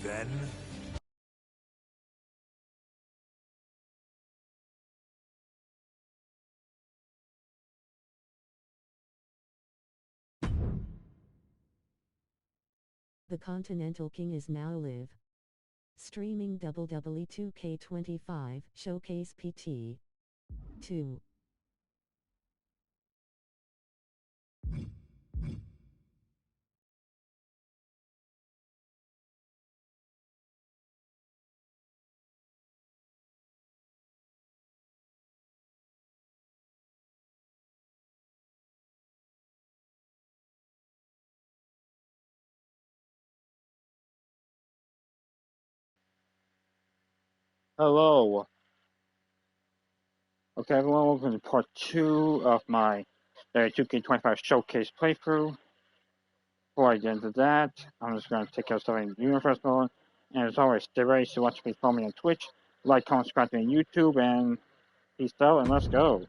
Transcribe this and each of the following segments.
then? The Continental King is now live. Streaming WWE 2K25 Showcase PT 2. Hello. Okay, everyone, welcome to part 2 of my 2K25 Showcase playthrough. Before I get into that, I'm just going to take care of something in the first mode. And as always, stay ready to watch me follow me on Twitch, like, comment, subscribe to me on YouTube, and peace out, and let's go.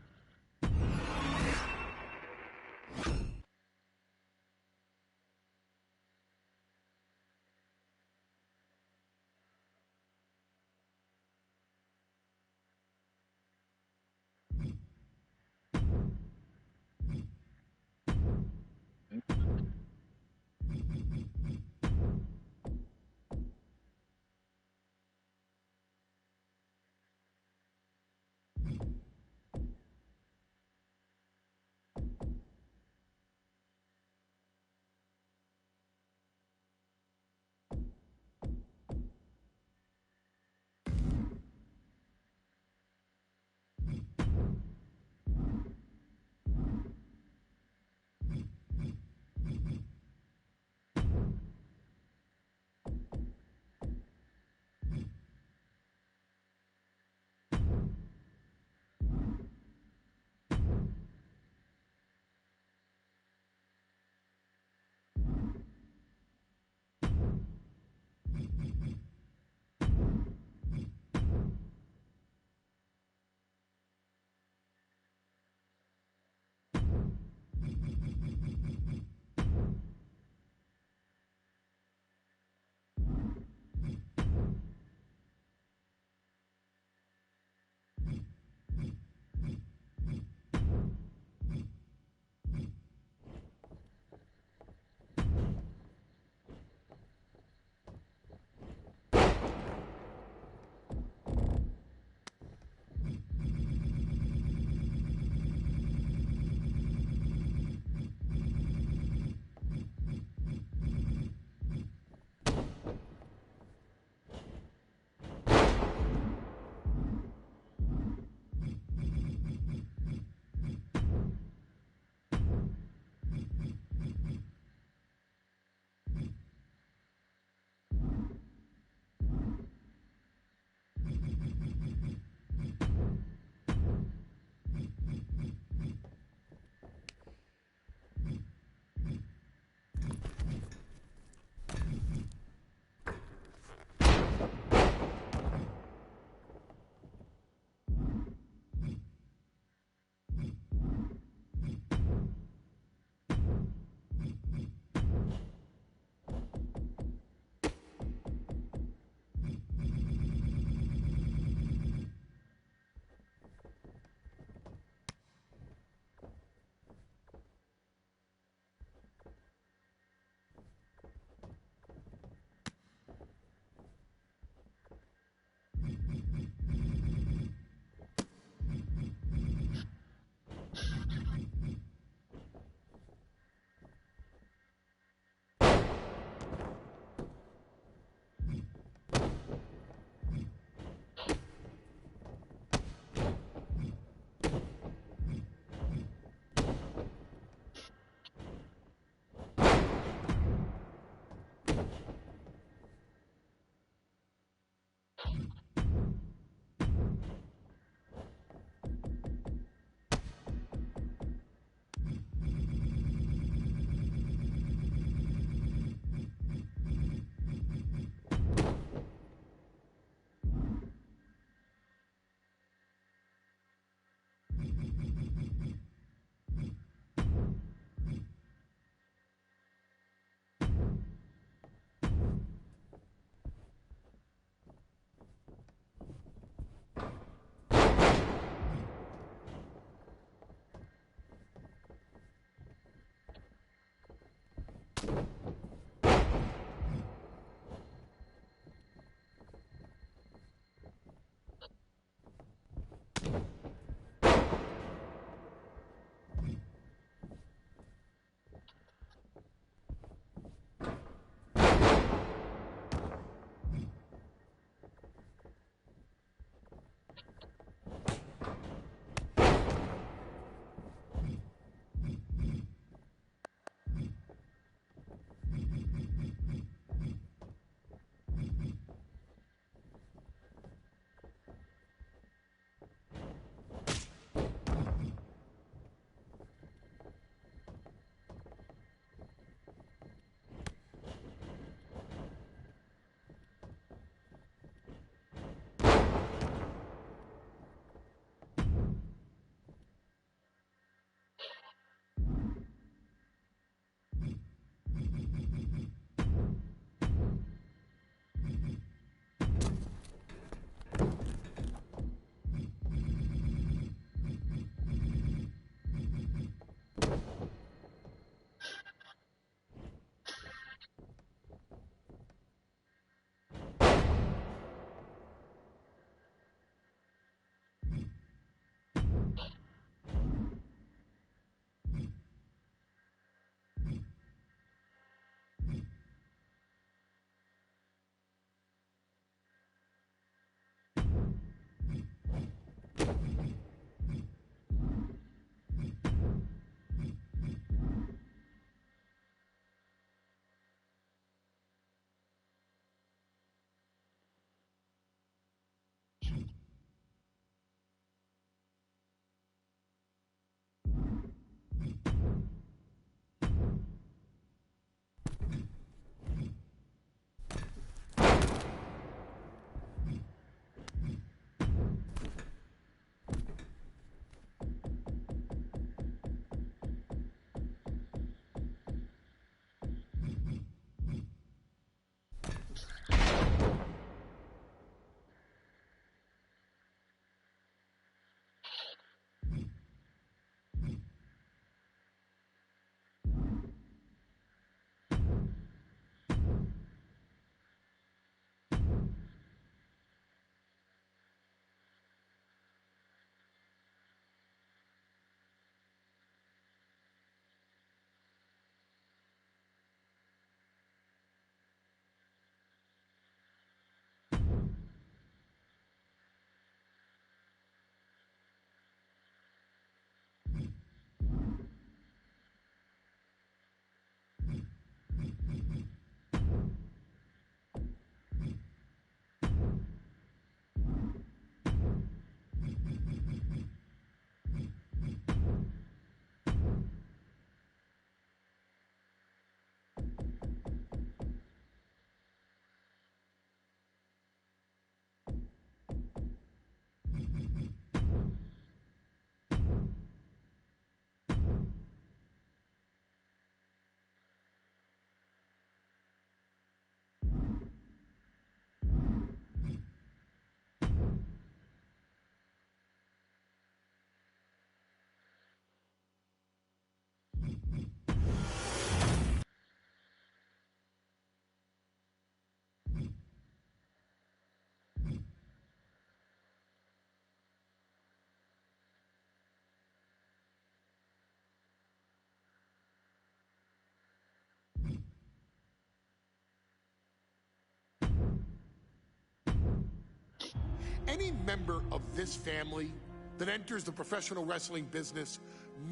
Any member of this family that enters the professional wrestling business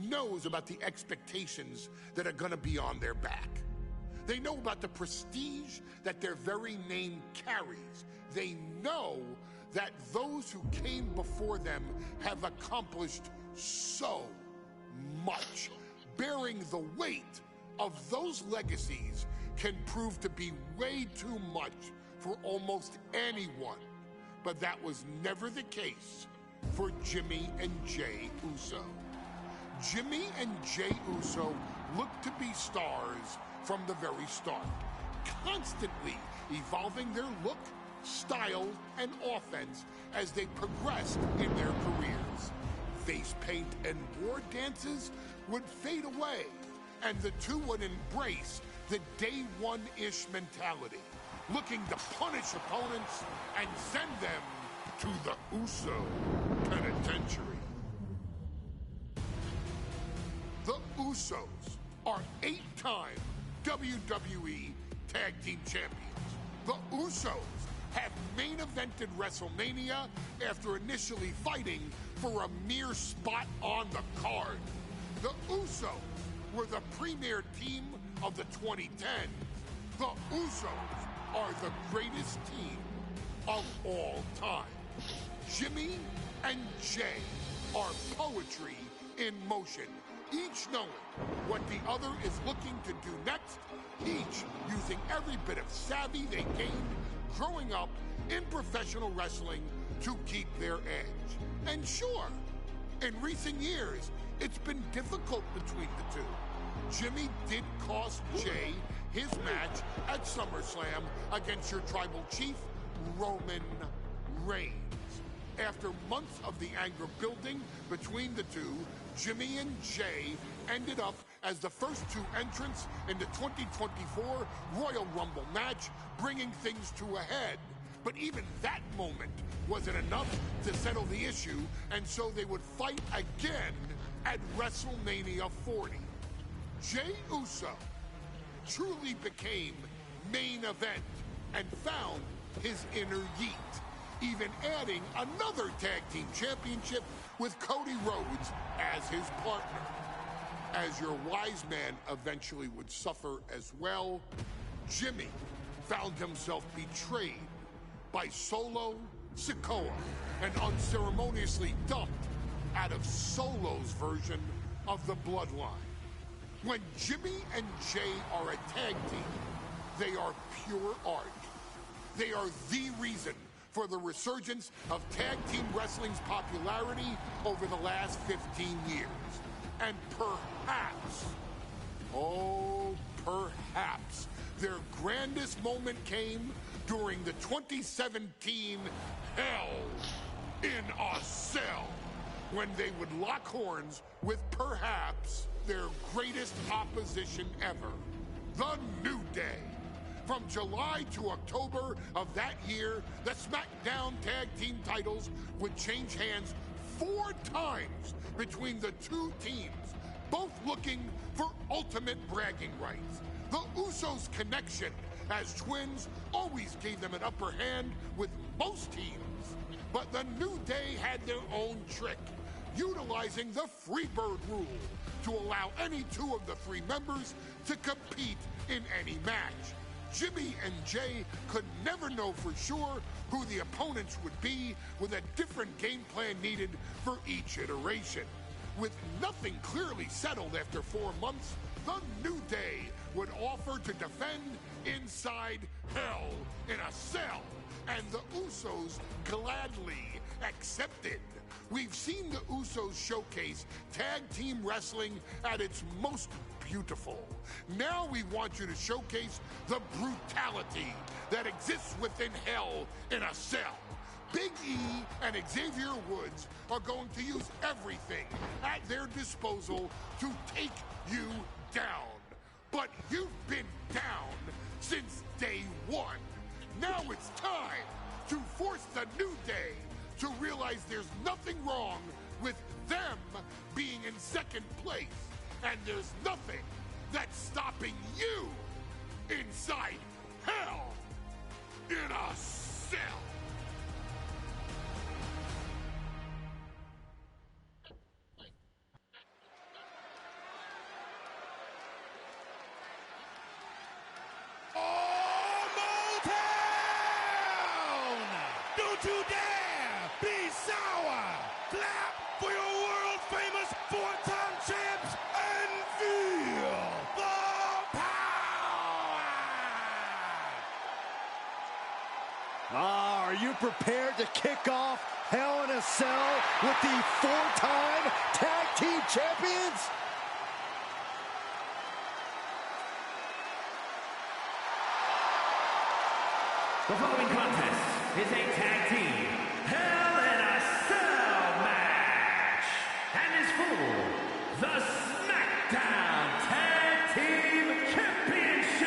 knows about the expectations that are going to be on their back. They know about the prestige that their very name carries. They know that those who came before them have accomplished so much. Bearing the weight of those legacies can prove to be way too much for almost anyone. But that was never the case for Jimmy and Jey Uso. Jimmy and Jey Uso looked to be stars from the very start, constantly evolving their look, style, and offense as they progressed in their careers. Face paint and war dances would fade away, and the two would embrace the day one-ish mentality, looking to punish opponents and send them to the Uso penitentiary. The Usos are 8-time WWE Tag Team Champions. The Usos have main evented WrestleMania after initially fighting for a mere spot on the card. The Usos were the premier team of the 2010s. The Usos are the greatest team of all time. Jimmy and Jey are poetry in motion, each knowing what the other is looking to do next, each using every bit of savvy they gained growing up in professional wrestling to keep their edge. And sure, in recent years, it's been difficult between the two. Jimmy did cost Jey his match at SummerSlam against your tribal chief, Roman Reigns. After months of the anger building between the two, Jimmy and Jey ended up as the first two entrants in the 2024 Royal Rumble match, bringing things to a head. But even that moment wasn't enough to settle the issue, and so they would fight again at WrestleMania 40. Jey Uso truly became main event and found his inner yeet, even adding another tag team championship with Cody Rhodes as his partner. As your wise man eventually would suffer as well, Jimmy found himself betrayed by Solo Sikoa and unceremoniously dumped out of Solo's version of the Bloodline. When Jimmy and Jey are a tag team, they are pure art. They are the reason for the resurgence of tag team wrestling's popularity over the last 15 years. And perhaps, oh, perhaps, their grandest moment came during the 2017 Hell in a Cell, when they would lock horns with perhaps their greatest opposition ever, The New Day. From July to October of that year, the SmackDown Tag Team titles would change hands 4 times between the two teams, both looking for ultimate bragging rights. The Usos' connection as twins always gave them an upper hand with most teams. But the New Day had their own trick, utilizing the Freebird rule to allow any 2 of the 3 members to compete in any match. Jimmy and Jey could never know for sure who the opponents would be, with a different game plan needed for each iteration. With nothing clearly settled after 4 months, the New Day would offer to defend inside Hell in a Cell, and the Usos gladly accepted. We've seen the Usos showcase tag team wrestling at its most beautiful. Now we want you to showcase the brutality that exists within Hell in a Cell. Big E and Xavier Woods are going to use everything at their disposal to take you down. But you've been down since day 1. Now it's time to force the New Day to realize there's nothing wrong with them being in second place, and there's nothing that's stopping you inside Hell in a Cell. you dare be sour. Clap for your world-famous four-time champs and feel the power. Are you prepared to kick off Hell in a Cell with the four-time tag team champions? The following contest is a tag team Hell in a Cell match and is for the SmackDown Tag Team Championship,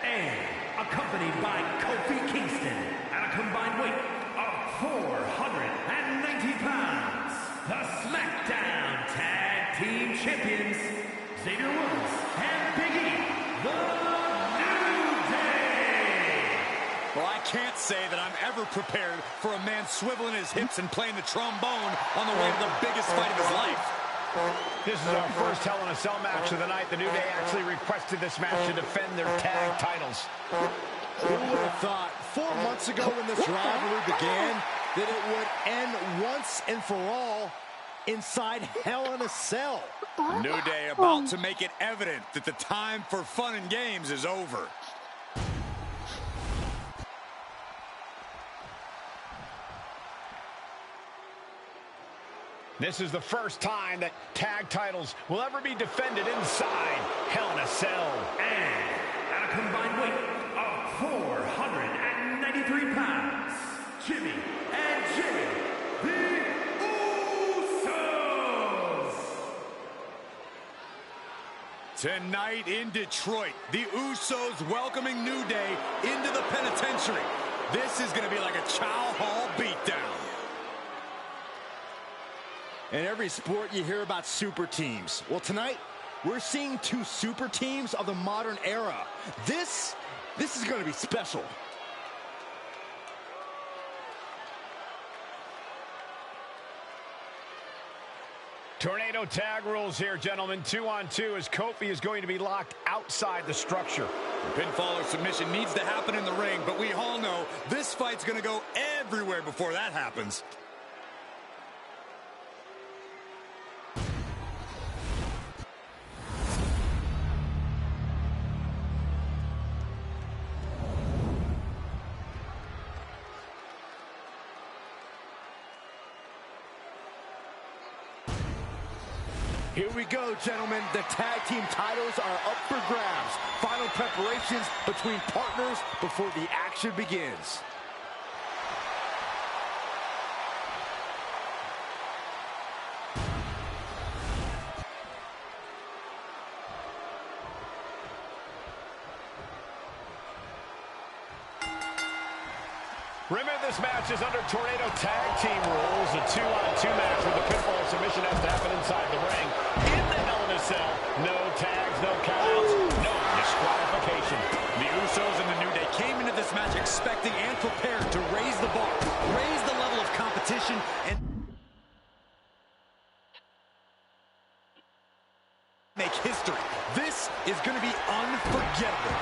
and accompanied by Kofi Kingston at a combined weight of 490 pounds, the SmackDown Tag Team Champions, Xavier Woods and Big E, the Well, I can't say that I'm ever prepared for a man swiveling his hips and playing the trombone on the way to the biggest fight of his life. This is our first Hell in a Cell match of the night. The New Day actually requested this match to defend their tag titles. Who would have thought 4 months ago when this rivalry began that it would end once and for all inside Hell in a Cell? New Day about to make it evident that the time for fun and games is over. This is the first time that tag titles will ever be defended inside Hell in a Cell. And at a combined weight of 493 pounds, Jimmy and Jimmy, the Usos. Tonight in Detroit, the Usos welcoming New Day into the penitentiary. This is going to be like a Chow Hall beatdown. In every sport, you hear about super teams. Well, tonight, we're seeing two super teams of the modern era. This is going to be special. Tornado tag rules here, gentlemen. 2-on-2 as Kofi is going to be locked outside the structure. The pinfall or submission needs to happen in the ring, but we all know this fight's going to go everywhere before that happens. Here we go, gentlemen. The tag team titles are up for grabs. Final preparations between partners before the action begins. Remember, this match is under Tornado tag team rules. A 2-on-2 match where the pinfall or submission has to happen inside the ring. In the Hell in a Cell, no tags, no countouts, no disqualification. The Usos and the New Day came into this match expecting and prepared to raise the bar, raise the level of competition, and make history. This is going to be unforgettable.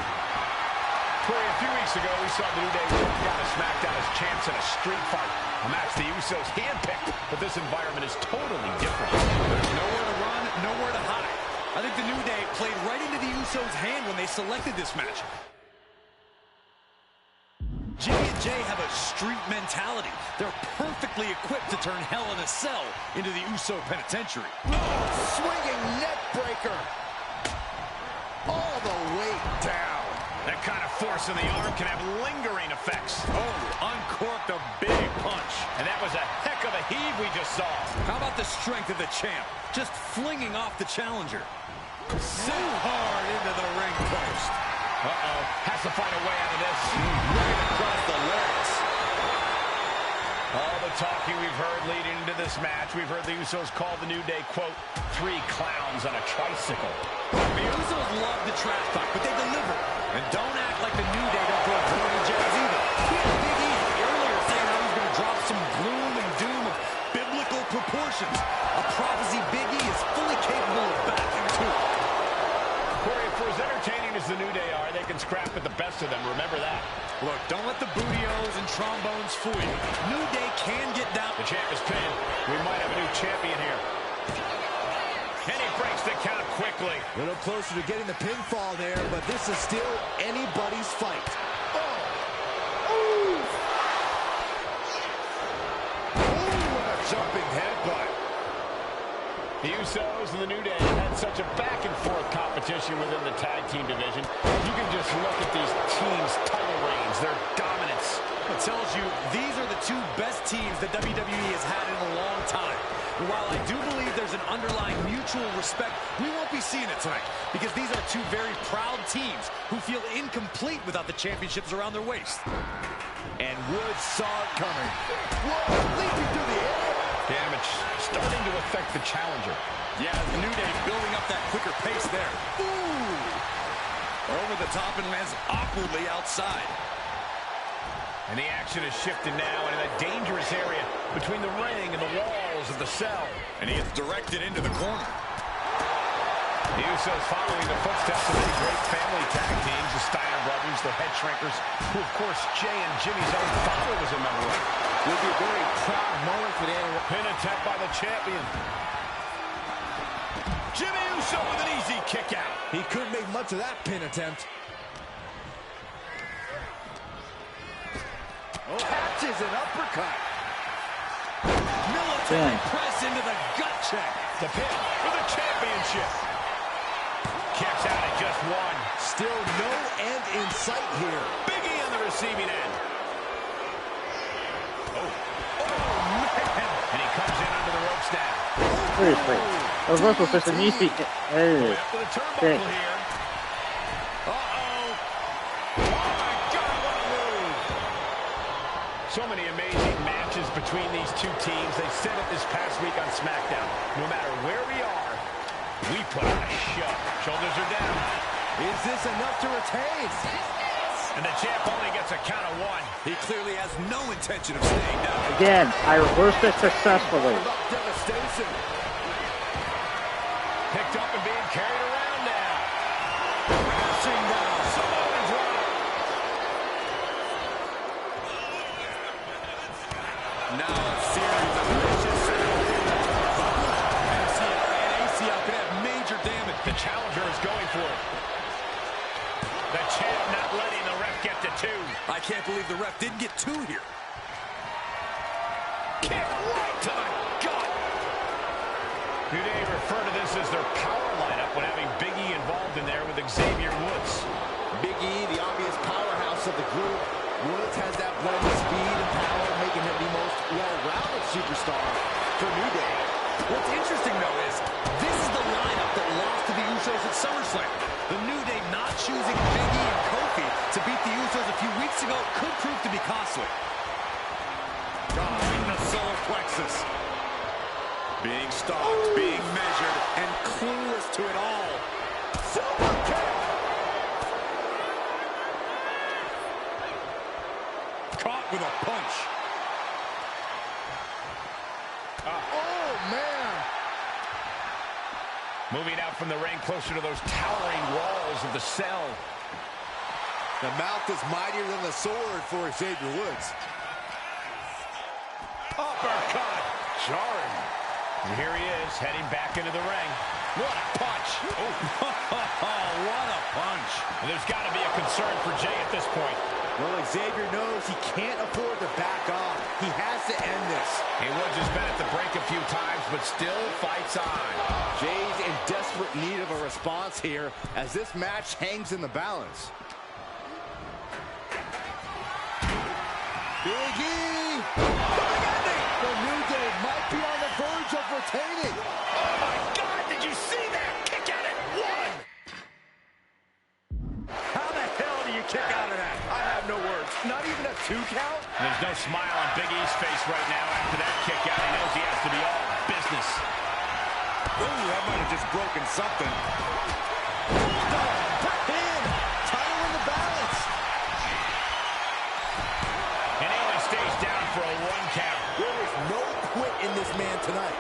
Corey, a few weeks ago, we saw the New Day walk out of SmackDown as champs in a street fight. A match the Usos handpicked, but this environment is totally different. There's nowhere to run, nowhere to hide. I think the New Day played right into the Usos' hand when they selected this match. Jimmy and Jay have a street mentality. They're perfectly equipped to turn Hell in a Cell into the Uso penitentiary. Swinging neck breaker. All the way down. That kind of force in the arm can have lingering effects. Oh, uncorked a big punch. And that was a heck of a heave we just saw. How about the strength of the champ? Just flinging off the challenger. Sent hard into the ring post. Uh-oh, has to find a way out of this. Right across the legs. All the talking we've heard leading into this match, we've heard the Usos call the New Day, quote, 3 clowns on a tricycle. The Usos love the trash talk, but they deliver. And don't act like the New Day don't throw dirty jabs either. We had Big E earlier saying how he's going to drop some gloom and doom of biblical proportions. A prophecy Big E is fully capable of backing, too. Corey, for as entertaining as the New Day are, they can scrap at the best of them. Remember that. Look, don't let the bootios and trombones fool you. New Day can get down. The champ is pinned. We might have a new champion here. And he breaks the count quickly. A little closer to getting the pinfall there, but this is still anybody's fight. Oh, what a jumping headbutt. The Usos and the New Day have had such a back-and-forth competition within the tag team division. You can just look at these teams' title reigns, their dominance. It tells you these are the two best teams that WWE has had in a long time. And while I do believe there's an underlying mutual respect, we won't be seeing it tonight because these are two very proud teams who feel incomplete without the championships around their waist. And Woods saw it coming. Whoa, leaping through the air. Damage starting to affect the challenger. Yeah, the New Day building up that quicker pace there. Ooh! Over the top and lands awkwardly outside. And the action is shifted now into that dangerous area between the ring and the walls of the cell. And he is directed into the corner. The Usos following the footsteps of many great family tag teams, the Steiner brothers, the Head Shrinkers, who of course Jay and Jimmy's own father was a member of. It would be a very proud moment for them. Pin attempt by the champion. Jimmy Uso with an easy kick out. He couldn't make much of that pin attempt. Oh. Catches an uppercut. Military press into the gut check. The pin for the championship. Kicks out at just one. Still no end in sight here. Big E on the receiving end. Oh, man. And he comes in under the ropes now. Seriously. Reversal system needs to be... Way up to the turnbuckle here. Uh-oh. Oh, my God, what a move. So many amazing matches between these two teams. They said it this past week on SmackDown. No matter where we are, we put on a show. Shoulders are down. Is this enough to retain? And the champ only gets a count of one. He clearly has no intention of staying down. Again, I reversed it successfully. Devastation. Picked up and being carried around now. Crashing down. Samoan drop. Now a series of vicious MCR and ACL could have major damage. The challenger is going for it. The champ not letting the ref get to two. I can't believe the ref didn't get two here. Kick right to the gut. New Day refer to this as their power lineup when having Big E involved in there with Xavier Woods. Big E, the obvious powerhouse of the group. Woods has that blend of speed and power, making him the most well-rounded superstar for New Day. What's interesting, though, is this is the lineup that lost to the Usos at SummerSlam. The New Day not choosing Big E and Kofi to beat the Usos a few weeks ago could prove to be costly. In the solar plexus. Being stalked, being measured, and clueless to it all. Super kick! Caught with a punch. Oh, man! Moving out from the ring closer to those towering walls of the cell. The mouth is mightier than the sword for Xavier Woods. Uppercut. Jarring. And here he is, heading back into the ring. What a punch. Oh, What a punch. and there's got to be a concern for Jay at this point. Well, Xavier knows he can't afford to back off. He has to end this. He Woods has been at the break a few times, but still fights on. Jay's in desperate need of a response here as this match hangs in the balance. Big E! The New Day might be on the verge of retaining. Oh, my God, did you see that? Kick out at one. How the hell do you kick out of that? I have no words. Not even a 2 count? There's no smile on Big E's face right now after that kick out. He knows he has to be all business. Ooh, that might have just broken something. Pin! Title in the balance. And he only stays down for a 1 count. There is no quit in this man tonight.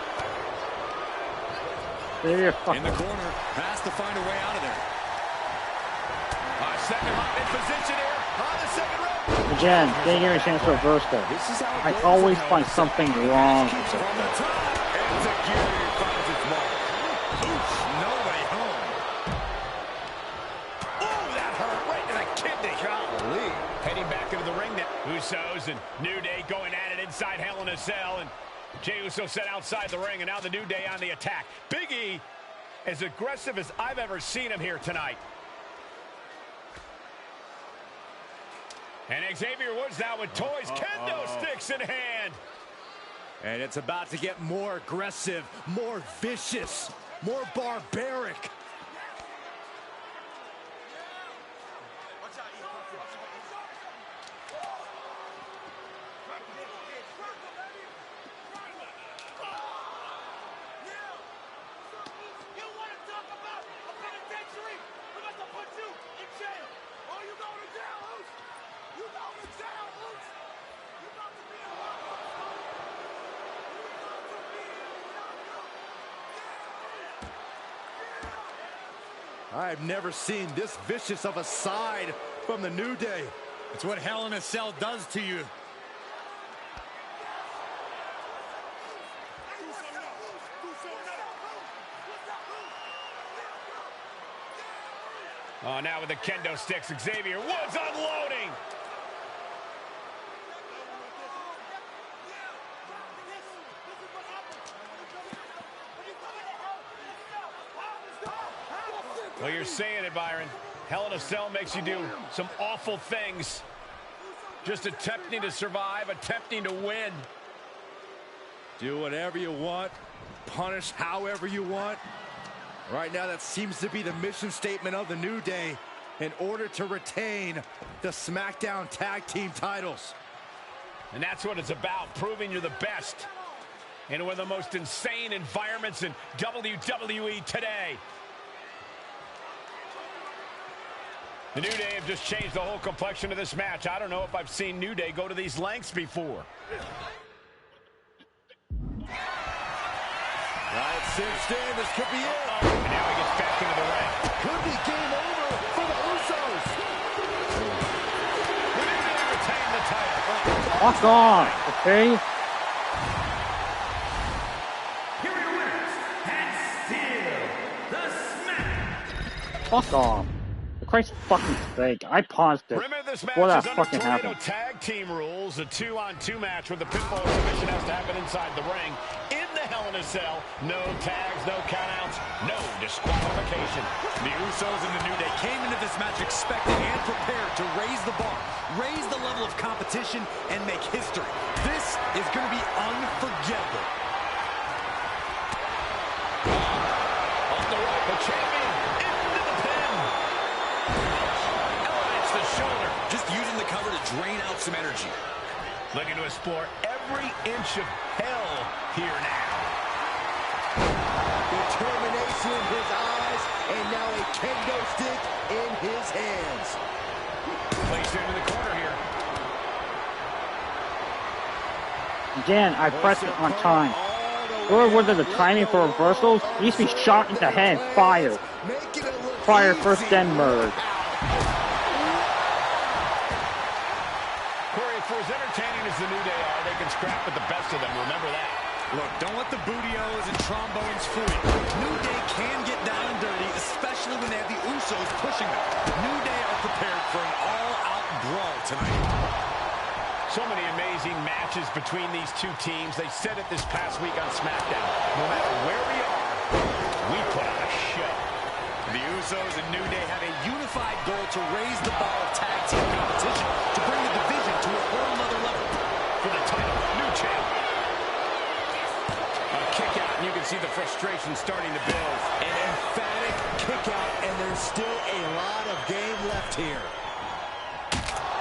In the corner, has to find a way out of there. Setting him up in position here. Again, they give me a chance to reverse that. I always find something wrong with it. Heading back into the ring now. Usos and New Day going at it inside Hell in a Cell. And Jey Uso set outside the ring, and now the New Day on the attack. Big E, as aggressive as I've ever seen him here tonight. And Xavier Woods now with toys, kendo sticks in hand. And it's about to get more aggressive, more vicious, more barbaric. I've never seen this vicious of a side from the New Day. It's what Hell in a Cell does to you. Oh, now with the kendo sticks, Xavier Woods unloading. Well, you're saying it, Byron. Hell in a Cell makes you do some awful things. Just attempting to survive, attempting to win. Do whatever you want, punish however you want. Right now, that seems to be the mission statement of the New Day in order to retain the SmackDown Tag Team titles. And that's what it's about, proving you're the best in one of the most insane environments in WWE today. The New Day have just changed the whole complexion of this match. I don't know if I've seen New Day go to these lengths before. Right, cinched in. This could be it. And now he gets back into the ring. Could be game over for the Usos. The New Day retain the title. Fuck off, okay? Here are your winners, and still the Smack. Fuck off. For Christ's fucking sake, I paused it Remember, this match before that is under fucking Tornado happened. Tag Team rules. A 2-on-2 match where the pinfall submission has to happen inside the ring. In the Hell in a Cell, no tags, no countouts, no disqualification. The Usos and the New Day came into this match expecting and prepared to raise the bar, raise the level of competition, and make history. This is going to be unforgettable. Off the rope, the champion into the pin. Elevates the shoulder. Just using the cover to drain out some energy. Looking to explore every inch of hell here now. Determination in his eyes, and now a kendo stick in his hands. Placed into the corner here. Again, I pressed it on time. Or was it the timing for reversals? He used to be shot in the head, fire. Fire first, then murder. Corey, for as entertaining as the New Day are, they can scrap with the best of them. Remember that. Look, don't let the booty-os and trombones fool you. New Day can get down and dirty, especially when they have the Usos pushing them. New Day are prepared for an all-out brawl tonight. So many amazing matches between these two teams. They said it this past week on SmackDown. No matter where we are, we put on a show. The Usos and New Day have a unified goal to raise the bar of tag team competition, to bring the division to a whole nother level. For the title, new champ. A kick out, and you can see the frustration starting to build. An emphatic kick out, and there's still a lot of game left here.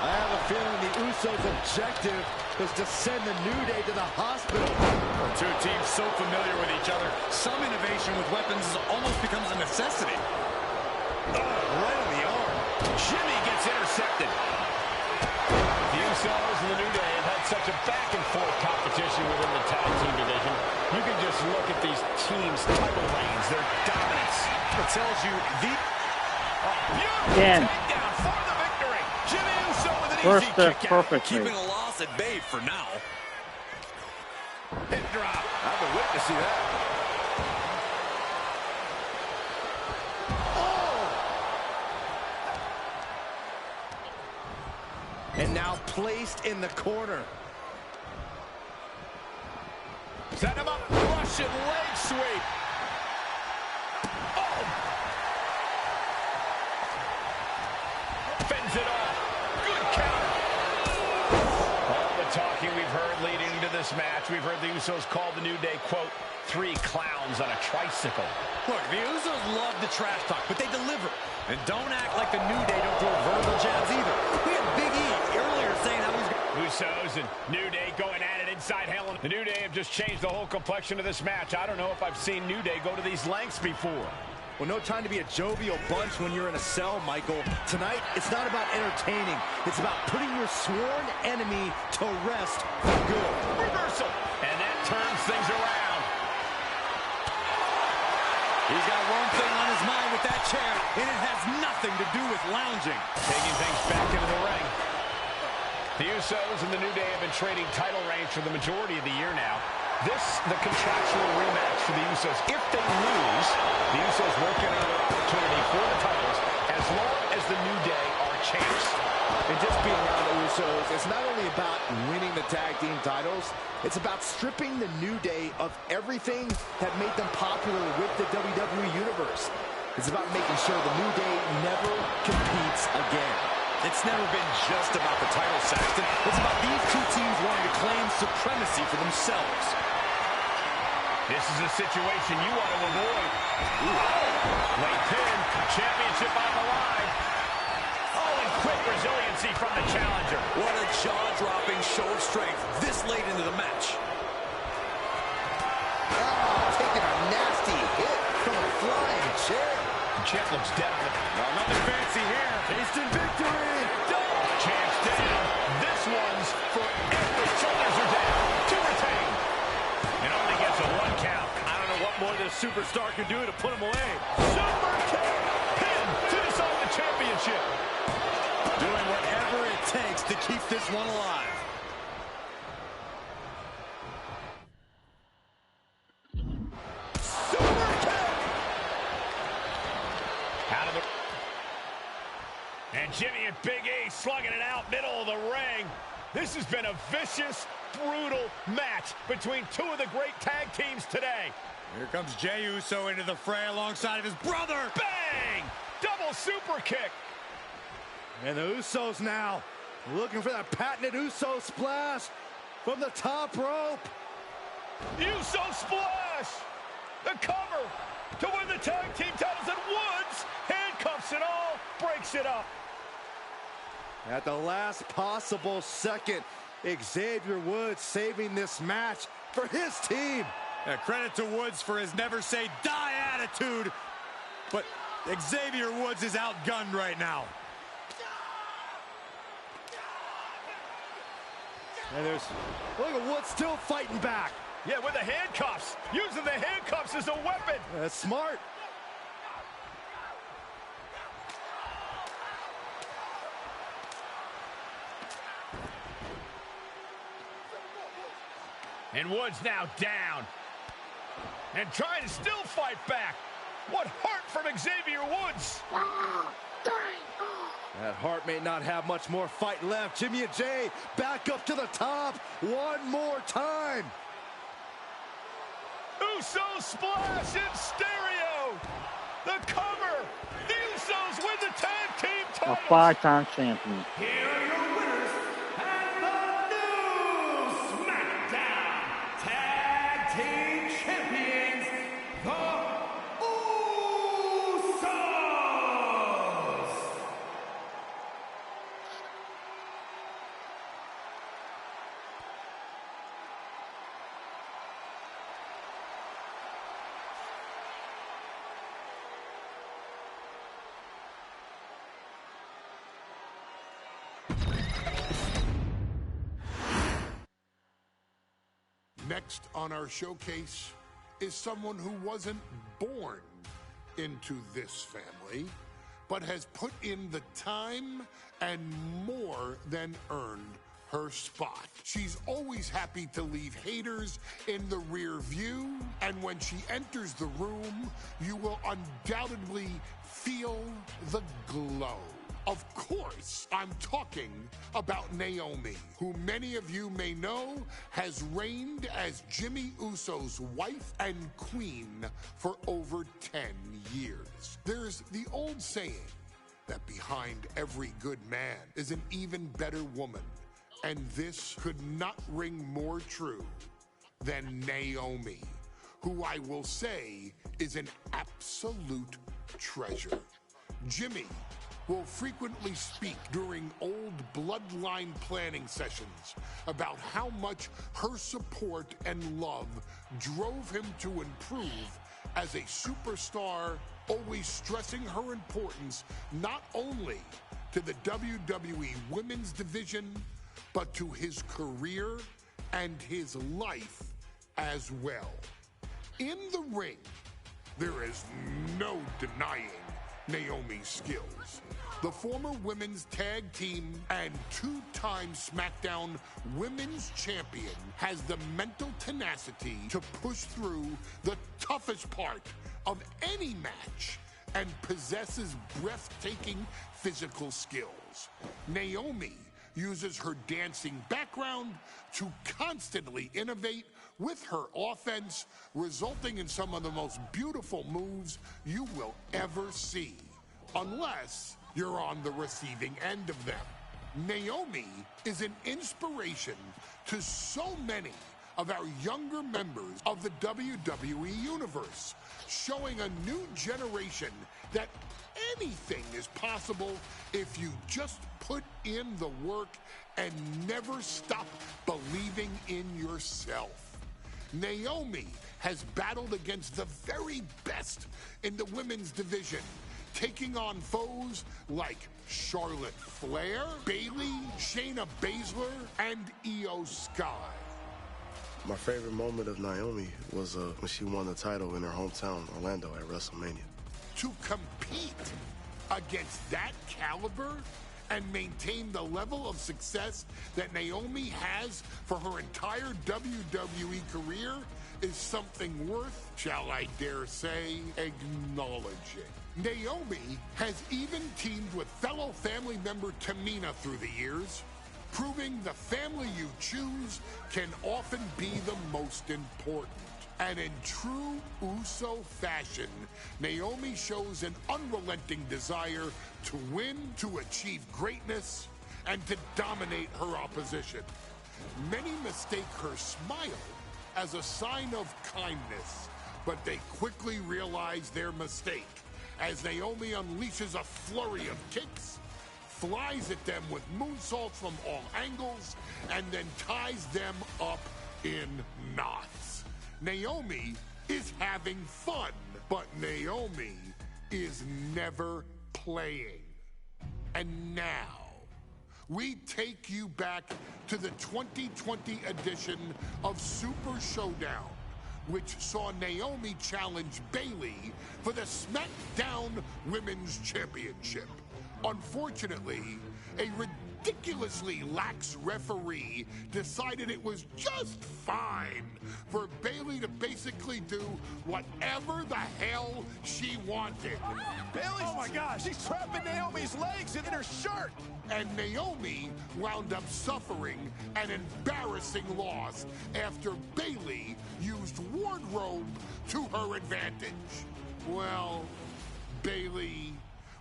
I have a feeling the Usos' objective is to send the New Day to the hospital. Well, two teams so familiar with each other, some innovation with weapons almost becomes a necessity. Oh, right on the arm. Jimmy gets intercepted. The Usos and the New Day have had such a back-and-forth competition within the tag team division. You can just look at these teams' title reigns, their dominance. It tells you the... Beautiful Again. takedown for the victory. Jimmy Uso with an First easy step kick out. perfectly. Keeping a loss at bay for now. Hip drop. I've been witnessing that. And now placed in the corner. Set him up. Russian leg sweep. Oh! Fends it off. Good count. All the talking we've heard leading into this match, we've heard the Usos call the New Day, quote, 3 clowns on a tricycle. Look, the Usos love the trash talk, but they deliver. And don't act like the New Day don't throw verbal jabs either. We had Big E earlier saying how he's Usos and New Day going at it inside Hell. The New Day have just changed the whole complexion of this match. I don't know if I've seen New Day go to these lengths before. Well, no time to be a jovial bunch when you're in a cell, Michael. Tonight, it's not about entertaining. It's about putting your sworn enemy to rest for good. Reversal. And that turns things around. He's got one thing on his mind with that chair, and it has nothing to do with lounging. Taking things back into the ring. The Usos and the New Day have been trading title reigns for the majority of the year now. This, the contractual rematch for the Usos. If they lose, the Usos won't get another opportunity for the titles as long as the New Day are champs. And just being around the Usos, it's not only about winning the tag team titles, it's about stripping the New Day of everything that made them popular with the WWE Universe. It's about making sure the New Day never competes again. It's never been just about the title, Saxton. It's about these two teams wanting to claim supremacy for themselves. This is a situation you want to avoid. Late pin, championship on the line. Oh, and quick resiliency from the challenger. What a jaw-dropping show of strength this late into the match. Oh, taking a nasty hit from a flying chair. Champ looks dead on it. Well, nothing fancy here. Instant victory. Champ's down. This one's for every shoulders are down to retain. And only gets a 1 count. I don't know what more this superstar can do to put him away. Super kick. Pin to decide the championship. Doing whatever it takes to keep this one alive. Super kick. Out of the... And Jimmy and Big E slugging it out middle of the ring. This has been a vicious, brutal match between two of the great tag teams today. Here comes Jey Uso into the fray alongside of his brother. Bang! Double super kick. And the Usos now looking for that patented Uso splash from the top rope. Uso splash. The cover to win the tag team titles, and Woods handcuffs it all, breaks it up. At the last possible second, Xavier Woods saving this match for his team. Credit to Woods for his never say die attitude, but Xavier Woods is outgunned right now. And there's, look at Woods still fighting back. Yeah, with the handcuffs. Using the handcuffs as a weapon. That's smart. And Woods now down. And trying to still fight back. What heart from Xavier Woods. That Hart may not have much more fight left. Jimmy and Jay back up to the top one more time. Uso splash in stereo. The cover. The Usos win the tag team A titles. 5-time champion. Here are your winners and the new SmackDown Tag Team Champions, the Usos. Next on our showcase is someone who wasn't born into this family, but has put in the time and more than earned her spot. She's always happy to leave haters in the rear view, and when she enters the room, you will undoubtedly feel the glow. Of course, I'm talking about Naomi, who many of you may know has reigned as Jimmy Uso's wife and queen for over 10 years. There's the old saying that behind every good man is an even better woman, and this could not ring more true than Naomi, who I will say is an absolute treasure. Jimmy will frequently speak during old bloodline planning sessions about how much her support and love drove him to improve as a superstar, always stressing her importance not only to the WWE Women's Division, but to his career and his life as well. In the ring, there is no denying Naomi's skills. The former women's tag team and two-time SmackDown Women's Champion has the mental tenacity to push through the toughest part of any match and possesses breathtaking physical skills. Naomi uses her dancing background to constantly innovate with her offense, resulting in some of the most beautiful moves you will ever see, unless you're on the receiving end of them. Naomi is an inspiration to so many of our younger members of the WWE Universe, showing a new generation that anything is possible if you just put in the work and never stop believing in yourself. Naomi has battled against the very best in the women's division, taking on foes like Charlotte Flair, Bayley, Shayna Baszler, and Io Sky. My favorite moment of Naomi was when she won the title in her hometown, Orlando, at WrestleMania. To compete against that caliber and maintain the level of success that Naomi has for her entire WWE career is something worth, shall I dare say, acknowledging. Naomi has even teamed with fellow family member Tamina through the years, proving the family you choose can often be the most important. And in true Uso fashion, Naomi shows an unrelenting desire to win, to achieve greatness, and to dominate her opposition. Many mistake her smile as a sign of kindness, but they quickly realize their mistake as Naomi unleashes a flurry of kicks, flies at them with moonsaults from all angles, and then ties them up in knots. Naomi is having fun, but Naomi is never playing. And now, we take you back to the 2020 edition of Super Showdown, which saw Naomi challenge Bayley for the SmackDown Women's Championship. Unfortunately, a ridiculously lax referee decided it was just fine for Bayley to basically do whatever the hell she wanted. Oh my gosh, she's trapping Naomi's legs in her shirt. And Naomi wound up suffering an embarrassing loss after Bayley used wardrobe to her advantage. Well, Bayley,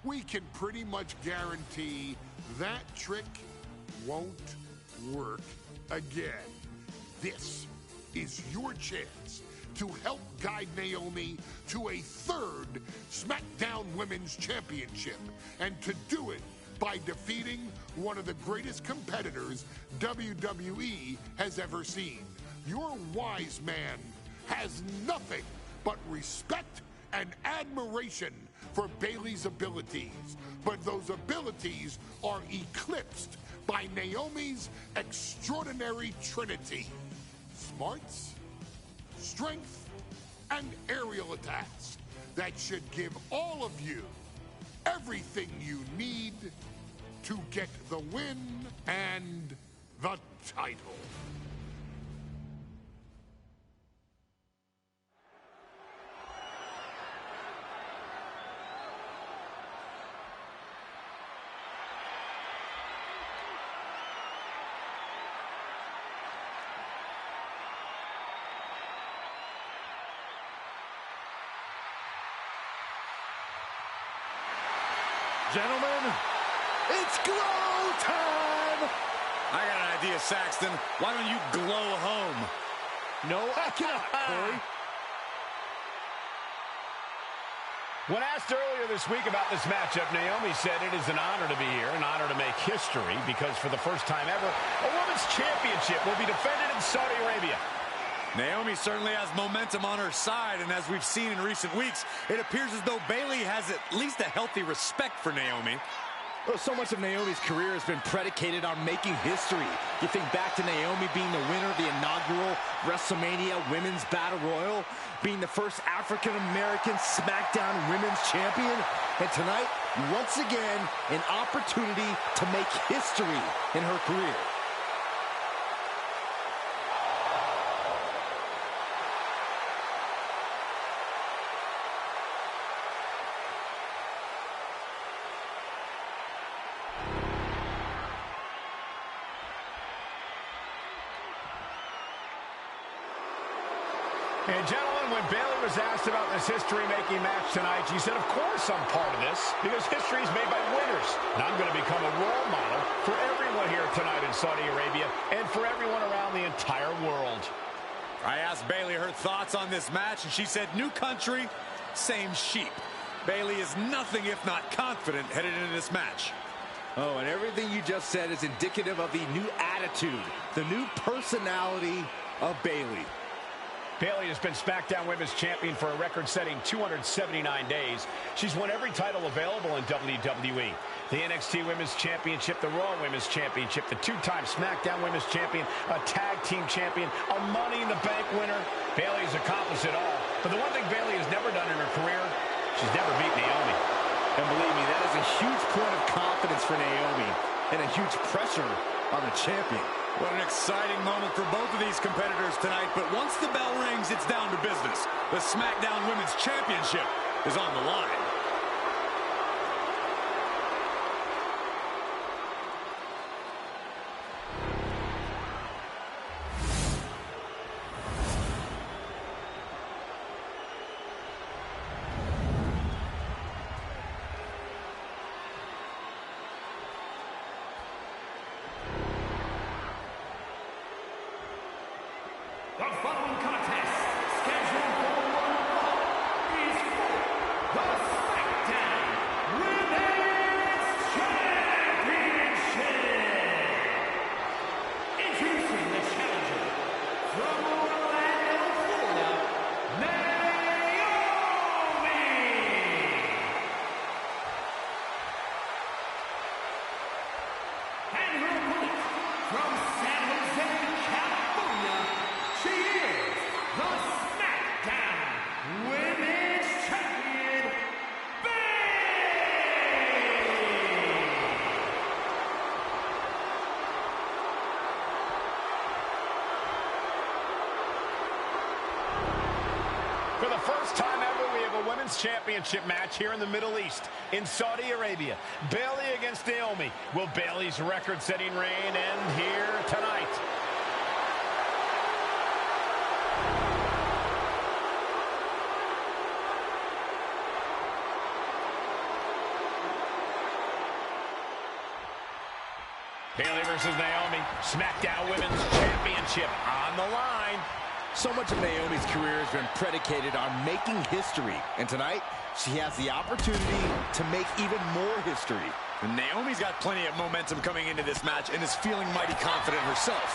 we can pretty much guarantee that trick won't work again. This is your chance to help guide Naomi to a third SmackDown Women's Championship, and to do it by defeating one of the greatest competitors WWE has ever seen. Your wise man has nothing but respect and admiration for Bayley's abilities, but those abilities are eclipsed by Naomi's extraordinary trinity: smarts, strength, and aerial attacks that should give all of you everything you need to get the win and the title. Gentlemen, it's glow time! I got an idea, Saxton. Why don't you glow home? No, I cannot, Corey. When asked earlier this week about this matchup, Naomi said it is an honor to be here, an honor to make history, because for the first time ever, a women's championship will be defended in Saudi Arabia. Naomi certainly has momentum on her side, and as we've seen in recent weeks, it appears as though Bayley has at least a healthy respect for Naomi. Well, so much of Naomi's career has been predicated on making history. You think back to Naomi being the winner of the inaugural WrestleMania Women's Battle Royal, being the first African-American SmackDown Women's Champion, and tonight, once again, an opportunity to make history in her career. And gentlemen, when Bayley was asked about this history-making match tonight, she said, of course I'm part of this, because history is made by winners. And I'm going to become a role model for everyone here tonight in Saudi Arabia and for everyone around the entire world. I asked Bayley her thoughts on this match, and she said, new country, same sheep. Bayley is nothing if not confident headed into this match. Oh, and everything you just said is indicative of the new attitude, the new personality of Bayley. Bayley has been SmackDown Women's Champion for a record-setting 279 days. She's won every title available in WWE. The NXT Women's Championship, the Raw Women's Championship, the two-time SmackDown Women's Champion, a Tag Team Champion, a Money in the Bank winner. Bayley has accomplished it all. But the one thing Bayley has never done in her career, she's never beat Naomi. And believe me, that is a huge point of confidence for Naomi and a huge pressure on the champion. What an exciting moment for both of these competitors tonight, but once the bell rings, it's down to business. The SmackDown Women's Championship is on the line. The following contest, scheduled for one fall, is for the SmackDown Women's Championship. Introducing the challenger from Orlando, Florida, Naomi. And her opponent from San Jose, California, she is the SmackDown Women's Champion, Bayley! For the first time ever, we have a Women's Championship match here in the Middle East, in Saudi Arabia. Bayley against Naomi. Will Bayley's record-setting reign end here tonight? Bayley versus Naomi, SmackDown Women's Championship on the line. So much of Naomi's career has been predicated on making history, and tonight she has the opportunity to make even more history. And Naomi's got plenty of momentum coming into this match and is feeling mighty confident herself.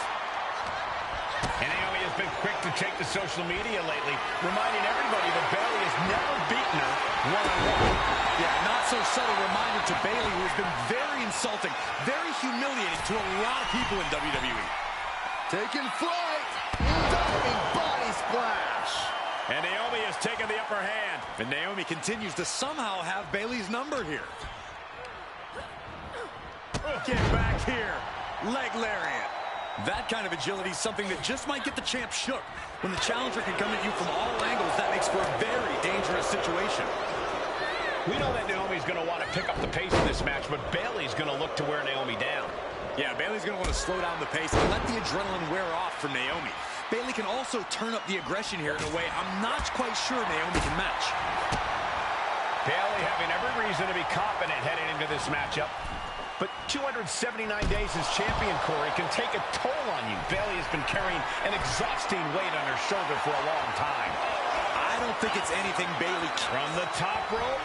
And Naomi has been quick to take to social media lately, reminding everybody that Bayley has never beaten her one-on-one. Yeah, not so subtle reminder to Bayley, who has been very insulting, very humiliating to a lot of people in WWE. Taking flight, diving body splash. And Naomi has taken the upper hand. And Naomi continues to somehow have Bayley's number here. Get back here. Leg lariat. That kind of agility is something that just might get the champ shook. When the challenger can come at you from all angles, that makes for a very dangerous situation. We know that Naomi's going to want to pick up the pace in this match, but Bayley's going to look to wear Naomi down. Yeah, Bayley's going to want to slow down the pace and let the adrenaline wear off from Naomi. Bayley can also turn up the aggression here in a way I'm not quite sure Naomi can match. Bayley having every reason to be confident heading into this matchup. But 279 days as champion, Corey, can take a toll on you. Bayley has been carrying an exhausting weight on her shoulder for a long time. I don't think it's anything Bayley can. From the top rope.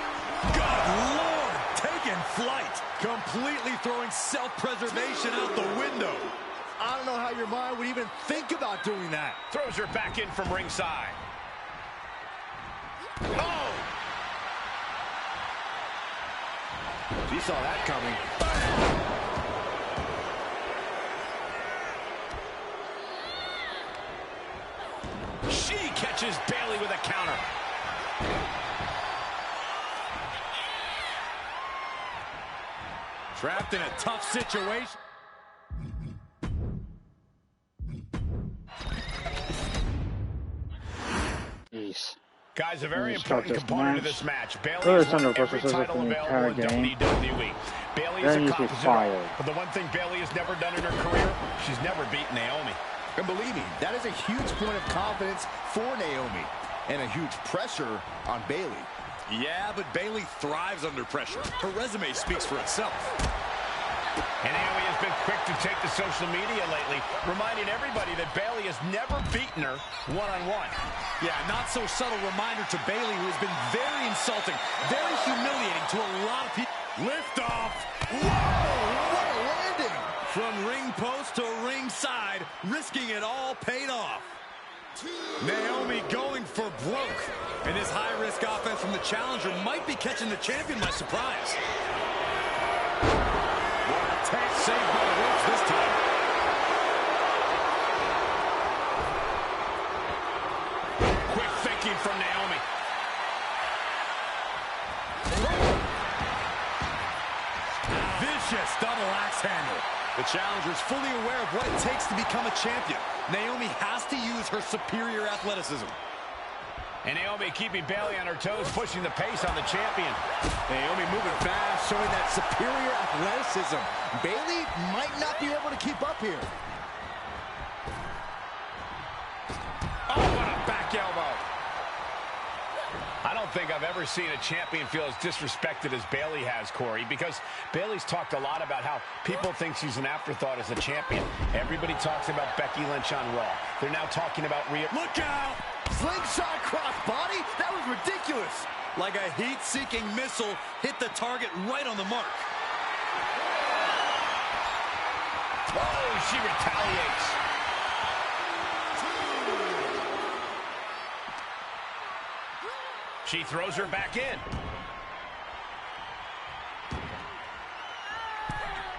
Good Lord! Taking flight. Completely throwing self-preservation out the window. I don't know how your mind would even think about doing that. Throws her back in from ringside. Oh! She saw that coming. She catches Bayley with a counter. Trapped in a tough situation. Jeez. Guys, a very important component of this match. Bayley Really has won every title available in WWE. Bayley is a compositor, but the one thing Bayley has never done in her career, she's never beaten Naomi. And believe me, that is a huge point of confidence for Naomi, and a huge pressure on Bayley. Yeah, but Bayley thrives under pressure. Her resume speaks for itself. And Naomi has been quick to take to social media lately, reminding everybody that Bayley has never beaten her one-on-one. Yeah, not so subtle reminder to Bayley, who has been very insulting, very humiliating to a lot of people. Lift off. Whoa, what a landing. From ring post to ringside, risking it all paid off. Naomi going for broke. And this high-risk offense from the challenger might be catching the champion by surprise. Saved by the ropes this time. Quick thinking from Naomi. Vicious double axe handle. The challenger is fully aware of what it takes to become a champion. Naomi has to use her superior athleticism. And Naomi keeping Bayley on her toes, pushing the pace on the champion. Naomi moving fast, showing that superior athleticism. Bayley might not be able to keep up here. Oh, what a back elbow. I don't think I've ever seen a champion feel as disrespected as Bayley has, Corey, because Bayley's talked a lot about how people think she's an afterthought as a champion. Everybody talks about Becky Lynch on Raw. They're now talking about Rhea. Look out! Slingshot crossbody? That was ridiculous. Like a heat-seeking missile, hit the target right on the mark. Oh, she retaliates. She throws her back in.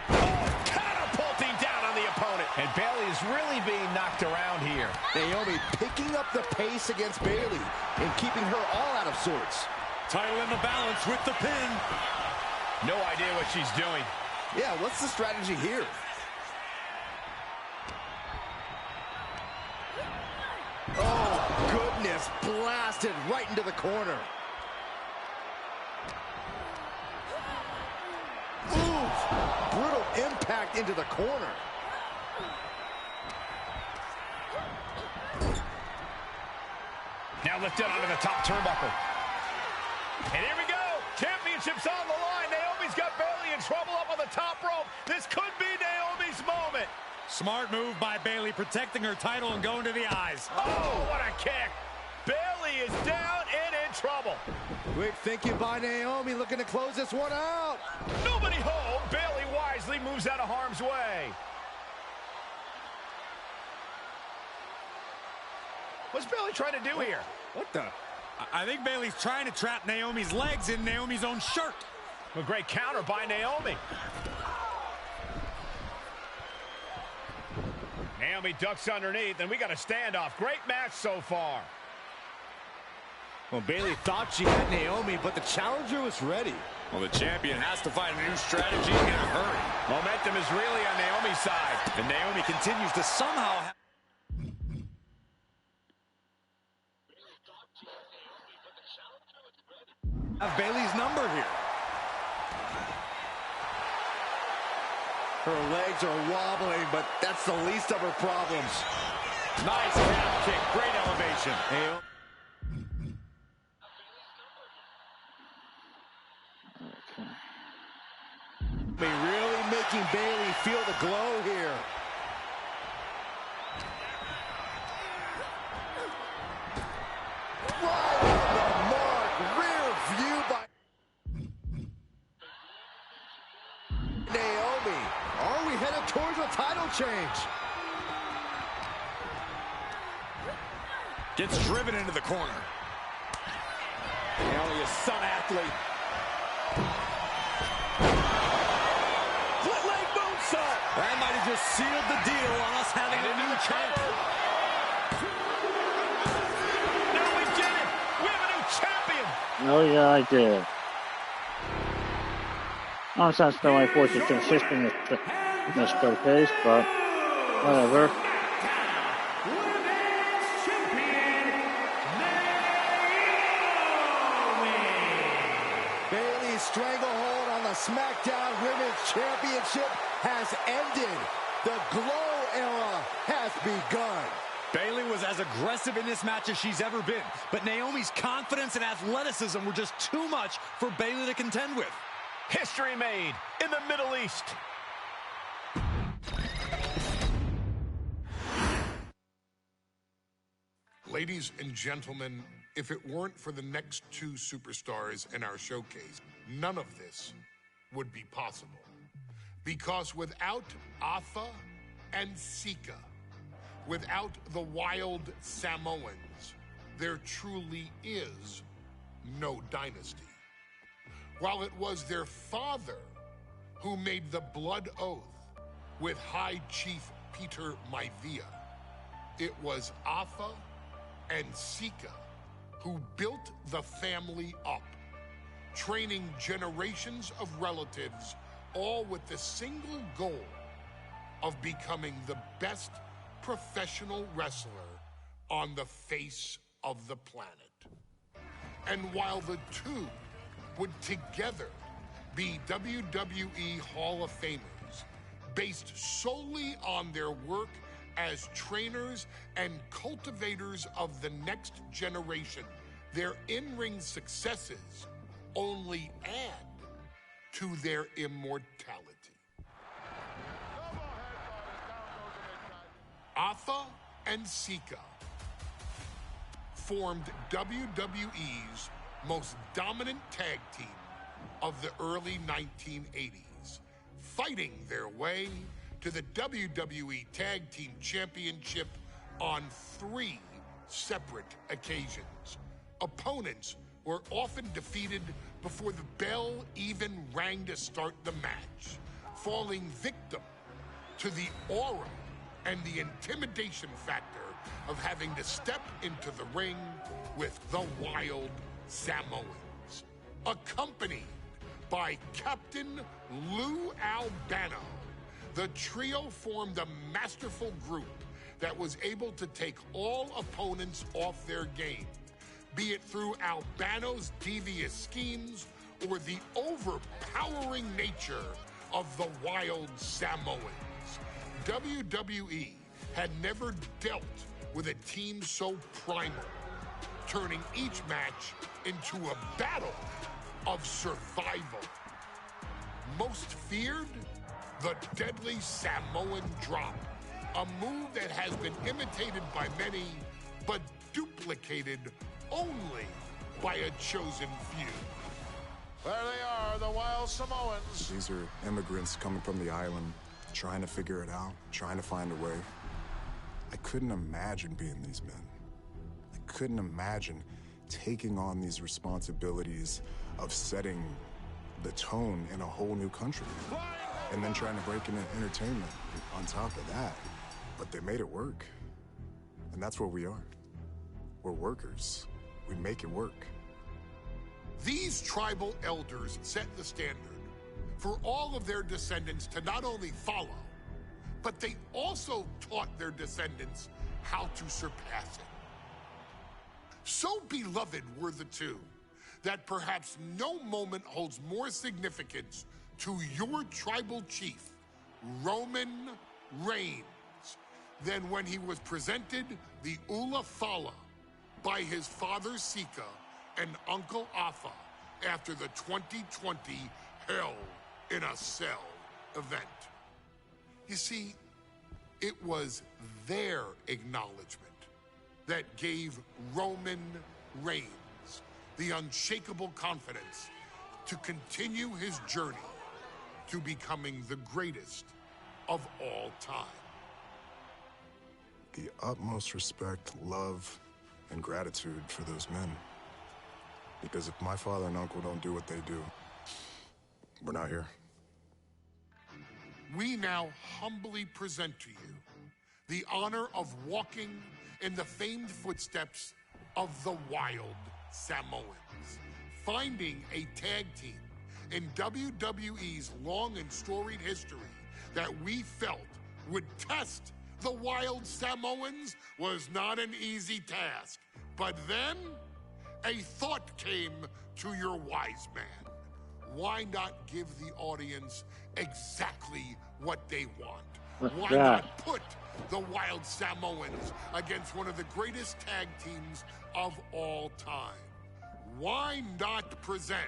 Oh, catapulting down on the opponent. And Bayley is really being knocked around here. Naomi picking up the pace against Bayley and keeping her all out of sorts. Title in the balance with the pin. No idea what she's doing. Yeah, what's the strategy here? Oh, goodness, blasted right into the corner. Ooh, brutal impact into the corner. Now lifted onto the top turnbuckle. And here we go. Championship's on the line. Naomi's got Bayley in trouble up on the top rope. This could be Naomi's moment. Smart move by Bayley, protecting her title and going to the eyes. Oh, what a kick. Bayley is down and in trouble. Quick thinking by Naomi, looking to close this one out. Nobody home. Bayley wisely moves out of harm's way. What's Bayley trying to do here? What the? I think Bayley's trying to trap Naomi's legs in Naomi's own shirt. A great counter by Naomi. Naomi ducks underneath, and we got a standoff. Great match so far. Well, Bayley thought she had Naomi, but the challenger was ready. Well, the champion has to find a new strategy in a hurry. Momentum is really on Naomi's side. And Naomi continues to somehow have Bayley's number here. Her legs are wobbling, but that's the least of her problems. Nice calf kick, great elevation. Really making Bayley feel the glow here. Right on the mark, rear view by Naomi. Are we headed towards a title change? gets driven into the corner. Naomi is some athlete. That might have just sealed the deal on us having a new champ. Now we did it! We have a new champion! Oh yeah, I did. Honestly, that's no way for it to consistent in this showcase, but whatever. Bayley's stranglehold on the SmackDown Women's Championship has ended. The glow era has begun. Bayley was as aggressive in this match as she's ever been, but Naomi's confidence and athleticism were just too much for Bayley to contend with. History made in the Middle East. Ladies and gentlemen, if it weren't for the next two superstars in our showcase, none of this would be possible. Because without Afa and Sika, without the wild Samoans, there truly is no dynasty. While it was their father who made the blood oath with High Chief Peter Maivia, it was Afa and Sika who built the family up, training generations of relatives, all with the single goal of becoming the best professional wrestler on the face of the planet. And while the two would together be WWE Hall of Famers, based solely on their work as trainers and cultivators of the next generation, their in-ring successes only add to their immortality. Afa and Sika formed WWE's most dominant tag team of the early 1980s, fighting their way to the WWE Tag Team Championship on 3 separate occasions. Opponents were often defeated before the bell even rang to start the match, falling victim to the aura and the intimidation factor of having to step into the ring with the wild Samoans. Accompanied by Captain Lou Albano, the trio formed a masterful group that was able to take all opponents off their game, be it through Albano's devious schemes or the overpowering nature of the wild Samoans. WWE had never dealt with a team so primal, turning each match into a battle of survival. Most feared, the deadly Samoan drop, a move that has been imitated by many, but duplicated only by a chosen few. There they are, the wild Samoans. These are immigrants coming from the island, trying to figure it out, trying to find a way. I couldn't imagine being these men. I couldn't imagine taking on these responsibilities of setting the tone in a whole new country and then trying to break into entertainment on top of that. But they made it work. And that's where we are. We're workers. we'd make it work. These tribal elders set the standard for all of their descendants to not only follow, but they also taught their descendants how to surpass it. So beloved were the two that perhaps no moment holds more significance to your tribal chief, Roman Reigns, than when he was presented the Ula Fala by his father Sika and Uncle Afa after the 2020 Hell in a Cell event. You see, it was their acknowledgement that gave Roman Reigns the unshakable confidence to continue his journey to becoming the greatest of all time. The utmost respect, love, and gratitude for those men. Because if my father and uncle don't do what they do, we're not here. We now humbly present to you the honor of walking in the famed footsteps of the Wild Samoans, finding a tag team in WWE's long and storied history that we felt would test the Wild Samoans was not an easy task. But then a thought came to your wise man. Why not give the audience exactly what they want? Why not put the Wild Samoans against one of the greatest tag teams of all time? Why not present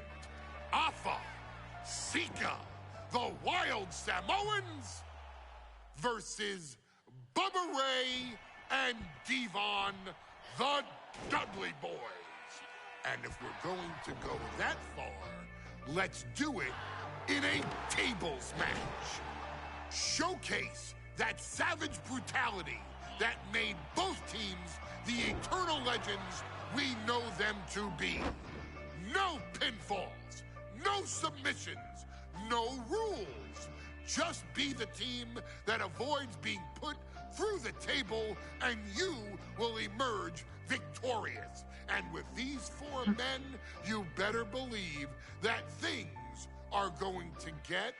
Afa, Sika, the Wild Samoans versus Bubba Ray and Devon, the Dudley Boys? And if we're going to go that far, let's do it in a tables match. Showcase that savage brutality that made both teams the eternal legends we know them to be. No pinfalls, no submissions, no rules. Just be the team that avoids being put through the table, and you will emerge victorious. And with these four men, you better believe that things are going to get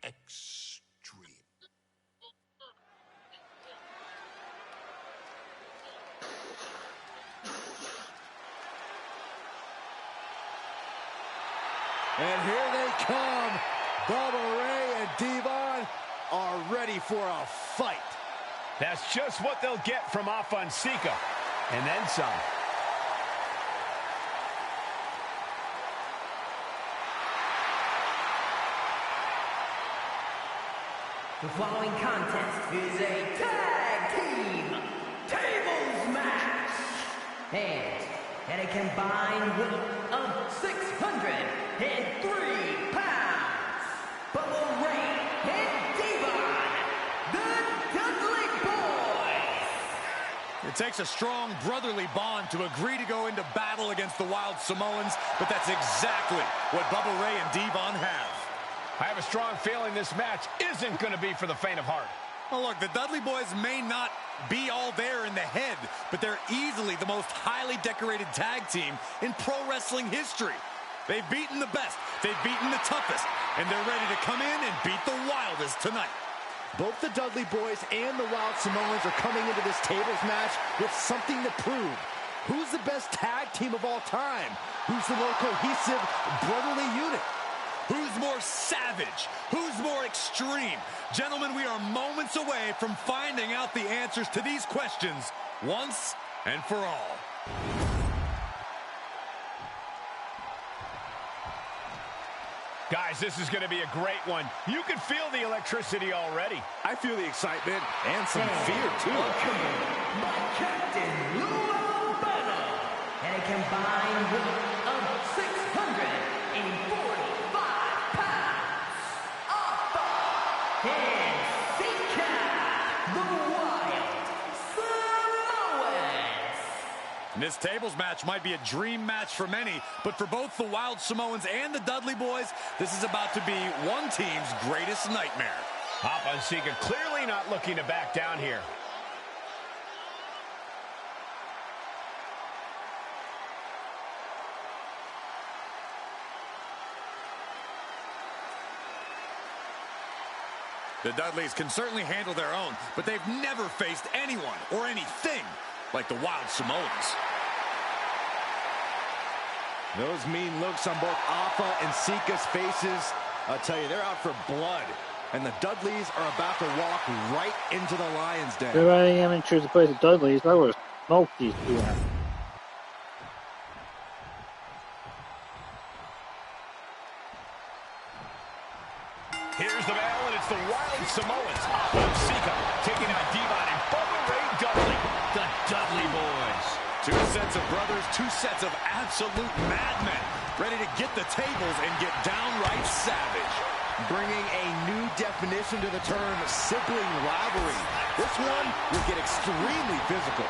extreme. And here they come. Bubba Ray and Devon are ready for a fight. That's just what they'll get from Afa and Sika, and then some. The following contest is a tag team tables match. And at a combined weight of 603 pounds, Bubba Ray and Devon, the Dudley Boys. It takes a strong brotherly bond to agree to go into battle against the Wild Samoans, but that's exactly what Bubba Ray and Devon have. I have a strong feeling this match isn't going to be for the faint of heart. Well, look, the Dudley Boys may not be all there in the head, but they're easily the most highly decorated tag team in pro wrestling history. They've beaten the best, they've beaten the toughest, and they're ready to come in and beat the wildest tonight. Both the Dudley Boys and the Wild Samoans are coming into this tables match with something to prove. Who's the best tag team of all time? Who's the more cohesive, brotherly unit? Who's more savage? Who's more extreme? Gentlemen, we are moments away from finding out the answers to these questions once and for all. Guys, this is going to be a great one. You can feel the electricity already. I feel the excitement and some fear, too. By Captain Lou Albano, and a combined weight of 645 pounds, Afa and Sika, the Wild Samoans. This tables match might be a dream match for many, but for both the Wild Samoans and the Dudley Boys, this is about to be one team's greatest nightmare. Afa and Sika clearly not looking to back down here. The Dudleys can certainly handle their own, but they've never faced anyone or anything like the Wild Samoans. Those mean looks on both Alpha and Sika's faces. I'll tell you, they're out for blood. And the Dudleys are about to walk right into the Lions' den. If I didn't choose to play the Dudleys, I would have smoked these two now. Here's the bell, and it's the Wild Samoans. Alpha and Sika taking out Devon and Bubba Ray Dudley. The Dudley Boys. Two sets of brothers, two sets of absolute madmen, ready to get the tables and get downright savage. Bringing a new definition to the term sibling rivalry. This one will get extremely physical.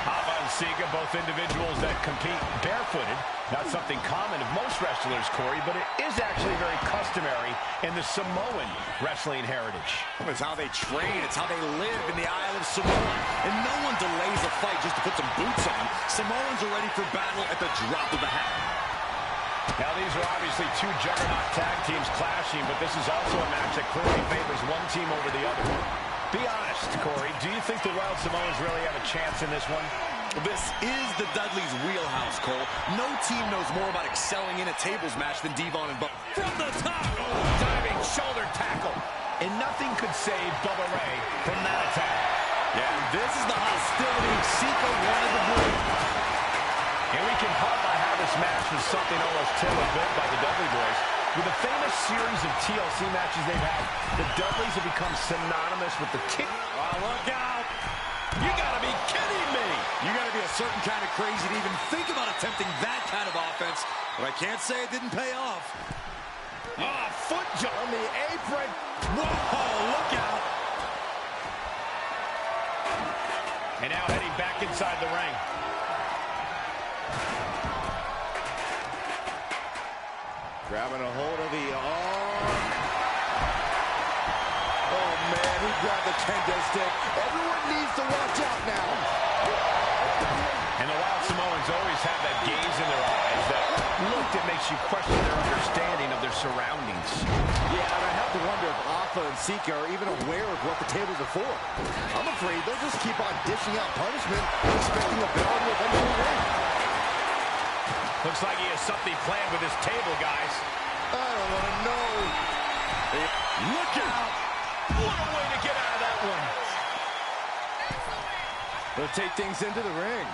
Alpha and Sika, both individuals that compete barefooted. Not something common of most wrestlers, Corey, but it is actually very customary in the Samoan wrestling heritage. It's how they train. It's how they live in the Isle of Samoa. And no one delays a fight just to put some boots on. Samoans are ready for battle at the drop of a hat. Now, these are obviously two juggernaut tag teams clashing, but this is also a match that clearly favors one team over the other. Be honest, Corey, do you think the Wild Samoans really have a chance in this one? This is the Dudleys' wheelhouse, Cole. No team knows more about excelling in a tables match than Devon and Bubba. From the top, diving shoulder tackle. And nothing could save Bubba Ray from that attack. Yeah, this is the hostility Sika wanted to bring. And we can pop by how this match was something almost tailor-built by the Dudley Boys. With a famous series of TLC matches they've had, the Dudleys have become synonymous with the kick. Oh, look out! You gotta be kidding me! You gotta be a certain kind of crazy to even think about attempting that kind of offense. But I can't say it didn't pay off. Foot jump on the apron. Whoa, look out! And now heading back inside the ring. Grabbing a hold of the arm. Oh, man, he grabbed the kendo stick. Everyone needs to watch out now. And the Wild Samoans always have that gaze in their eyes, that look that makes you question their understanding of their surroundings. Yeah, and I have to wonder if Alpha and Sika are even aware of what the tables are for. I'm afraid they'll just keep on dishing out punishment, expecting a bell to eventually ring. Looks like he has something planned with his table, guys. I don't want to know. Look out! What a way to get out of that one. They'll take things into the ring.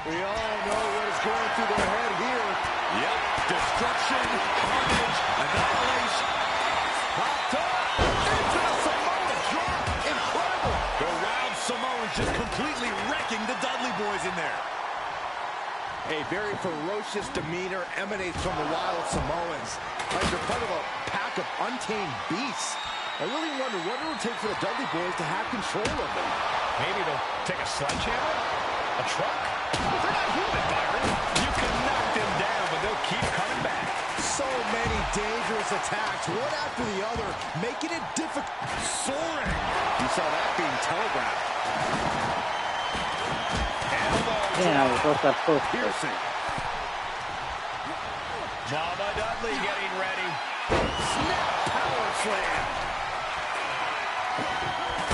We all know what is going through their head here. Yep, destruction, carnage, annihilation. Popped up into the Samoan drop. Incredible. The Wild Samoans just completely wrecking the Dudley Boys in there. A very ferocious demeanor emanates from the Wild Samoans, like they're part of a pack of untamed beasts. I really wonder what it would take for the Dudley Boys to have control of them. Maybe they'll take a sledgehammer? A truck? They're not human, Byron. You can knock them down, but they'll keep coming back. So many dangerous attacks, one after the other, making it difficult. Soaring. You saw that being telegraphed. Yeah, I was supposed to have both. Piercing. Bubba Dudley getting ready. Snap power slam.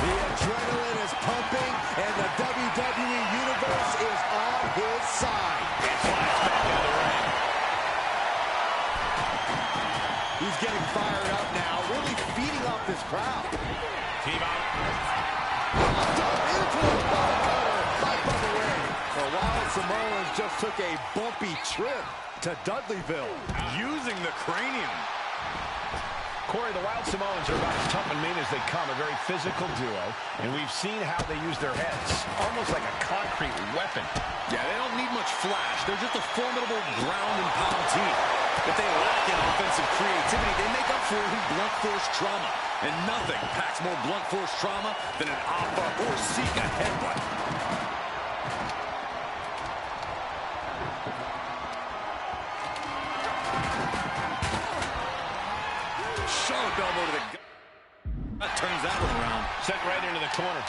The adrenaline is pumping, and the WWE Universe is on his side. And slides back into the ring. He's getting fired up now, really feeding off this crowd. T-Bone. Dug into the bottom cutter by Bubba Ray. The Wild Samoans just took a bumpy trip to Dudleyville. Using the cranium. Corey, the Wild Samoans are about as tough and mean as they come, a very physical duo, and we've seen how they use their heads, almost like a concrete weapon. Yeah, they don't need much flash. They're just a formidable ground and pound team. If they lack in offensive creativity, they make up for it in blunt force trauma. And nothing packs more blunt force trauma than an Alpha or Sika headbutt. Sharp elbow to the gut. That turns that one around. Sent right into the corner.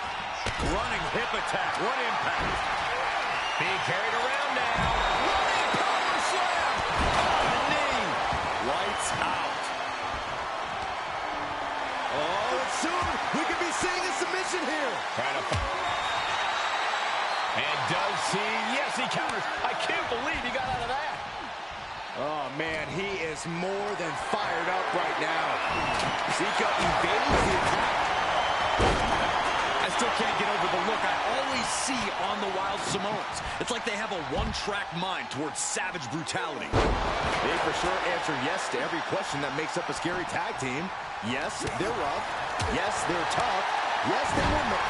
Running hip attack. What impact. Being carried around now. Running power slam. On the knee. Lights out. he? Yes, he counters. I can't believe he got out of that. Oh, man, he is more than fired up right now. Sika evades the attack. I still can't get over the look I always see on the Wild Samoans. It's like they have a one-track mind towards savage brutality. They for sure answer yes to every question that makes up a scary tag team. Yes, they're rough. Yes, they're tough. Yes, they will make.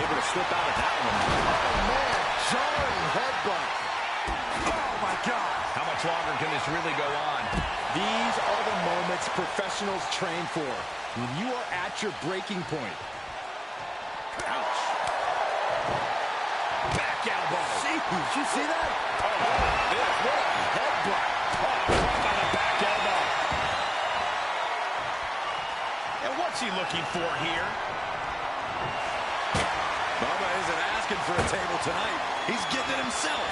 Able to slip out of that one. Oh, man, jarring headbutt. Oh, my God. How much longer can this really go on? These are the moments professionals train for. When you are at your breaking point. Ouch. Back elbow. Did you see that? Oh, what a headbutt. Oh, right by the back elbow. And what's he looking for here? Bubba isn't asking for a table tonight. He's getting it himself.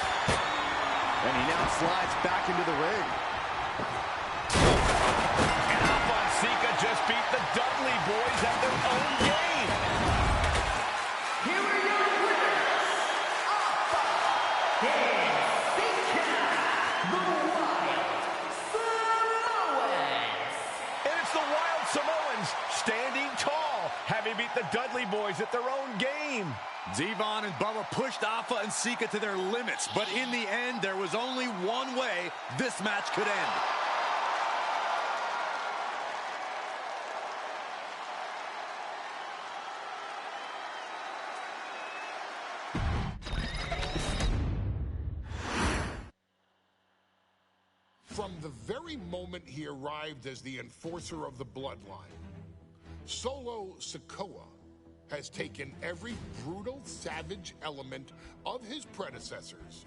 And he now slides back into the ring. And Alpha and Sika just beat the Dudley boys at their own game. Here are your winners, Alpha and Sika, the Wild Samoans. And it's the Wild Samoans standing tall, having beat the Dudley boys at their own game. Devon and Bubba pushed Alpha and Sika to their limits, but in the end, there was only one way this match could end. From the very moment he arrived as the enforcer of the bloodline, Solo Sikoa has taken every brutal, savage element of his predecessors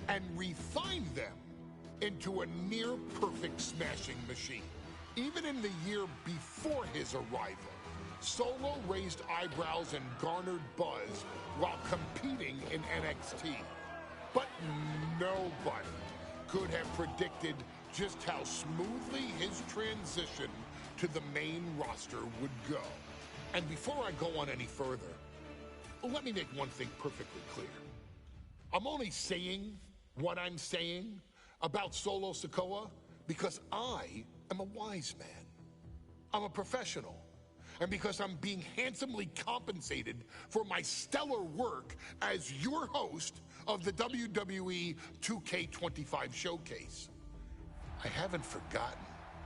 and refined them into a near-perfect smashing machine. Even in the year before his arrival, Solo raised eyebrows and garnered buzz while competing in NXT. But nobody could have predicted just how smoothly his transition to the main roster would go. And before I go on any further, let me make one thing perfectly clear. I'm only saying what I'm saying about Solo Sikoa because I am a wise man. I'm a professional. And because I'm being handsomely compensated for my stellar work as your host of the WWE 2K25 showcase. I haven't forgotten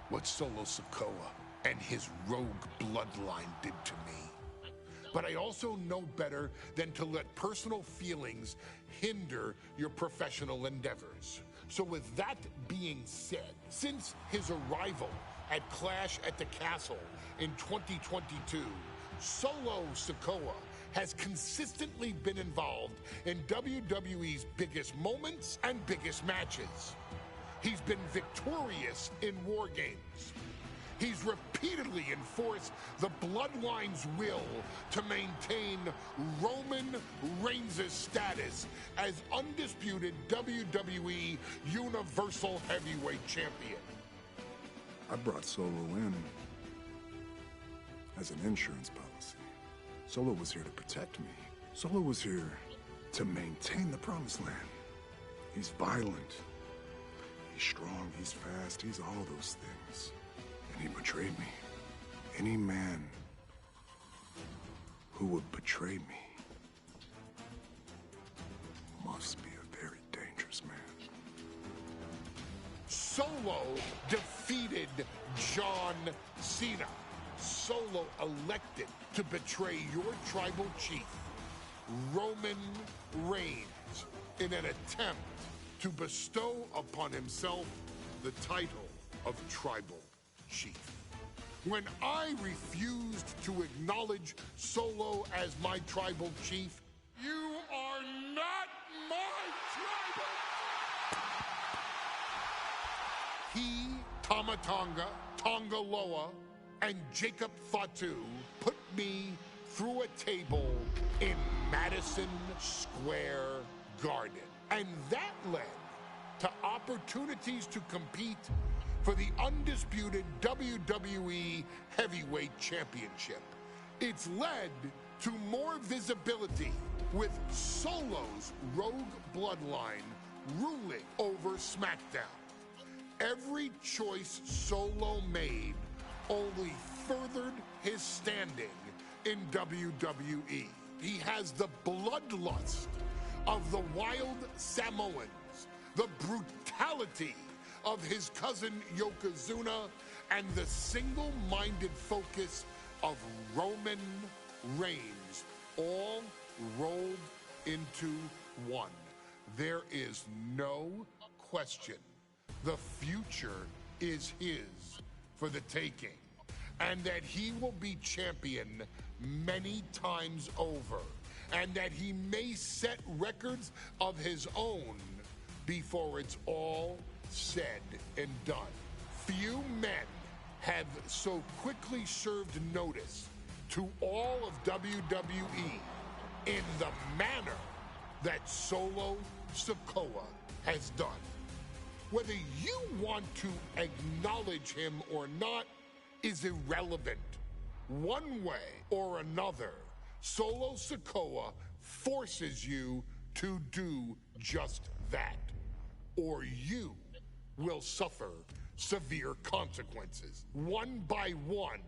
what Solo Sikoa and his rogue bloodline did to me. But I also know better than to let personal feelings hinder your professional endeavors. So with that being said, since his arrival at Clash at the Castle in 2022, Solo Sikoa has consistently been involved in WWE's biggest moments and biggest matches. He's been victorious in War Games. He's repeatedly enforced the Bloodline's will to maintain Roman Reigns' status as undisputed WWE Universal Heavyweight Champion. I brought Solo in as an insurance policy. Solo was here to protect me. Solo was here to maintain the promised land. He's violent. He's strong, he's fast, he's all those things. And he betrayed me. Any man who would betray me must be a very dangerous man. Solo defeated John Cena. Solo elected to betray your tribal chief, Roman Reigns, in an attempt to bestow upon himself the title of tribal chief. When I refused to acknowledge Solo as my tribal chief, you are not my tribal. He, Tama Tonga, Tonga Loa, and Jacob Fatu put me through a table in Madison Square Garden. And that led to opportunities to compete for the undisputed WWE Heavyweight Championship. It's led to more visibility with Solo's Rogue Bloodline ruling over SmackDown. Every choice Solo made only furthered his standing in WWE. He has the bloodlust of the wild Samoans, the brutality of his cousin Yokozuna, and the single-minded focus of Roman Reigns, all rolled into one. There is no question the future is his for the taking, and that he will be champion many times over, and that he may set records of his own before it's all said and done. Few men have so quickly served notice to all of WWE in the manner that Solo Sikoa has done. Whether you want to acknowledge him or not is irrelevant. One way or another, Solo Sikoa forces you to do just that, or you will suffer severe consequences. One by one,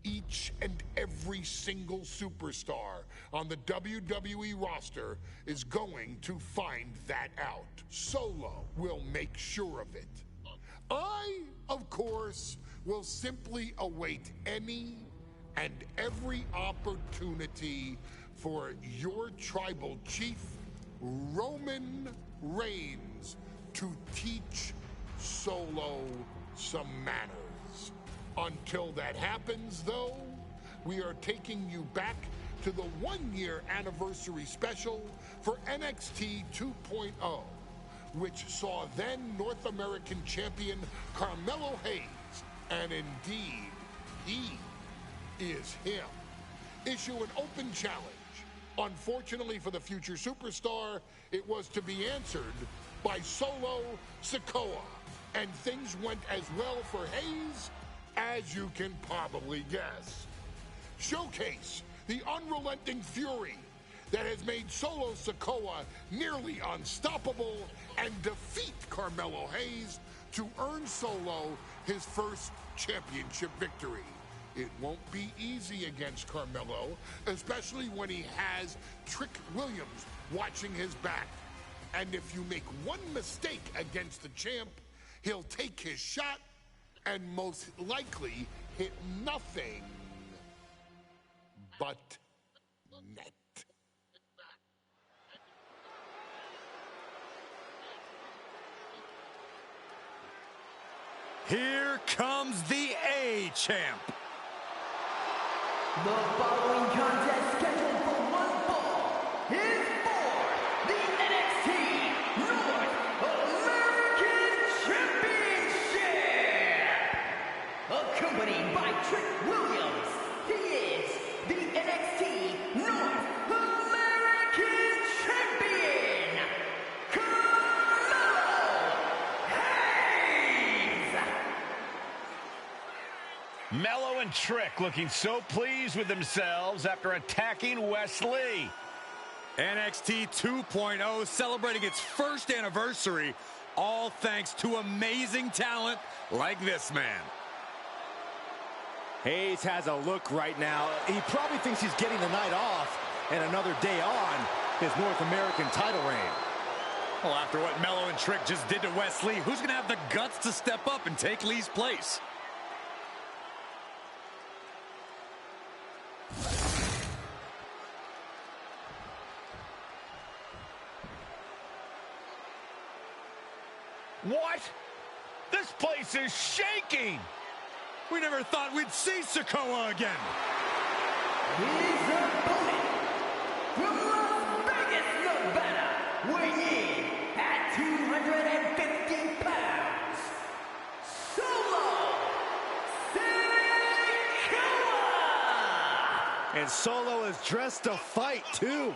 each and every single superstar on the WWE roster is going to find that out. Solo will make sure of it. I, of course, will simply await any and every opportunity for your tribal chief, Roman Reigns, to teach Solo some manners. Until that happens, though, we are taking you back to the one-year anniversary special for NXT 2.0, which saw then North American champion Carmelo Hayes, and indeed, he is him, issue an open challenge. Unfortunately for the future superstar, it was to be answered by Solo Sikoa, and things went as well for Hayes as you can probably guess. Showcase the unrelenting fury that has made Solo Sikoa nearly unstoppable, and defeat Carmelo Hayes to earn Solo his first championship victory. It won't be easy against Carmelo, especially when he has Trick Williams watching his back. And if you make one mistake against the champ, he'll take his shot and most likely hit nothing but net. Here comes the A-Champ. The following contest scheduled for one fall is for the NXT North American Championship. Accompanied by Trick Williams, he is the NXT North American Champion, Carmelo Hayes. Mello and Trick looking so pleased with themselves after attacking Wesley. NXT 2.0 celebrating its first anniversary, all thanks to amazing talent like this man. Hayes has a look right now. He probably thinks he's getting the night off and another day on his North American title reign. Well, after what Mello and Trick just did to Wesley, who's going to have the guts to step up and take Lee's place? What? This place is shaking! We never thought we'd see Sikoa again. His opponent from Las Vegas, Nevada, weighing in at 250 pounds, Solo Sikoa! And Solo is dressed to fight, too.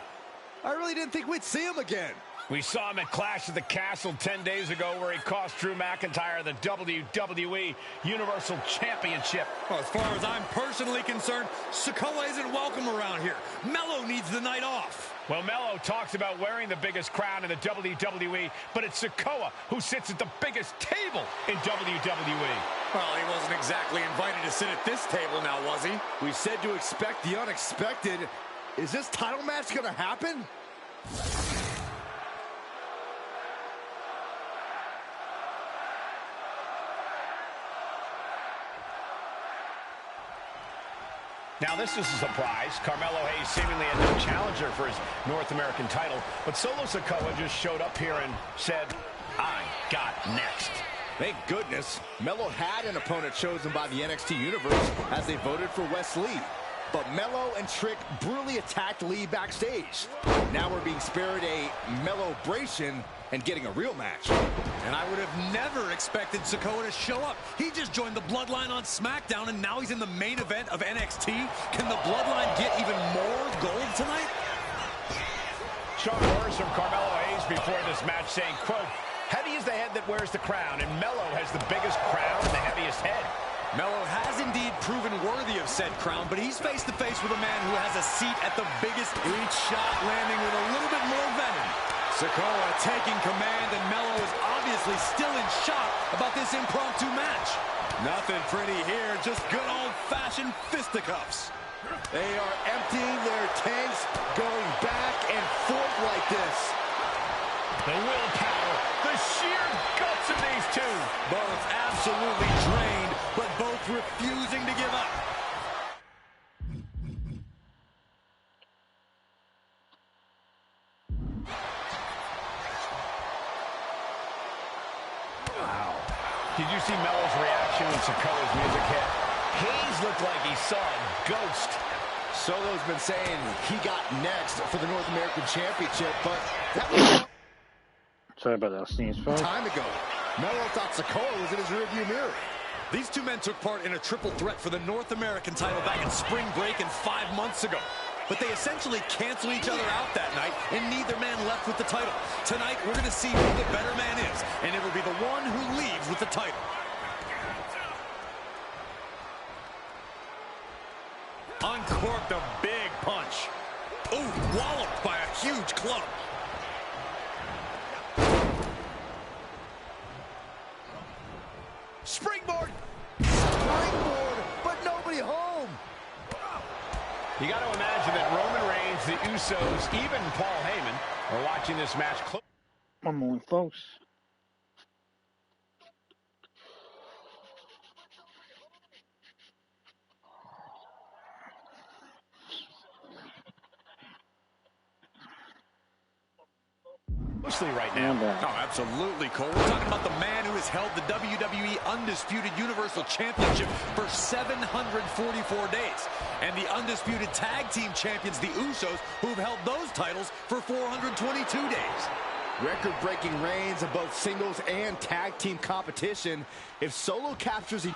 I really didn't think we'd see him again. We saw him at Clash at the Castle 10 days ago, where he cost Drew McIntyre the WWE Universal Championship. Well, as far as I'm personally concerned, Sikoa isn't welcome around here. Mello needs the night off. Well, Melo talks about wearing the biggest crown in the WWE, but it's Sikoa who sits at the biggest table in WWE. Well, he wasn't exactly invited to sit at this table now, was he? We said to expect the unexpected. Is this title match going to happen? Now, this is a surprise. Carmelo Hayes seemingly had no challenger for his North American title, but Solo Sikoa just showed up here and said, I got next. Thank goodness. Melo had an opponent chosen by the NXT Universe as they voted for Wes Lee. But Melo and Trick brutally attacked Lee backstage. Now we're being spared a Melo-bration and getting a real match. And I would have never expected Sikoa to show up. He just joined the Bloodline on SmackDown, and now he's in the main event of NXT. Can the Bloodline get even more gold tonight? Strong words from Carmelo Hayes before this match saying, quote, heavy is the head that wears the crown, and Melo has the biggest crown and the heaviest head. Melo has indeed proven worthy of said crown, but he's face-to-face with a man who has a seat at the biggest. Each shot landing with a little bit more venom. Sikoa taking command, and Melo is obviously still in shock about this impromptu match. Nothing pretty here, just good old-fashioned fisticuffs. They are emptying their tanks, going back and forth like this. The willpower, the sheer guts of these two. Both absolutely drained, but both refusing to give up. Wow. Did you see Melo's reaction when Sikoa's music hit? Hayes looked like he saw a ghost. Solo's been saying he got next for the North American Championship, but that was Sorry about that sneeze, folks. time ago. Melo thought Sikoa was in his rearview mirror. These two men took part in a triple threat for the North American title back in spring break and 5 months ago. But they essentially canceled each other out that night, and neither man left with the title. Tonight, we're going to see who the better man is, and it'll be the one who leaves with the title. Uncorked a big punch. Ooh, walloped by a huge club. Springboard! Springboard, but nobody home! You got to imagine that Roman Reigns, the Usos, even Paul Heyman are watching this match close. One moment, folks. Closely right now. Oh, absolutely, Cole. We're talking about the man who has held the WWE Undisputed Universal Championship for 744 days. And the Undisputed Tag Team Champions, the Usos, who've held those titles for 422 days. Record-breaking reigns of both singles and tag team competition. If Solo captures the...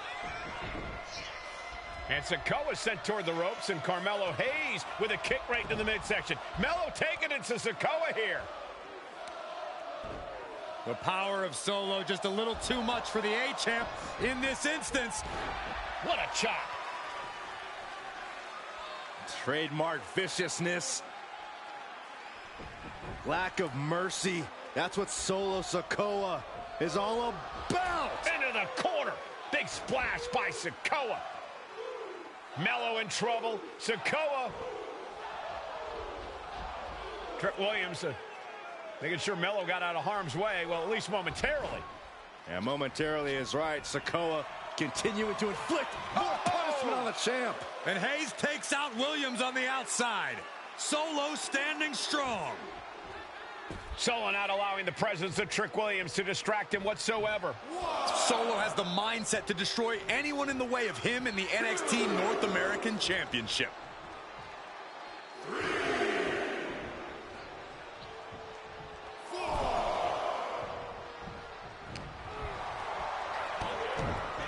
And Sikoa sent toward the ropes, and Carmelo Hayes with a kick right to the midsection. Melo taking it to Sikoa here. The power of Solo just a little too much for the A-Champ in this instance. What a chop. Trademark viciousness. Lack of mercy. That's what Solo Sikoa is all about. Into the corner. Big splash by Sikoa. Melo in trouble. Sikoa. Trick Williams making sure Melo got out of harm's way. Well, at least momentarily. Yeah, momentarily is right. Sikoa continuing to inflict more punishment on the champ. And Hayes takes out Williams on the outside. Solo standing strong. Solo not allowing the presence of Trick Williams to distract him whatsoever. Solo has the mindset to destroy anyone in the way of him in the NXT North American Championship.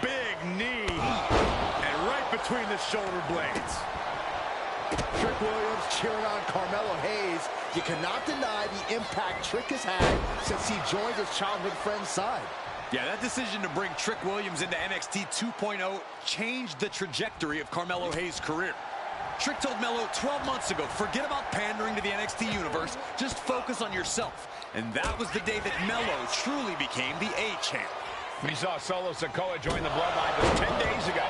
Big knee. And right between the shoulder blades. Trick Williams cheering on Carmelo Hayes. You cannot deny the impact Trick has had since he joined his childhood friend's side. Yeah, that decision to bring Trick Williams into NXT 2.0 changed the trajectory of Carmelo Hayes' career. Trick told Melo 12 months ago, forget about pandering to the NXT universe, just focus on yourself. And that was the day that Melo truly became the A-champ. We saw Solo Sikoa join the Bloodline just 10 days ago.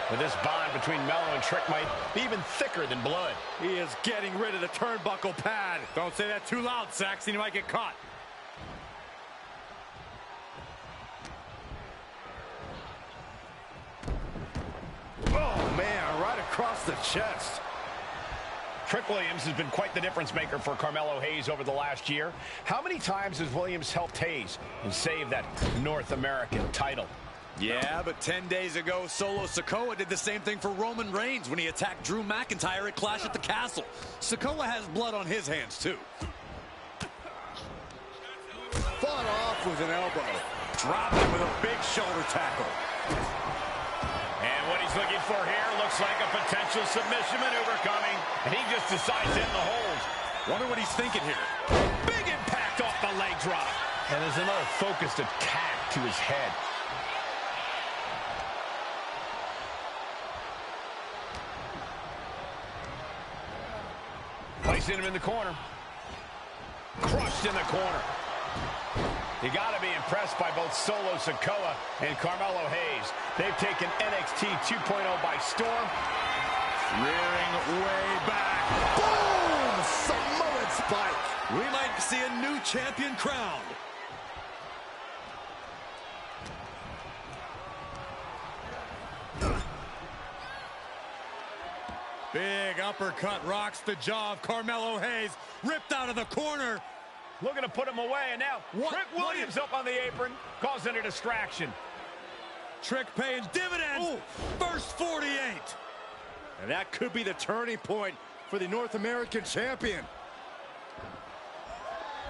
But this bond between Melo and Trick might be even thicker than blood. He is getting rid of the turnbuckle pad. Don't say that too loud, Saxon. You might get caught. Oh, man, right across the chest. Trick Williams has been quite the difference maker for Carmelo Hayes over the last year. How many times has Williams helped Hayes and saved that North American title? Yeah, but 10 days ago, Solo Sikoa did the same thing for Roman Reigns when he attacked Drew McIntyre at Clash at the Castle. Sikoa has blood on his hands, too. Fought off with an elbow. Dropped him with a big shoulder tackle. And what he's looking for here looks like a potential submission maneuver coming. And he just decides to hit the hold. Wonder what he's thinking here. Big impact off the leg drop. And there's another focused attack to his head. Placing him in the corner. Crushed in the corner. You got to be impressed by both Solo Sikoa and Carmelo Hayes. They've taken NXT 2.0 by storm. Rearing way back. Boom! Samoan spike. We might see a new champion crowned. Big uppercut rocks the jaw of Carmelo Hayes. Ripped out of the corner. Looking to put him away, and now Trick Williams up on the apron, causing a distraction. Trick paying dividends. Ooh. First 48. And that could be the turning point for the North American champion.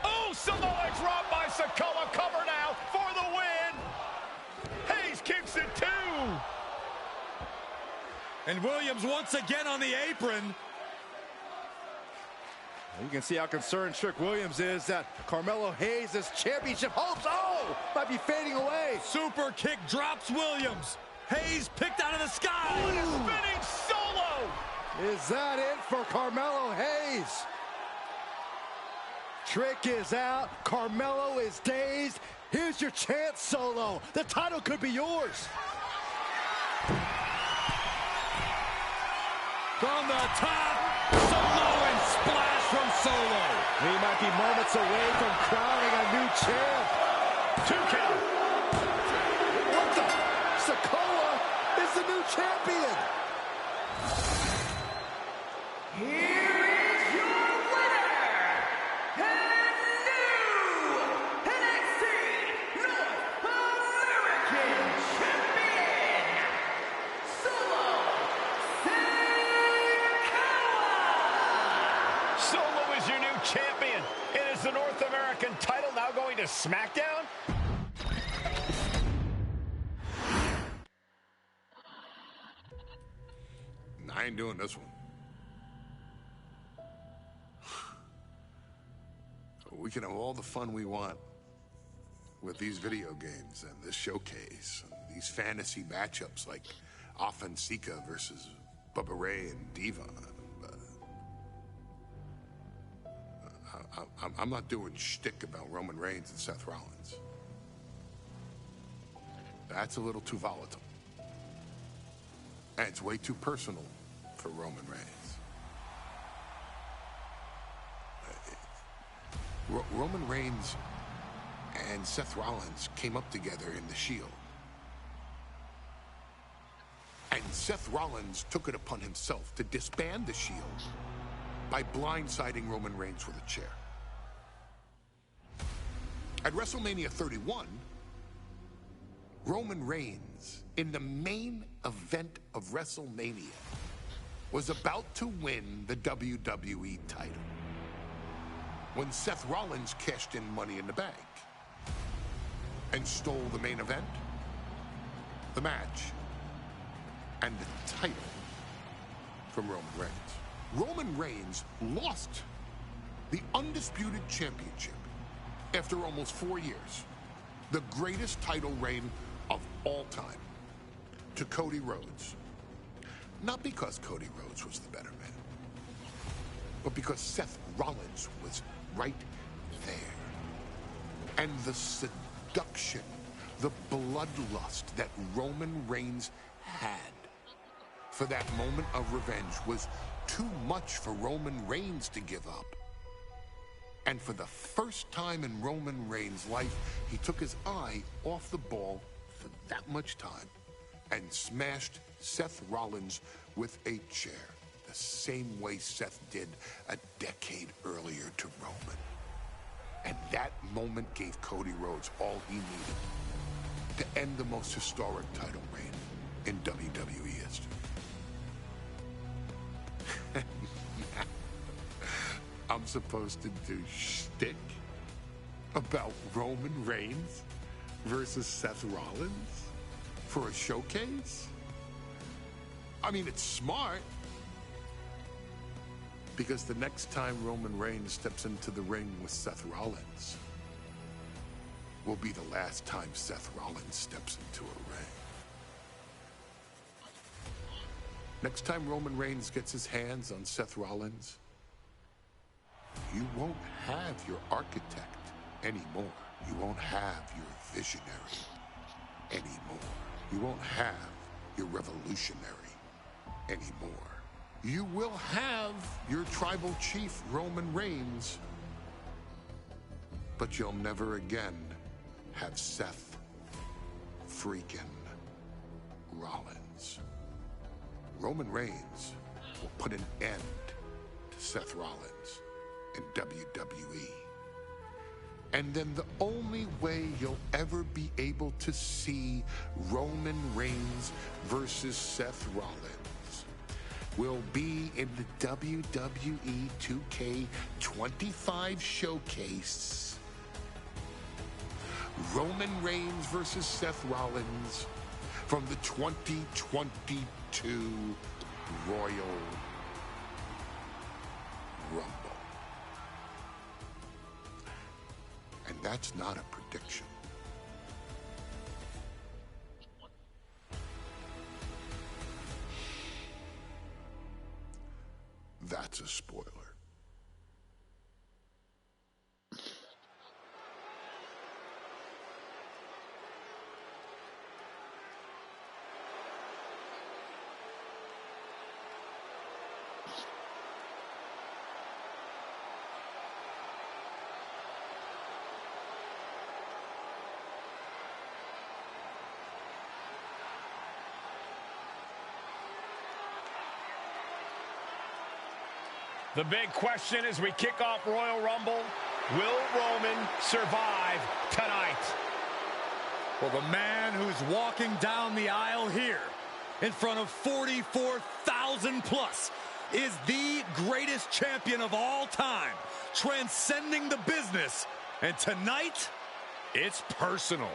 Oh, Samoa drop by Sikoa. Cover now for the win. Hayes kicks it too. And Williams once again on the apron. You can see how concerned Trick Williams is that Carmelo Hayes' championship hopes, might be fading away. Super kick drops Williams. Hayes picked out of the sky. Spinning solo. Is that it for Carmelo Hayes? Trick is out. Carmelo is dazed. Here's your chance, Solo. The title could be yours. From the top, Samoan splash from Solo. He might be moments away from crowning a new champ. 2 count. What the? Sikoa is the new champion. Here is your winner, and new NXT North American Champion, Solo Sikoa. Solo is your new champion. It is the North American title now going to SmackDown. I ain't doing this one. We can have all the fun we want with these video games and this showcase and these fantasy matchups like Offensica versus Bubba Ray and Devon. I'm not doing shtick about Roman Reigns and Seth Rollins. That's a little too volatile. And it's way too personal for Roman Reigns. Roman Reigns and Seth Rollins came up together in the Shield. And Seth Rollins took it upon himself to disband the Shield by blindsiding Roman Reigns with a chair. At WrestleMania 31, Roman Reigns, in the main event of WrestleMania, was about to win the WWE title when Seth Rollins cashed in Money in the Bank and stole the main event, the match, and the title from Roman Reigns. Roman Reigns lost the undisputed championship after almost 4 years, the greatest title reign of all time, to Cody Rhodes. Not because Cody Rhodes was the better man, but because Seth Rollins was right there. And the seduction, the bloodlust that Roman Reigns had for that moment of revenge was too much for Roman Reigns to give up. And for the first time in Roman Reigns' life, he took his eye off the ball for that much time and smashed Seth Rollins with a chair, the same way Seth did a decade earlier to Roman. And that moment gave Cody Rhodes all he needed to end the most historic title reign in WWE history. I'm supposed to do shtick about Roman Reigns versus Seth Rollins for a showcase? I mean, it's smart, because the next time Roman Reigns steps into the ring with Seth Rollins will be the last time Seth Rollins steps into a ring. Next time Roman Reigns gets his hands on Seth Rollins, you won't have your architect anymore. You won't have your visionary anymore. You won't have your revolutionary anymore. You will have your tribal chief, Roman Reigns, but you'll never again have Seth freaking Rollins. Roman Reigns will put an end to Seth Rollins in WWE. And then the only way you'll ever be able to see Roman Reigns versus Seth Rollins will be in the WWE 2K25 showcase. Roman Reigns versus Seth Rollins from the 2022 Royal Rumble. And that's not a prediction. That's a spoiler. The big question as we kick off Royal Rumble, will Roman survive tonight? Well, the man who's walking down the aisle here in front of 44,000 plus is the greatest champion of all time, transcending the business. And tonight, it's personal.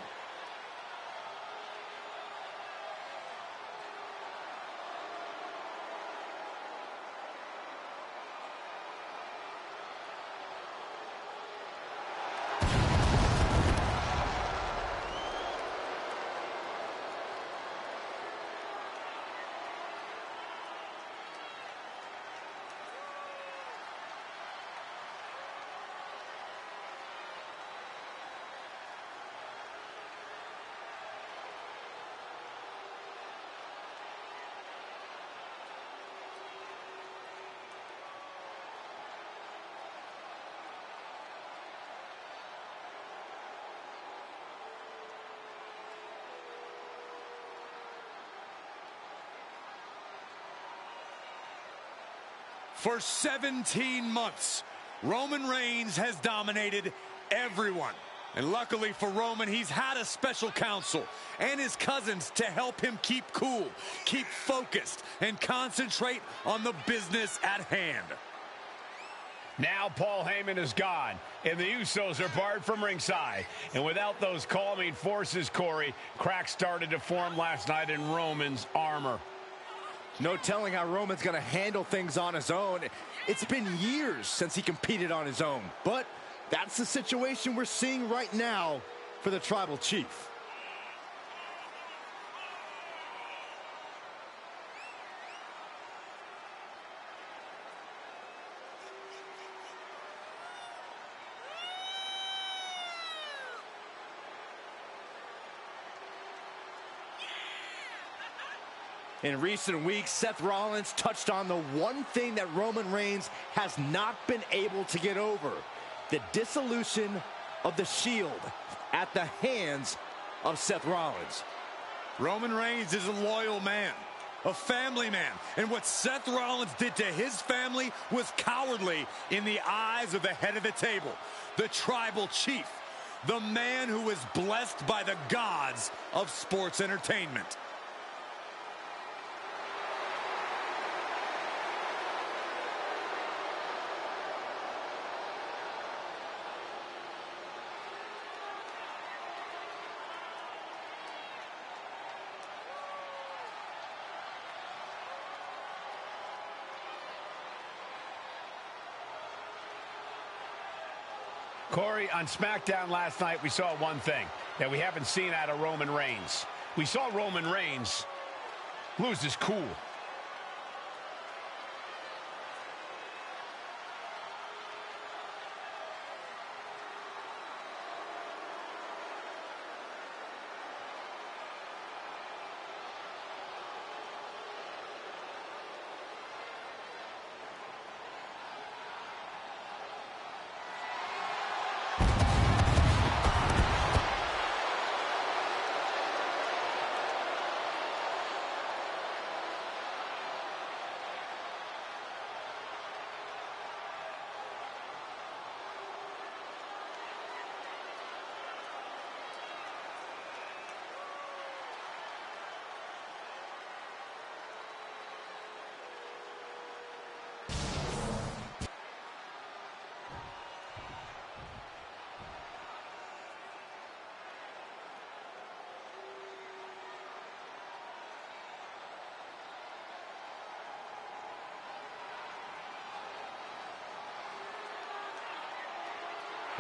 For 17 months, Roman Reigns has dominated everyone. And luckily for Roman, he's had a special counsel and his cousins to help him keep cool, keep focused, and concentrate on the business at hand. Now Paul Heyman is gone, and the Usos are barred from ringside. And without those calming forces, Corey, cracks started to form last night in Roman's armor. No telling how Roman's going to handle things on his own. It's been years since he competed on his own. But that's the situation we're seeing right now for the Tribal Chief. In recent weeks, Seth Rollins touched on the one thing that Roman Reigns has not been able to get over: the dissolution of the Shield at the hands of Seth Rollins. Roman Reigns is a loyal man, a family man, and what Seth Rollins did to his family was cowardly in the eyes of the head of the table, the tribal chief, the man who was blessed by the gods of sports entertainment. Corey, on SmackDown last night, we saw one thing that we haven't seen out of Roman Reigns. We saw Roman Reigns lose his cool.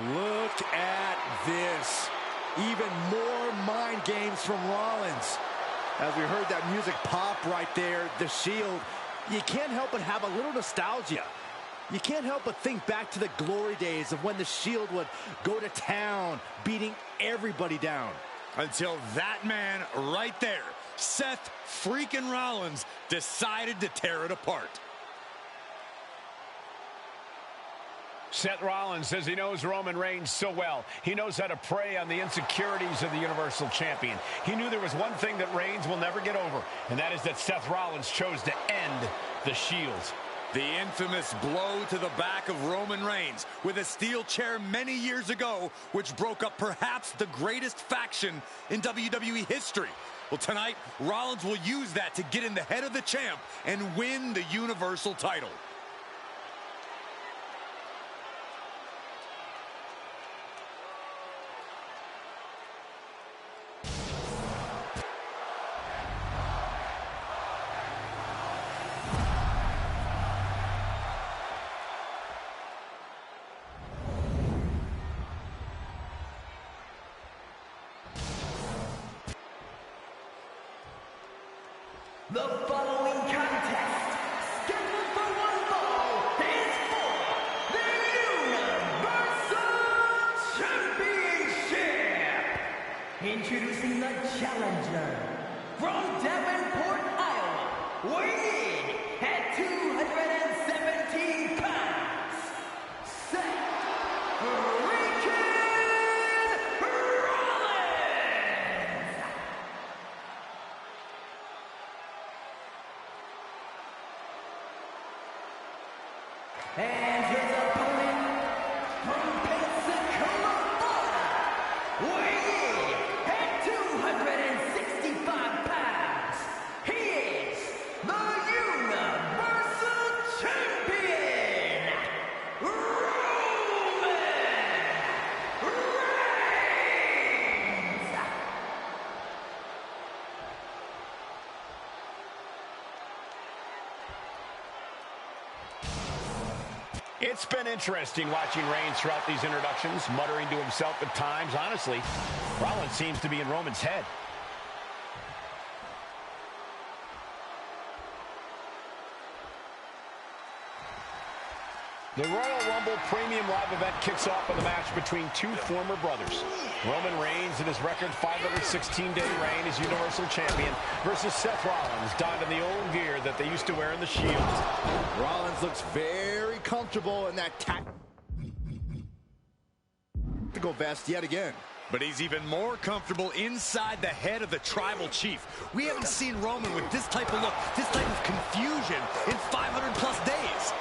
Look at this. Even more mind games from Rollins. As we heard that music pop right there, the Shield, you can't help but have a little nostalgia. You can't help but think back to the glory days of when the Shield would go to town, beating everybody down. Until that man right there, Seth freaking Rollins, decided to tear it apart. Seth Rollins says he knows Roman Reigns so well. He knows how to prey on the insecurities of the Universal Champion. He knew there was one thing that Reigns will never get over, and that is that Seth Rollins chose to end the Shield. The infamous blow to the back of Roman Reigns with a steel chair many years ago, which broke up perhaps the greatest faction in WWE history. Well, tonight, Rollins will use that to get in the head of the champ and win the Universal title. The following contest, scheduled for one fall, is for the Universal Championship. Introducing the challenger from Davenport, Iowa, weighing in at 217 pounds, Seth and his opponent from Pensacola, Florida, weighing in at 265 pounds, he is the Universal Champion, Roman Reigns. It's been interesting watching Reigns throughout these introductions, muttering to himself at times. Honestly, Rollins seems to be in Roman's head. The Royal Rumble Premium Live event kicks off with a match between two former brothers. Roman Reigns in his record 516-day reign as Universal Champion versus Seth Rollins, donned in the old gear that they used to wear in the Shield. Rollins looks very comfortable in that tactical vest yet again. But he's even more comfortable inside the head of the Tribal Chief. We haven't seen Roman with this type of look, this type of confusion in 500-plus days.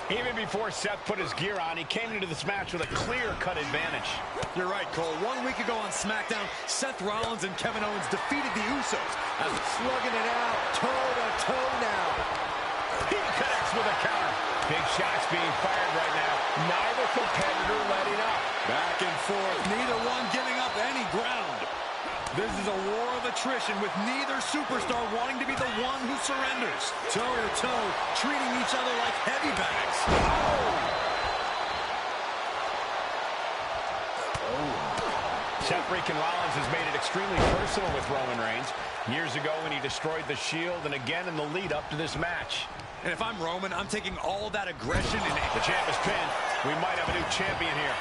Even before Seth put his gear on, he came into this match with a clear-cut advantage. You're right, Cole. 1 week ago on SmackDown, Seth Rollins and Kevin Owens defeated the Usos. As slugging it out, toe-to-toe now. He connects with a counter. Big shots being fired right now. Neither competitor letting up. Back and forth, neither one giving up any ground. This is a war of attrition with neither superstar wanting to be the one who surrenders. Toe-to-toe, treating each other like heavy bags. Seth freaking Rollins has made it extremely personal with Roman Reigns. Years ago when he destroyed the Shield, and again in the lead up to this match. And if I'm Roman, I'm taking all that aggression and... The champ is pinned. We might have a new champion here.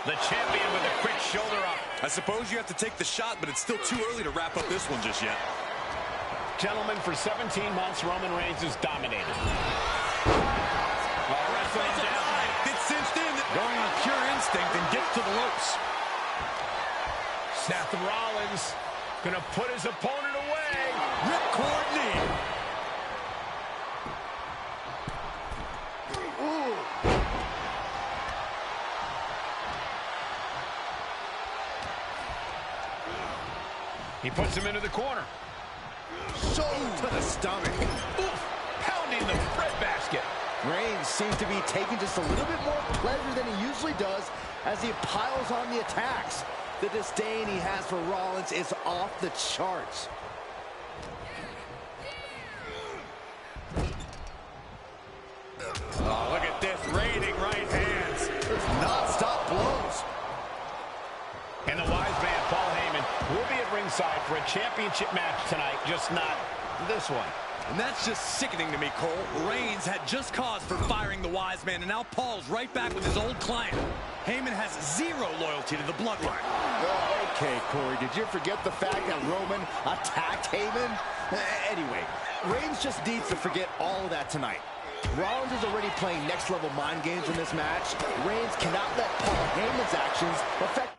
The champion with a quick shoulder up. I suppose you have to take the shot, but it's still too early to wrap up this one just yet. Gentlemen, for 17 months, Roman Reigns has dominated. Wrestling down. It's cinched in. Going on pure instinct and gets to the ropes. Seth Rollins gonna put his opponent away. Ripcord knee. He puts him into the corner. So to the stomach. Oof, pounding the breadbasket. Reigns seems to be taking just a little bit more pleasure than he usually does as he piles on the attacks. The disdain he has for Rollins is off the charts. Oh, look at this, raining right hands. There's non-stop blows. And the wise man, Paul Heyman, will be at ringside for a championship match tonight, just not this one. And that's just sickening to me, Cole. Reigns had just cause for firing the wise man, and now Paul's right back with his old client. Heyman has zero loyalty to the bloodline. Oh, okay, Corey, did you forget the fact that Roman attacked Heyman? Anyway, Reigns just needs to forget all of that tonight. Rollins is already playing next-level mind games in this match. Reigns cannot let Paul Heyman's actions affect...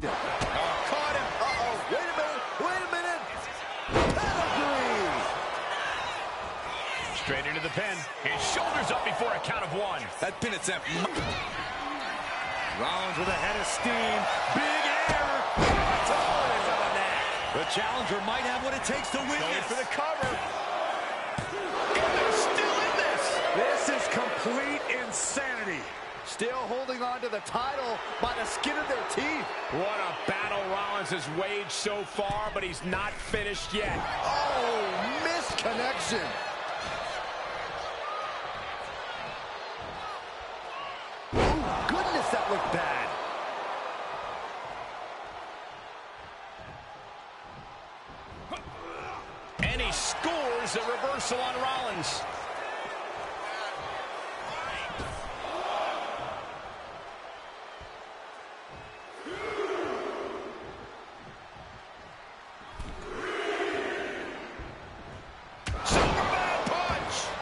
Caught him. Uh-oh, wait a minute. Pedigree! Straight into the pin. His shoulders up before a count of one. That pin attempt. Rollins with a head of steam. Big air. The challenger might have what it takes to win Going this. for the cover. And they're still in this. This is complete insanity. Still holding on to the title by the skin of their teeth. What a battle Rollins has waged so far, but he's not finished yet. Oh, missed connection. Oh, goodness, that looked bad. And he scores a reversal on Rollins.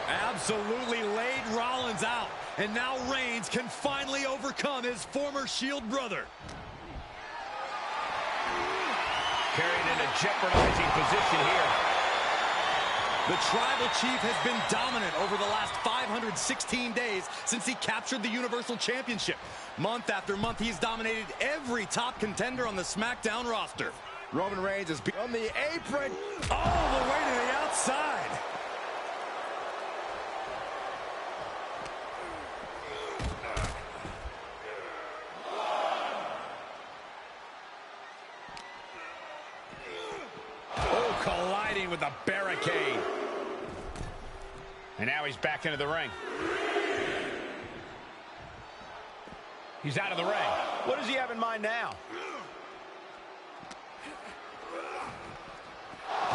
Absolutely laid Rollins out. And now Reigns can finally overcome his former Shield brother. Carried in a jeopardizing position here. The Tribal Chief has been dominant over the last 516 days since he captured the Universal Championship. Month after month, he's dominated every top contender on the SmackDown roster. Roman Reigns is on the apron. All the way to the outside. Colliding with the barricade. And now he's back into the ring. He's out of the ring. What does he have in mind now?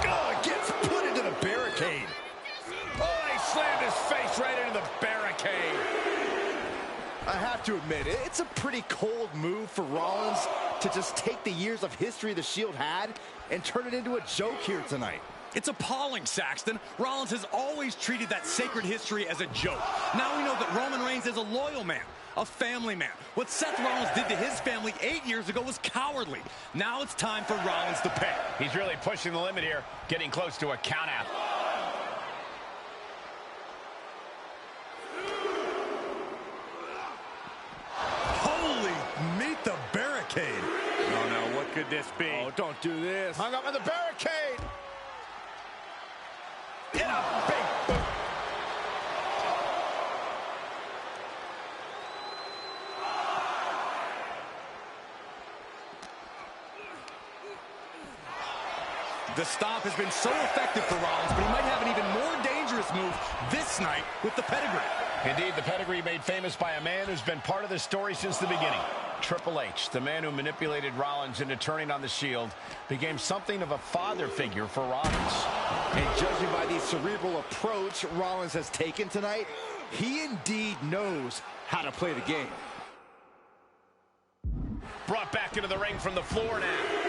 Oh, it gets slammed his face right into the barricade. I have to admit, it's a pretty cold move for Rollins to just take the years of history the Shield had and turn it into a joke here tonight. It's appalling, Saxton. Rollins has always treated that sacred history as a joke. Now we know that Roman Reigns is a loyal man, a family man. What Seth Rollins did to his family 8 years ago was cowardly. Now it's time for Rollins to pay. He's really pushing the limit here, getting close to a countout. Holy, meet the barricade. Oh no, what could this be? Oh, don't do this. Hung up on the barricade. In a big boot. The stomp has been so effective for Rollins, but he might have an even more dangerous move this night with the pedigree. Indeed, the pedigree made famous by a man who's been part of the story since the beginning. Triple H, the man who manipulated Rollins into turning on the Shield, became something of a father figure for Rollins. And judging by the cerebral approach Rollins has taken tonight, he indeed knows how to play the game. Brought back into the ring from the floor now.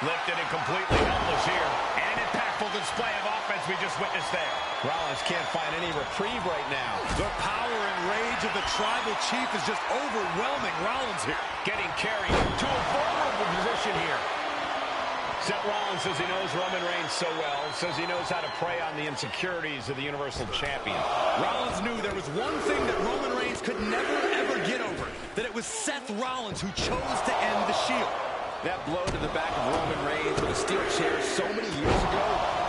Lifted and completely helpless here. An impactful display of offense we just witnessed there. Rollins can't find any reprieve right now. The power and rage of the Tribal Chief is just overwhelming Rollins here. Getting carried to a vulnerable position here. Seth Rollins says he knows Roman Reigns so well, says he knows how to prey on the insecurities of the Universal Champion. Rollins knew there was one thing that Roman Reigns could never, ever get over, that it was Seth Rollins who chose to end the Shield. That blow to the back of Roman Reigns with a steel chair so many years ago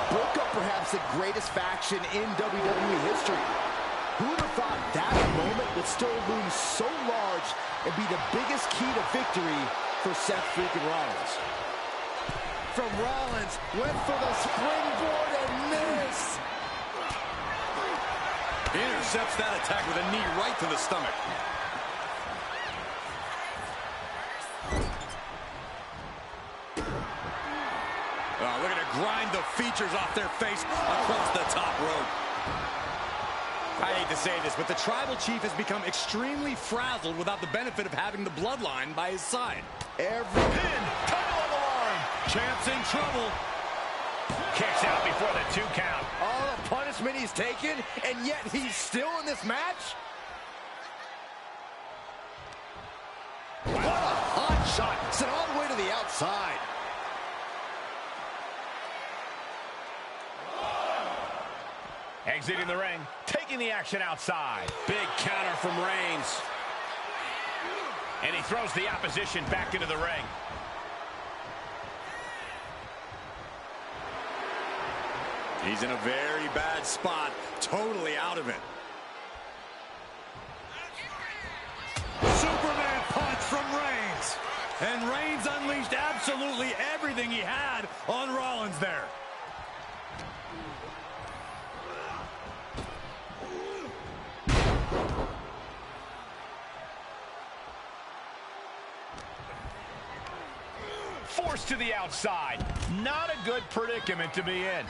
broke up perhaps the greatest faction in WWE history. Who would have thought that moment would still loom so large and be the biggest key to victory for Seth freaking Rollins? From Rollins, went for the springboard and missed. Intercepts that attack with a knee right to the stomach. Oh, look at it grind the features off their face across the top rope. I hate to say this, but the Tribal Chief has become extremely frazzled without the benefit of having the bloodline by his side. Every pin, coming on the line. Champ's in trouble. Kicks out before the 2 count. All the punishment he's taken, and yet he's still in this match? What a hot shot. Sent all the way to the outside. Exiting the ring, taking the action outside. Big counter from Reigns. And he throws the opposition back into the ring. He's in a very bad spot, totally out of it. Superman punch from Reigns. And Reigns unleashed absolutely everything he had on Rollins there. Forced to the outside. Not a good predicament to be in.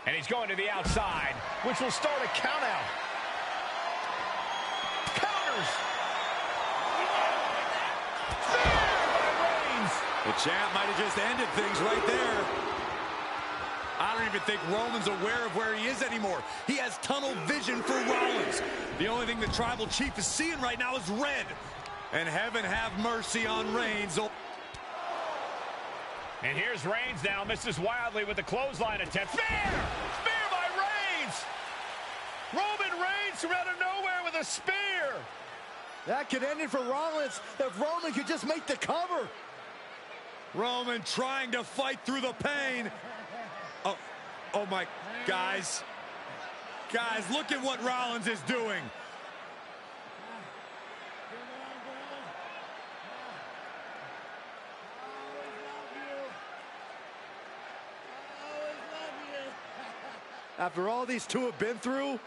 And he's going to the outside, which will start a countout. Counters. Spear by Reigns. The champ might have just ended things right there. I don't even think Roman's aware of where he is anymore. He has tunnel vision for Rollins. The only thing the Tribal Chief is seeing right now is red. And heaven have mercy on Reigns. And here's Reigns now, misses wildly with the clothesline attempt. Spear! Spear by Reigns! Roman Reigns from out of nowhere with a spear! That could end it for Rollins if Roman could just make the cover. Roman trying to fight through the pain. Oh my, guys, look at what Rollins is doing. After all these two have been through,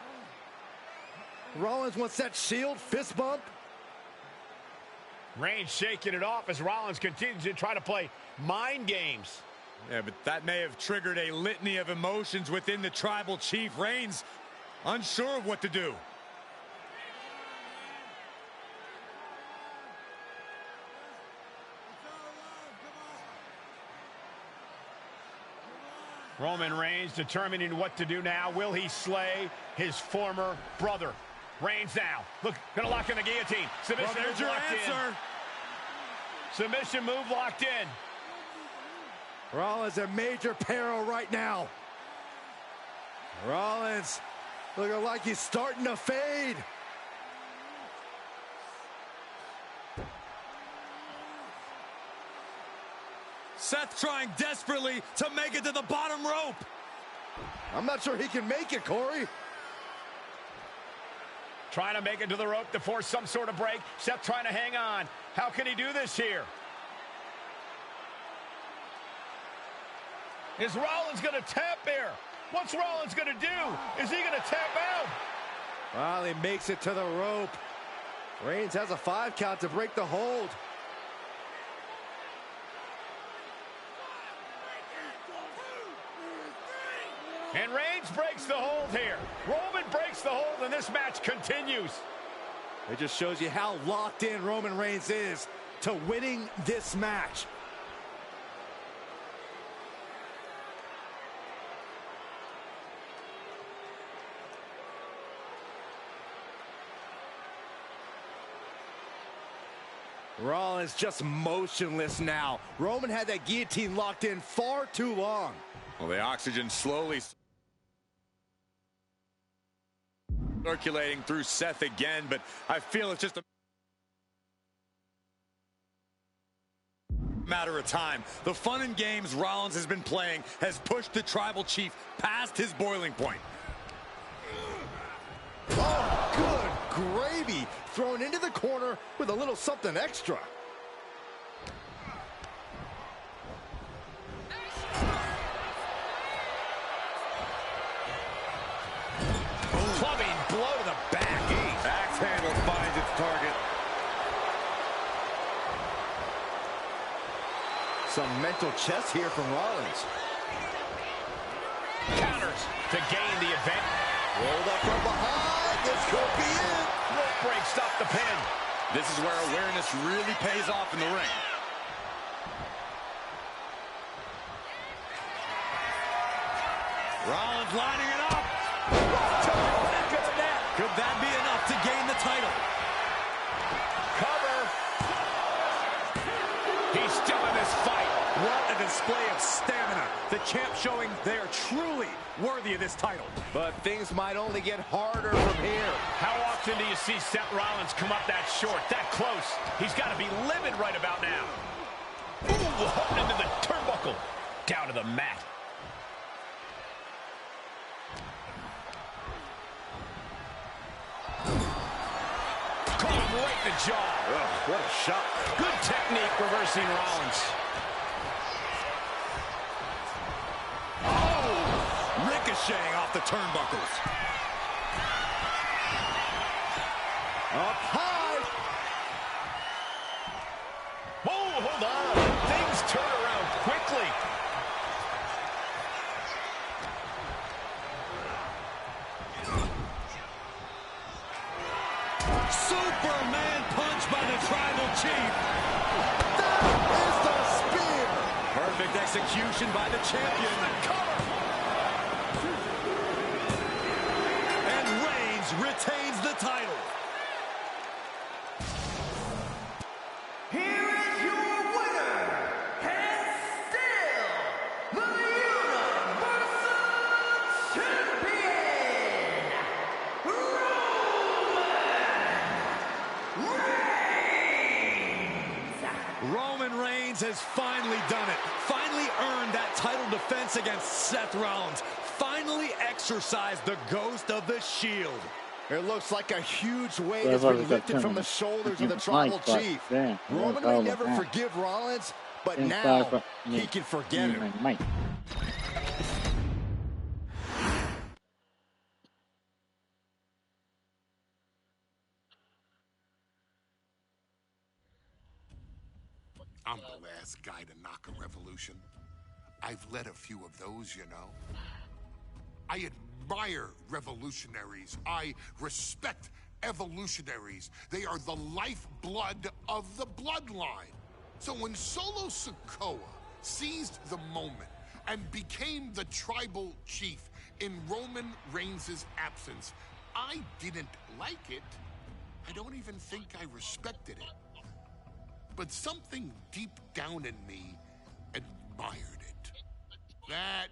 Rollins wants that Shield fist bump. Reigns shaking it off as Rollins continues to try to play mind games. Yeah, but that may have triggered a litany of emotions within the Tribal Chief. Reigns unsure of what to do. Roman Reigns determining what to do now. Will he slay his former brother? Reigns now. Look, gonna lock in the guillotine. Submission Well, there's move your locked answer. in. Submission move locked in. Rollins in major peril right now. Rollins looking like he's starting to fade. Seth trying desperately to make it to the bottom rope. I'm not sure he can make it, Corey. Trying to make it to the rope to force some sort of break. Seth trying to hang on. How can he do this here? Is Rollins going to tap here? What's Rollins going to do? Is he going to tap out? Well, he makes it to the rope. Reigns has a 5 count to break the hold. And Reigns breaks the hold here. Roman breaks the hold, and this match continues. It just shows you how locked in Roman Reigns is to winning this match. Rollins just motionless now. Roman had that guillotine locked in far too long. Well, the oxygen slowly circulating through Seth again, but I feel it's just a matter of time. The fun and games Rollins has been playing has pushed the Tribal Chief past his boiling point. Oh, good gravy. Thrown into the corner with a little something extra. Clubbing blow to the back. Axe handle finds its target. Some mental chess here from Rollins. Counters to gain the advantage. Rolled up from behind. This could be it. Rope break, stop the pin. This is where awareness really pays off in the ring. Rollins lining it up. Could that be enough to gain the title? Cover. He's still in this fight. What a display of stamina. The champ showing they are truly worthy of this title. But things might only get harder from here. How often do you see Seth Rollins come up that short, that close? He's got to be livid right about now. Ooh, holding into the turnbuckle. Down to the mat. Caught him right in the jaw. Ugh, what a shot. Good technique reversing Rollins. Ricocheting off the turnbuckles. Up high. Whoa, hold on. Things turn around quickly. Superman punch by the Tribal Chief. That is the spear. Perfect execution by the champion. And Reigns retains the title. Here is your winner, and still the Universal Champion, Roman Reigns has finally done it. Finally earned that title defense against Seth Rollins. Finally exercised the ghost of the Shield. It looks like a huge weight has been lifted from the shoulders of the Tribal Chief. Roman may never forgive Rollins, but now he can forget him. I'm the last guy to knock a revolution. I've led a few of those, you know. I admire revolutionaries. I respect evolutionaries. They are the lifeblood of the bloodline. So when Solo Sikoa seized the moment and became the tribal chief in Roman Reigns' absence, I didn't like it. I don't even think I respected it. But something deep down in me admired it. That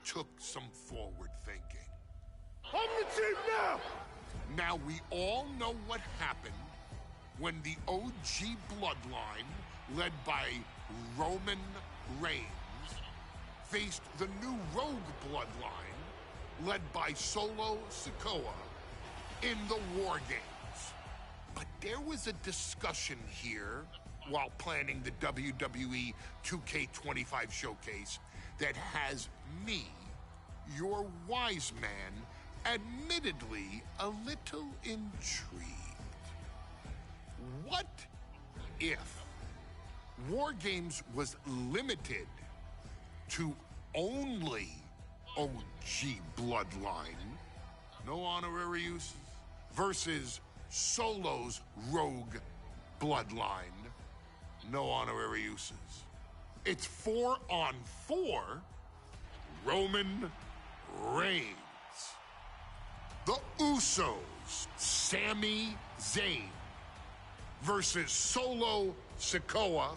took some forward thinking. I'm the chief now! Now we all know what happened when the OG bloodline, led by Roman Reigns, faced the new Rogue bloodline, led by Solo Sikoa, in the War Games. But there was a discussion here while planning the WWE 2K25 showcase that has me, your wise man, admittedly a little intrigued. What if War Games was limited to only OG bloodline, no honorary uses, versus Solo's Rogue bloodline, no honorary uses? It's 4-on-4 Roman Reigns. The Usos, Sami Zayn, versus Solo Sikoa,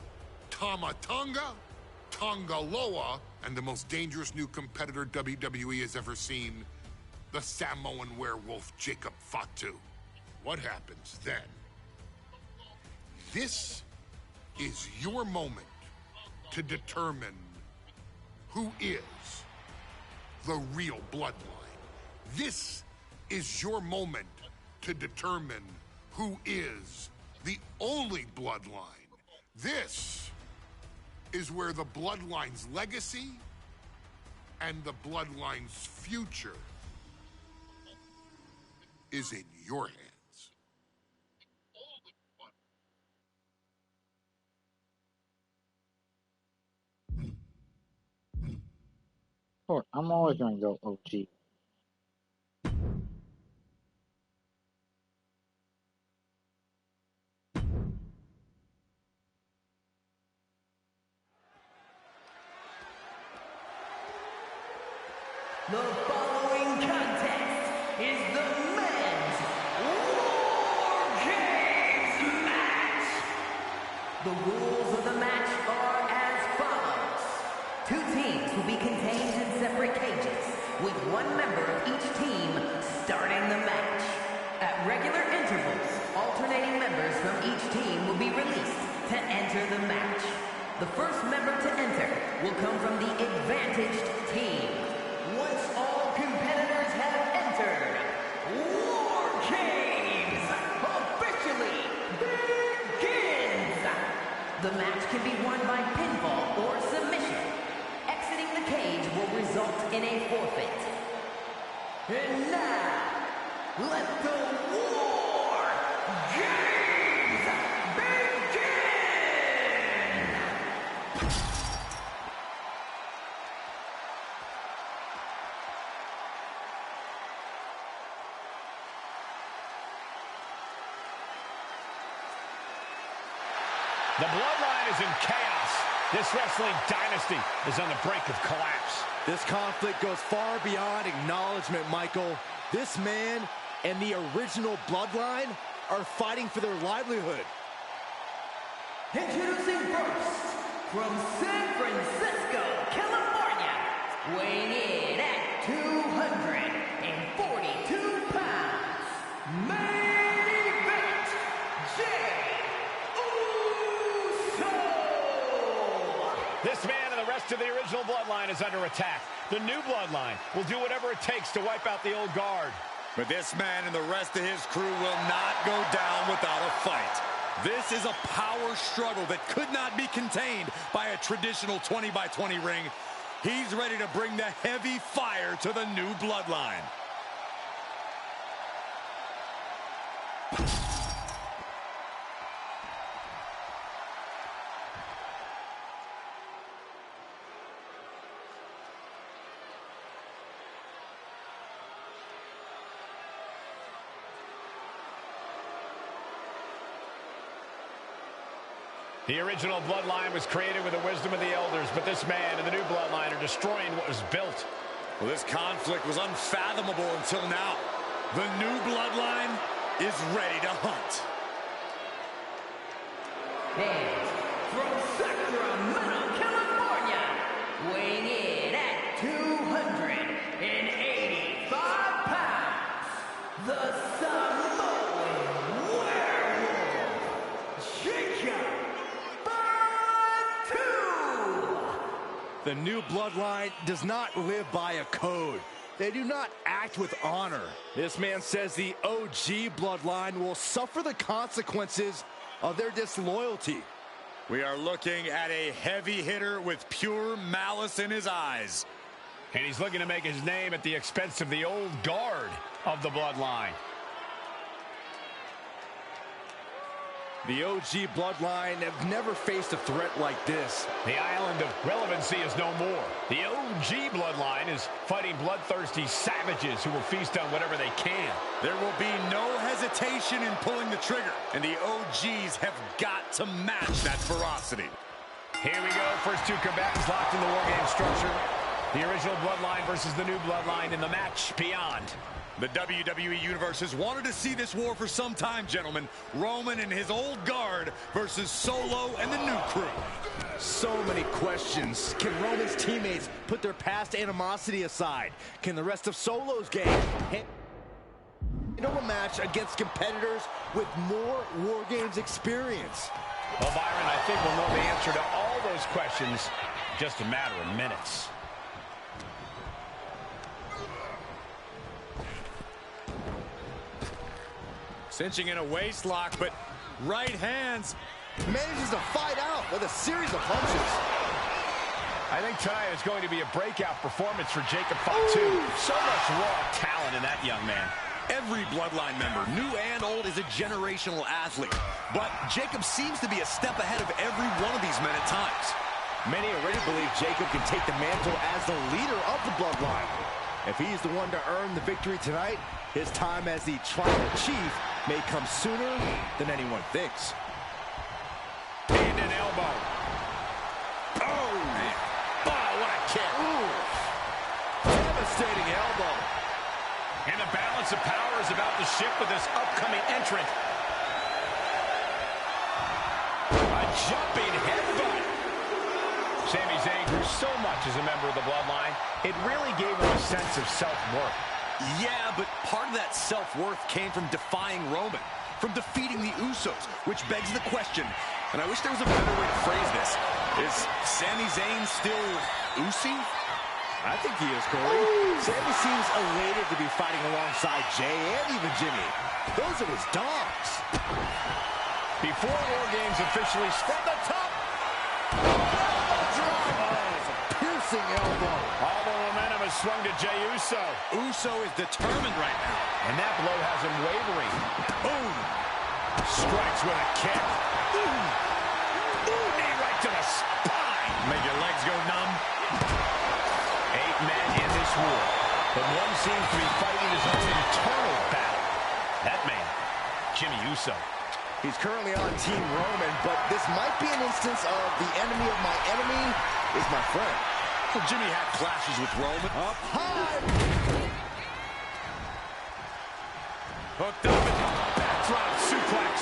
Tama Tonga, Tonga Loa, and the most dangerous new competitor WWE has ever seen, the Samoan werewolf Jacob Fatu. What happens then? This is your moment to determine who is the real bloodline. This is your moment to determine who is the only bloodline. This is where the bloodline's legacy and the bloodline's future is in your hands. Look, I'm always going to go OG. The following contest is the men's War Games match. The rules of the match are as follows. 2 teams will be contained in separate cages, with 1 member of each team starting the match. At regular intervals, alternating members from each team will be released to enter the match. The first member to enter will come from the advantaged team. Once all competitors have entered, War Games officially begins! The match can be won by pinfall or submission. Exiting the cage will result in a forfeit. And now, let the War Games begin! The bloodline is in chaos. This wrestling dynasty is on the brink of collapse. This conflict goes far beyond acknowledgement, Michael. This man and the original bloodline are fighting for their livelihood. Introducing first, from San Francisco, California, weighing in at 242 pounds, main event, Jey Uso! This man and the rest of the original bloodline is under attack. The new bloodline will do whatever it takes to wipe out the old guard. But this man and the rest of his crew will not go down without a fight. This is a power struggle that could not be contained by a traditional 20-by-20 ring. He's ready to bring the heavy fire to the new bloodline. The original bloodline was created with the wisdom of the elders, but this man and the new bloodline are destroying what was built. Well, this conflict was unfathomable until now. The new bloodline is ready to hunt. And from Sacramento, California, weighing in at 285 pounds, the Samoan Werewolf, Jacob. The new bloodline does not live by a code. They do not act with honor. This man says the OG bloodline will suffer the consequences of their disloyalty. We are looking at a heavy hitter with pure malice in his eyes. And he's looking to make his name at the expense of the old guard of the bloodline. The OG bloodline have never faced a threat like this. The island of relevancy is no more. The OG bloodline is fighting bloodthirsty savages who will feast on whatever they can. There will be no hesitation in pulling the trigger, and the OGs have got to match that ferocity. Here we go. First two combatants locked in the War Game structure. The original bloodline versus the new bloodline in the match beyond. The WWE Universe has wanted to see this war for some time, gentlemen. Roman and his old guard versus Solo and the new crew. So many questions. Can Roman's teammates put their past animosity aside? Can the rest of Solo's gang handle a match against competitors with more War Games experience? Well, Byron, I think we'll know the answer to all those questions in just a matter of minutes. Cinching in a waist lock, but right hands. Manages to fight out with a series of punches. I think tonight is going to be a breakout performance for Jacob Fatu. So much raw talent in that young man. Every bloodline member, new and old, is a generational athlete. But Jacob seems to be a step ahead of every one of these men at times. Many already believe Jacob can take the mantle as the leader of the bloodline. If he's the one to earn the victory tonight, his time as the tribal chief may come sooner than anyone thinks. And an elbow. Oh, man. Oh, what a kick. Ooh. Devastating elbow. And the balance of power is about to shift with this upcoming entrant. A jumping headbutt. Sami Zayn grew so much as a member of the bloodline, it really gave him a sense of self-worth. Yeah, but part of that self-worth came from defying Roman, from defeating the Usos, which begs the question, and I wish there was a better way to phrase this. Is Sami Zayn still Usi? I think he is, Corey. Sami seems elated to be fighting alongside Jay and even Jimmy. Those are his dogs. Before War Games officially from the top. Piercing elbow. All the momentum has swung to Jey Uso. Uso is determined right now. And that blow has him wavering. Boom. Strikes with a kick. Ooh. Ooh, knee right to the spine. Make your legs go numb. 8 men in this war. But one seems to be fighting his own internal battle. That man, Jimmy Uso. He's currently on Team Roman, but this might be an instance of the enemy of my enemy is my friend. Well, Jimmy had clashes with Roman. Up high. Hooked up and backdrop suplex.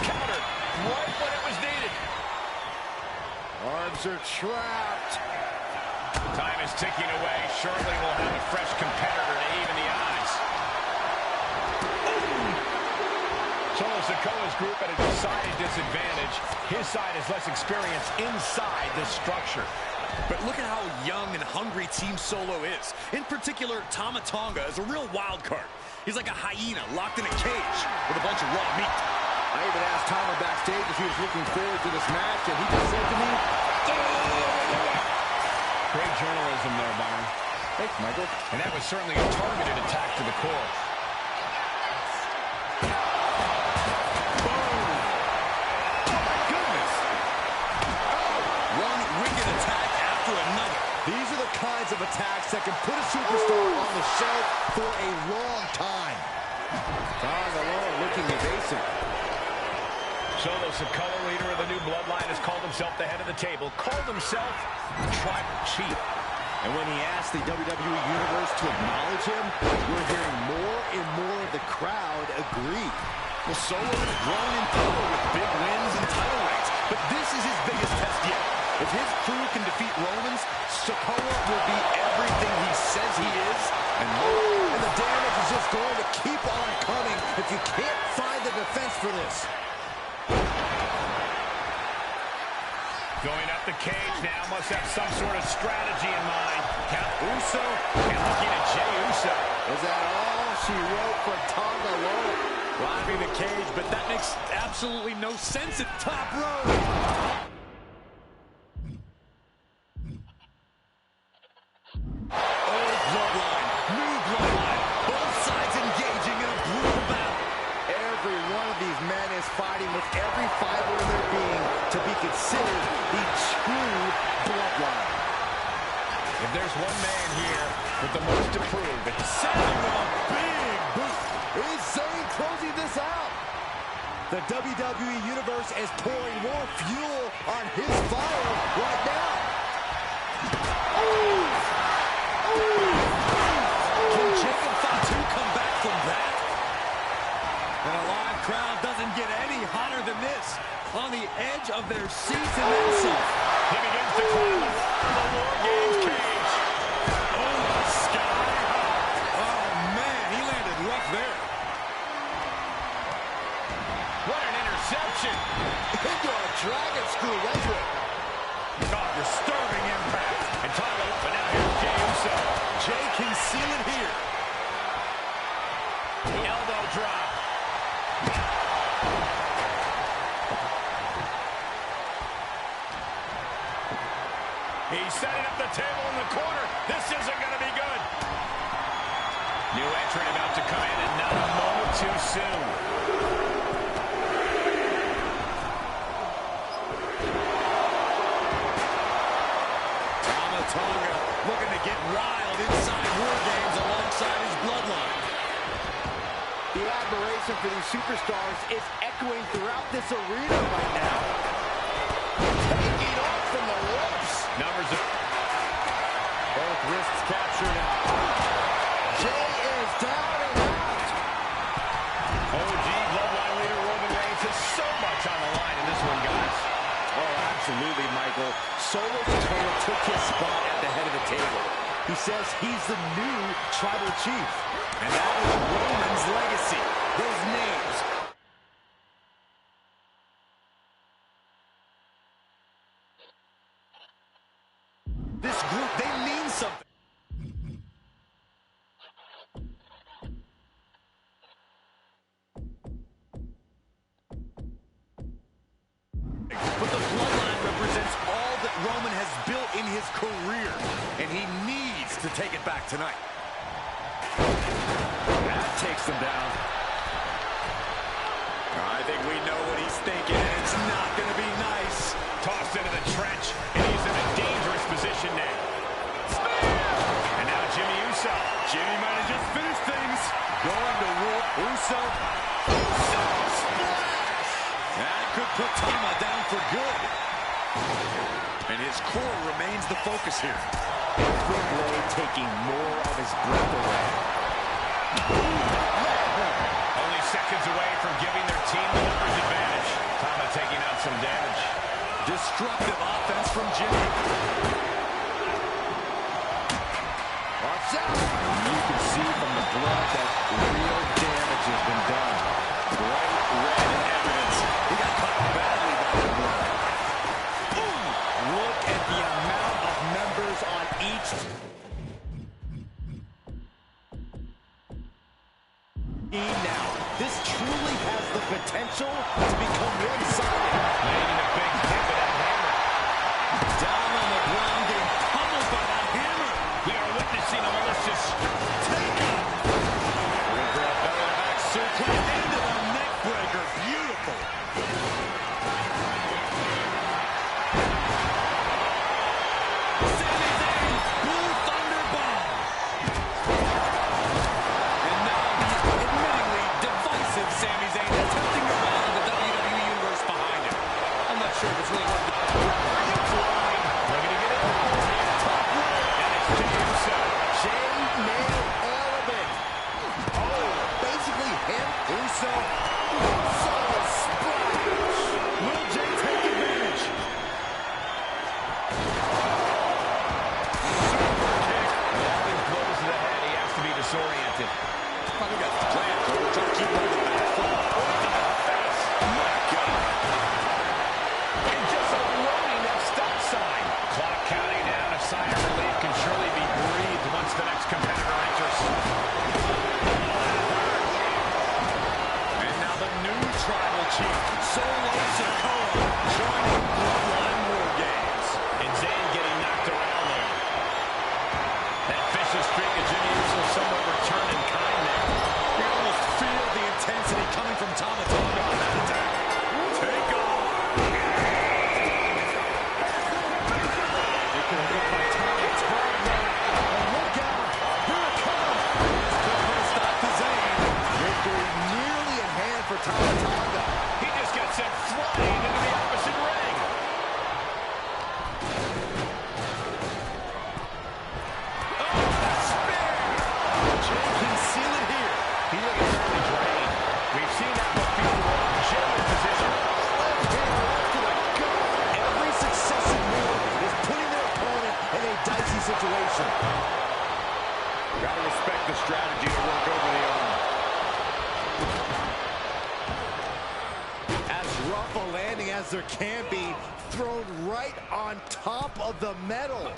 Countered right when it was needed. Arms are trapped. Time is ticking away. Shortly we'll have a fresh competitor to even the odds. Solo Sikoa's group at a decided disadvantage. His side has less experience inside this structure. But look at how young and hungry Team Solo is. In particular, Tama Tonga is a real wild card. He's like a hyena locked in a cage with a bunch of raw meat. I even asked Tama backstage if he was looking forward to this match, and he just said to me, great journalism there, Byron. Thanks, Michael. And that was certainly a targeted attack to the core. Boom! Oh, my goodness! One wicked attack after another. These are the kinds of attacks that can put a superstar on the shelf for a long time. Tonga looking evasive. Solo Sikoa, leader of the new bloodline, has called himself the head of the table, called himself Tribal Chief. And when he asked the WWE Universe to acknowledge him, we're hearing more and more of the crowd agree. Well, Solo has grown in power with big wins and title reigns, but this is his biggest test yet. If his crew can defeat Romans, Sikoa will be everything he says he is and more. And the damage is just going to keep on coming if you can't find the defense for this. Going up the cage now, must have some sort of strategy in mind. Count Uso and looking at Jey Uso. Is that all she wrote for Tonga Loa? Climbing the cage, but that makes absolutely no sense at top rope. Oh, bloodline, new bloodline. Both sides engaging in a brutal battle. Every one of these men is fighting with every fiber in their being to be considered the true bloodline. If there's one man here with the most to prove, it's Seth with a big boot. Is Zayn closing this out? The WWE Universe is pouring more fuel on his fire right now. Can Jacob Fatu come back from that? And a live crowd doesn't get any hotter than this. On the edge of their seats and then some. He begins to climb the wall of the War Games cage. Oh, the sky. Oh, man, he landed rough there. What an interception. Into a dragon screw entry. Oh, disturbing impact. And Tonga, but now here's Jey Uso. Jey can seal it here. Elbow drop. He's setting up the table in the corner. This isn't going to be good. New entrant about to come in, and not a moment too soon. Tonga looking to get wild inside War Games alongside his bloodline. The admiration for these superstars is echoing throughout this arena right now. Taking off from the ropes. Numbers of both wrists captured. Jey is down and out. OG bloodline leader Roman Reigns has so much on the line in this one, guys. Oh, absolutely, Michael. Solo Sikoa took his spot at the head of the table. He says he's the new Tribal Chief. And that is Roman's legacy. Those names. This group, they mean something. But the bloodline represents all that Roman has built in his career, and he needs to take it back tonight. That takes him down. I think we know what he's thinking, and it's not going to be nice. Tossed into the trench, and he's in a dangerous position now. And now Jimmy Uso. Jimmy might have just finished things. Going to war. Uso. Splash! That could put Tama down for good. And his core remains the focus here. Every blade taking more of his breath away. Only seconds away from giving their team the numbers advantage. Tama taking out some damage. Destructive offense from Jimmy. Watch out! You can see from the blood that real damage has been done. Bright red evidence. He got caught badly by the blood. Look at the amount of members on each. Now, this truly has the potential to become one-sided. Landing a big hit with that hammer. Down on the ground, getting pummeled by that hammer. We are witnessing a malicious takeout. Looking for a belly-to-back suplex. not sure if it's really working. Looking to get it over. Top rope. And it's Jey Uso. Jey nailed all of it. Oh, basically him. Uso. Splash. Will Jey take advantage? Super kick. Nothing close to the head. He has to be disoriented. I think that's the plan. We're trying to keep him on the back foot. My God. And just a running that stop sign. Clock counting down. A sign of relief can surely be breathed once the next competitor enters. And now the new tribal chief, Solo Sikoa, joining Bloodline War Games. And Zayn getting knocked around there. That vicious streak of Jimmy Uso somewhat returning kind there. You can almost feel the intensity coming from Tama Tonga on that attack. Take off. It could have been by Tama Tonga. And look out. Here it comes. Still put a stop to Zayn. Victory nearly in hand for Tama Tonga. He just got sent flying into the opposite ring. Jey can seal it here. He looks fairly drained. We've seen that before. Jey in position. Every successive move is putting their opponent in a dicey situation. Gotta respect the strategy to work over the arm. As rough a landing as there can be, thrown right on top of the metal.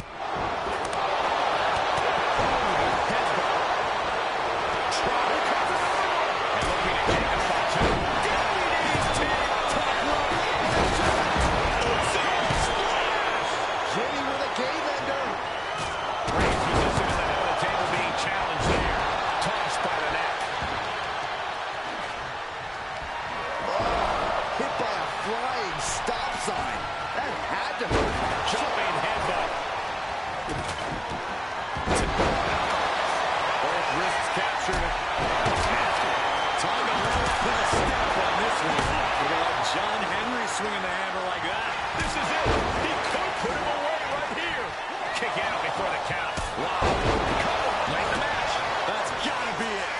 Jimmy with a game ender. Great position at the head of the table being challenged there. Tossed by the neck. Hit by a flying stop sign. That had to hurt. Jumping headbutt. Both wrists captured. Tonga with a step on this one. Look at John Henry swinging the hammer like that. This is it. He could put him away right here. Kick out before the count. Wow. Late in the match. That's gotta be it.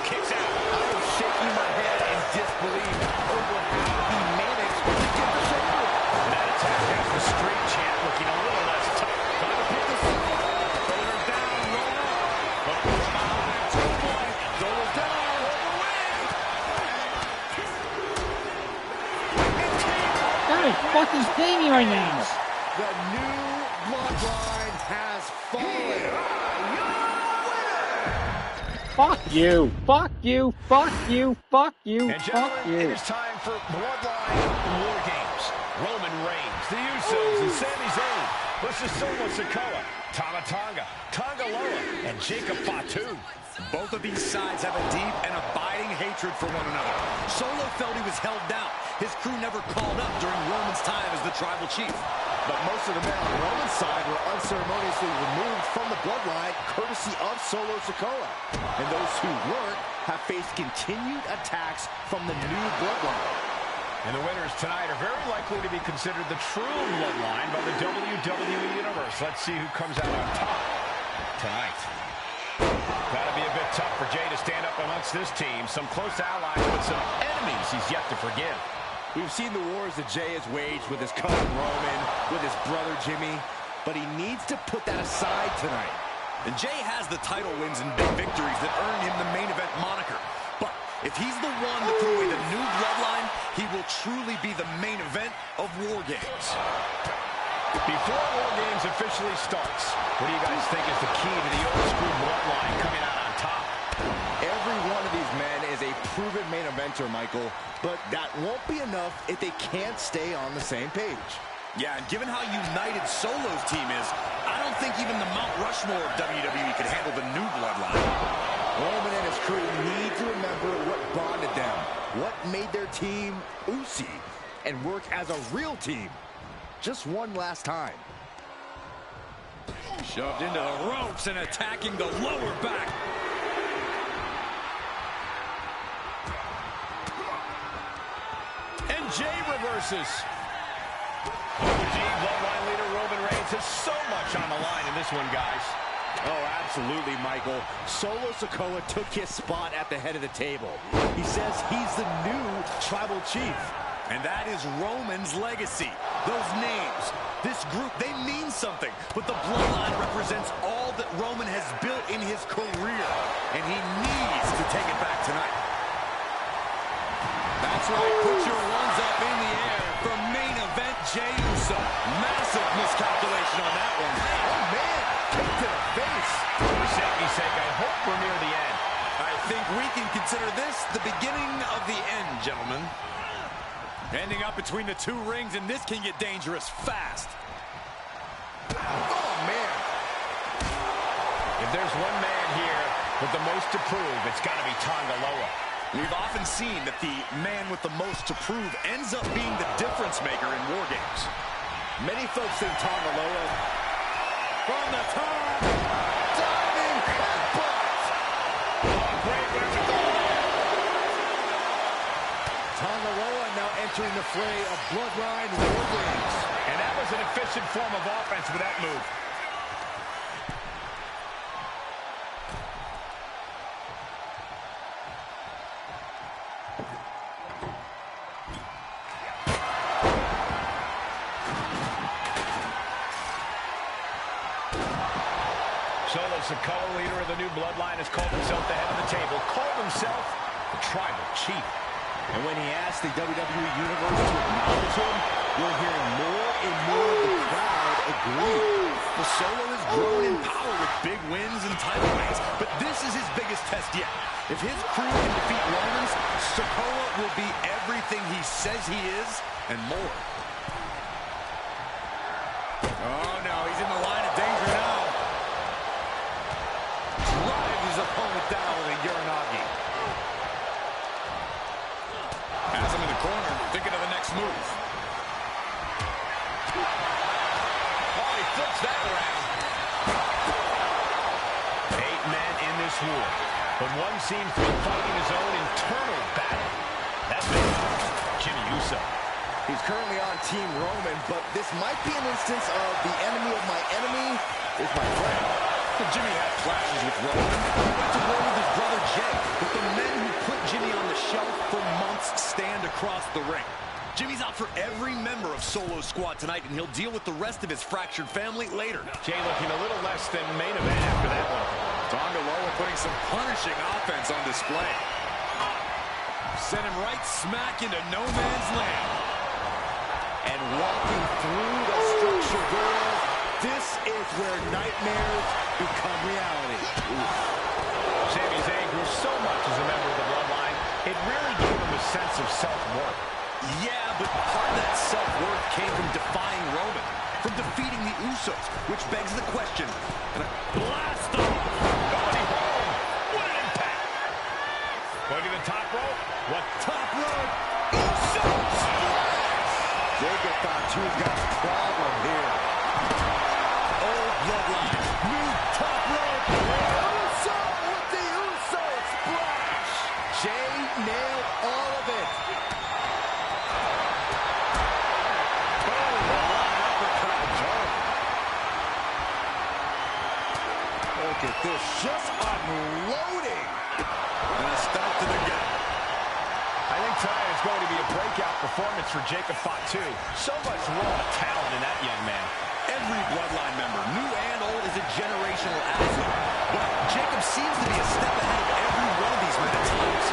Kicks out. I was shaking my head in disbelief over how he managed to get the shoulder. That attack has the street champ looking a little less tough. Trying to pick this up. Shoulders down, roll up. But push behind. Oh boy. Shoulders down. That is fucking steamy right now. The new bloodline has fallen. Fuck you. Fuck you. Fuck you. Fuck you. And Fuck gentlemen, you. it is time for Bloodline War Games. Roman Reigns, the Usos, and Sami Zayn versus Solo Sikoa, Tama Tonga, Tonga Loa, and Jacob Fatu. Both of these sides have a deep and abiding hatred for one another. Solo felt he was held down. His crew never called up during Roman's time as the tribal chief. But most of the men on Roman's side were unceremoniously removed from the bloodline, courtesy of Solo Sikoa. And those who weren't have faced continued attacks from the new bloodline. And the winners tonight are very likely to be considered the true bloodline by the WWE Universe. Let's see who comes out on top tonight. Gotta be a bit tough for Jey to stand up amongst this team. Some close allies, but some enemies he's yet to forgive. We've seen the wars that Jey has waged with his cousin Roman, with his brother Jimmy, but he needs to put that aside tonight. And Jey has the title wins and big victories that earned him the main event moniker. But if he's the one to put away the new bloodline, he will truly be the main event of War Games. Before War Games officially starts, what do you guys think is the key to the old school bloodline coming out on top? Every one of these men is a proven main eventer, Michael, but that won't be enough if they can't stay on the same page. Yeah, and given how united Solo's team is, I don't think even the Mount Rushmore of WWE could handle the new bloodline. Roman and his crew need to remember what bonded them, what made their team Usi, and work as a real team. Just one last time. Shoved into the ropes and attacking the lower back. Jey reverses. OG Bloodline leader Roman Reigns has so much on the line in this one, guys. Oh, absolutely, Michael. Solo Sikoa took his spot at the head of the table. He says he's the new tribal chief. And that is Roman's legacy. Those names, this group, they mean something. But the bloodline represents all that Roman has built in his career. And he needs to take it back tonight. That's right, put your ones up in the air for main event Jey Uso. Massive miscalculation on that one. Oh, man, kick to the face. For safety's sake, I hope we're near the end. I think we can consider this the beginning of the end, gentlemen. Ending up between the two rings, and this can get dangerous fast. Oh, man. If there's one man here with the most to prove, it's got to be Tonga Loa. We've often seen that the man with the most to prove ends up being the difference maker in war games. Many folks think Tonga Loa from the top. Diving headbutt. Great wherewithal. Tonga Loa now entering the fray of Bloodline War Games. And that was an efficient form of offense with that move. Solo Sikoa, leader of the new bloodline, has called himself the head of the table, called himself the tribal chief. And when he asked the WWE Universe to acknowledge him, we're hearing more and more of the crowd agree. The Solo has grown in power with big wins and title reigns, but this is his biggest test yet. If his crew can defeat Roman's, Sikoa will be everything he says he is and more. Oh no, he's in the line of danger now. Drives his opponent down with a Uranagi. Has him in the corner, thinking of the next move. Oh, he flips that around. 8 men in this war, but one seems to be fighting his own internal battle. That's big. Jimmy Uso. He's currently on Team Roman, but this might be an instance of the enemy of my enemy is my friend. Jimmy had clashes with Roman. He went to war with his brother Jey, but the men who put Jimmy on the shelf for months stand across the ring. Jimmy's out for every member of Solo's squad tonight, and he'll deal with the rest of his fractured family later. Jey looking a little less than main event after that one. Tonga Loa putting some punishing offense on display. Sent him right smack into no man's land. And walking through the structure door, this is where nightmares become reality. Sami Zayn grew so much as a member of the bloodline, it really gave him a sense of self-worth. Yeah, but part of that self-worth came from defying Roman, from defeating the Usos, which begs the question. And a blast off! Going home! What an impact! Going to the top rope. What? Top rope! Usos! Jacob thought he's got a problem here. Old bloodline, new top rope. Uso with the Uso splash. Jey nailed all of it. Look at this, just unloading. And a start to the gut. I think tonight is going to be a breakout performance for Jacob Fatu. So much raw talent in that young man. Every bloodline member, new and old, is a generational asset. But Jacob seems to be a step ahead of every one of these men at times.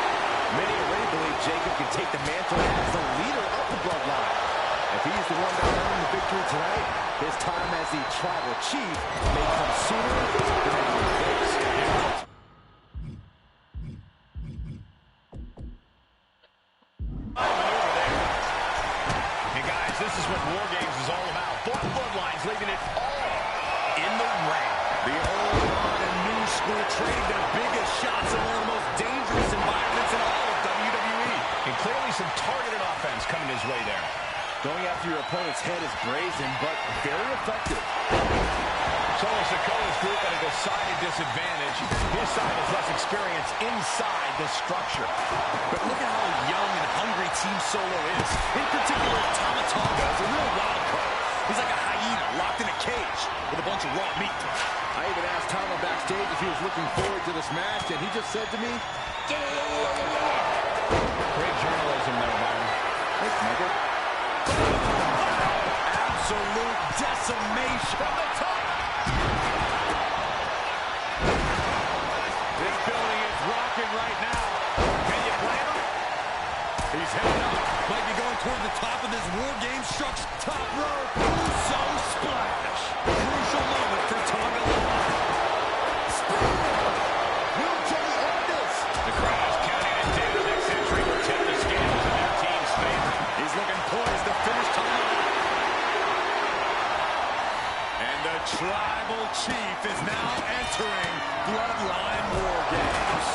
Many already believe Jacob can take the mantle as the leader of the bloodline. If he's the one that earned the victory tonight, his time as the tribal chief may come sooner than anyone thinks. Hey guys, this is what War Games is all about. Both bloodlines leaving it all in the ring. The old and new school trading their biggest shots in one of the most dangerous environments in all of WWE. And clearly some targeted offense coming his way there. Going after your opponent's head is brazen, but very effective. So Sikoa's group at a decided disadvantage. His side has less experience inside this structure. But look at how young and hungry Team Solo is. In particular, Tama Tonga is a real wild card. He's like a hyena locked in a cage with a bunch of raw meat. I even asked Tama backstage if he was looking forward to this match, and he just said to me, Great journalism there, Byron. thanks, Michael. Absolute decimation from the top. This building is rocking right now. Can you blame him? He's heading up. Might be going toward the top of this War Game structure. Top rope. Uso splash. Crucial moment for Tonga. Will Jay end this? The crowd is counting it down. The next entry will tip the scales in their team's favor. He's looking poised to finish Tonga. And the Tribal Chief is now entering Bloodline War Games.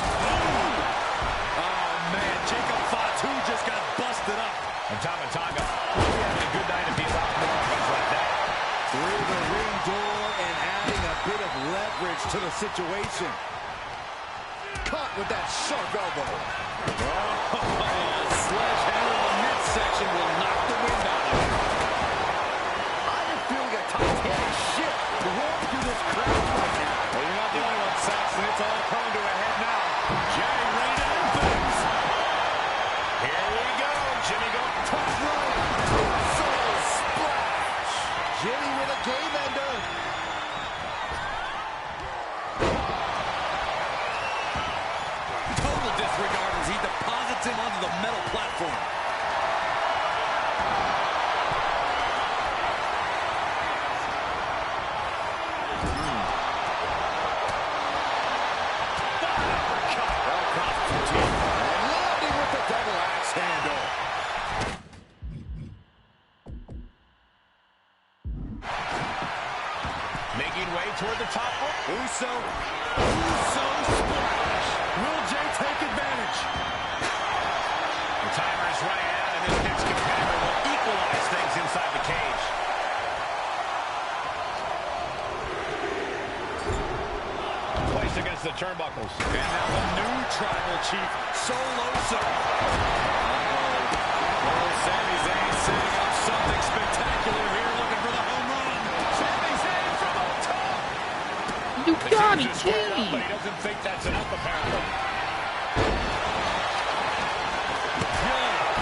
Oh, man, Jacob Fatu just got busted up. And Tama Tonga will be having a good night if he allows more offense like that. Through the ring door and adding a bit of leverage to the situation. Caught with that sharp elbow. Sledgehammer in the midsection will knock the wind out of him. I am feeling a Titanic ship rolling through this crowd right now. Well, you're not the only one, Saxton. It's all coming to a head now. Jay ready to end things. Here we go. Jimmy going top rope. Soul splash. Jimmy with a game ender. Total disregard as he deposits him onto the metal platform. Landing with the double axe handle. Making way toward the top rope. Uso splash. Will Jay take advantage? The timer is running out, and this next competitor will equalize things inside the cage. Placed against the turnbuckles. And now the new Tribal Chief, Solosa. Sami Zayn setting up something spectacular here, looking for the home run. Sami Zayn from the top. You got it, Jay. But he doesn't think that's enough, apparently.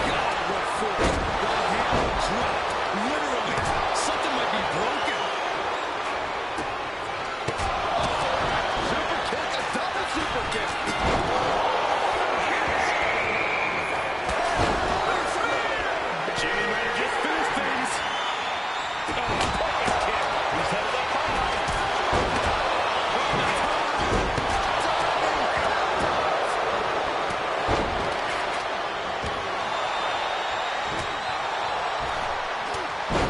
God, what force. The hammer dropped. Literally. Something might be broken. Super kick, a double super kick. Jimmy might have just finished things. He's headed up high.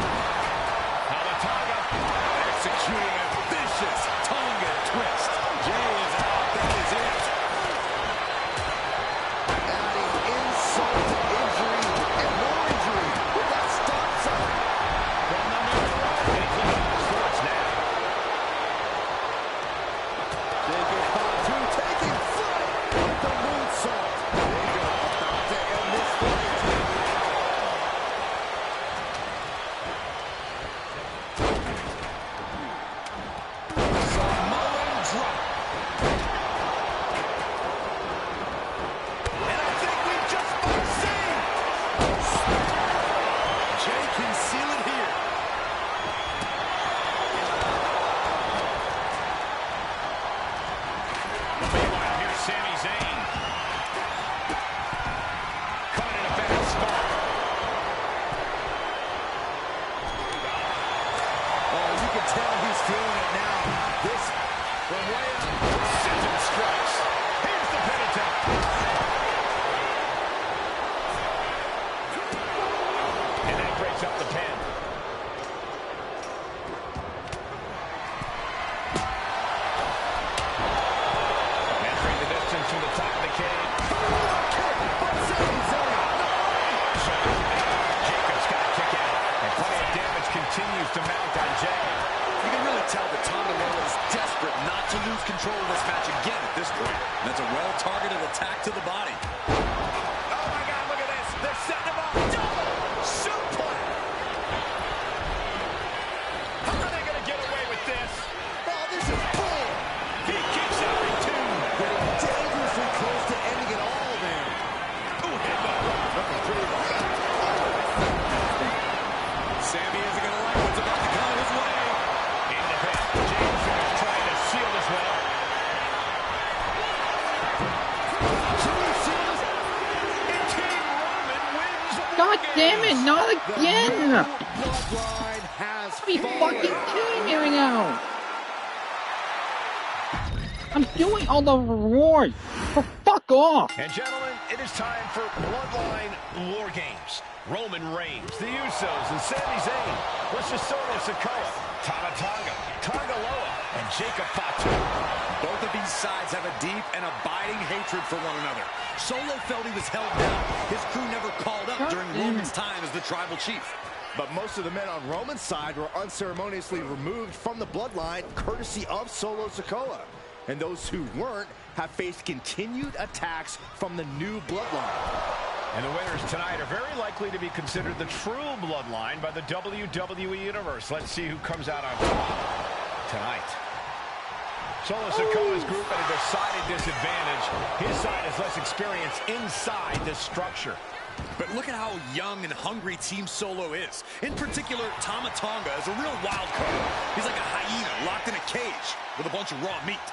Tama Tonga Executing a vicious Tonga twist. Jay is out. That is it. Adding insult to injury and more injury with that control of this match again at this point. And that's a well-targeted attack to the body. Oh my God, look at this. They're setting him up. Double suplex. How are they going to get away with this? Oh, this is bull. He kicks out at 2. Getting dangerously close to ending it all there. Ooh, headbutt. Looking pretty well. Sammy isn't going to like what's about to come his way. In the head. James is trying to seal this one up. And Team Roman wins. God damn it, not again! Bloodline has Be fucking kidding me right now! I'm doing all the rewards! For fuck off! And gentlemen, it is time for Bloodline War Games. Roman Reigns, the Usos, and Sami Zayn versus Solo Sikoa, Tama Tonga, Tonga Loa, and Jacob Fatu. Both of these sides have a deep and abiding hatred for one another. Solo felt he was held down. His crew never called up during Roman's time as the tribal chief. But most of the men on Roman's side were unceremoniously removed from the bloodline courtesy of Solo Sikoa. And those who weren't have faced continued attacks from the new bloodline. And the winners tonight are very likely to be considered the true bloodline by the WWE Universe. Let's see who comes out on top tonight. Solo Sikoa's group at a decided disadvantage. His side has less experience inside this structure. But look at how young and hungry Team Solo is. In particular, Tama Tonga is a real wild card. He's like a hyena locked in a cage with a bunch of raw meat.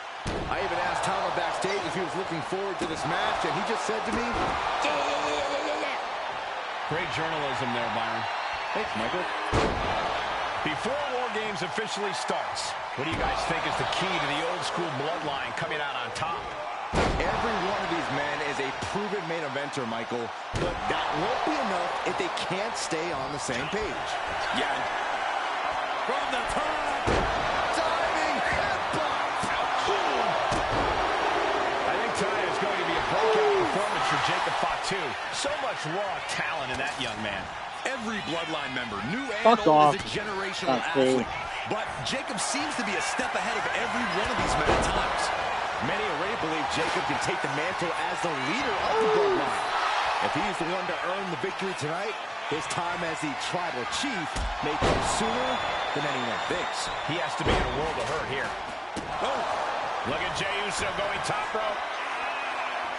I even asked Tama backstage if he was looking forward to this match, and he just said to me, Great journalism there, Byron. Thanks, Michael. Before War Games officially starts, what do you guys think is the key to the old school bloodline coming out on top? Every one of these men is a proven main eventer, Michael, but that won't be enough if they can't stay on the same page. Yeah. From the top. Diving headbutt. I think tonight is going to be a breakout performance for Jacob Fatu. So much raw talent in that young man. Every bloodline member, new and Fuck old, off. is a generational athlete. But Jacob seems to be a step ahead of every one of these men at times. Many already believe Jacob can take the mantle as the leader of the bloodline. If he's the one to earn the victory tonight, his time as the tribal chief may come sooner than anyone thinks. He has to be in a world of hurt here. Oh, look at Jey Uso going top rope.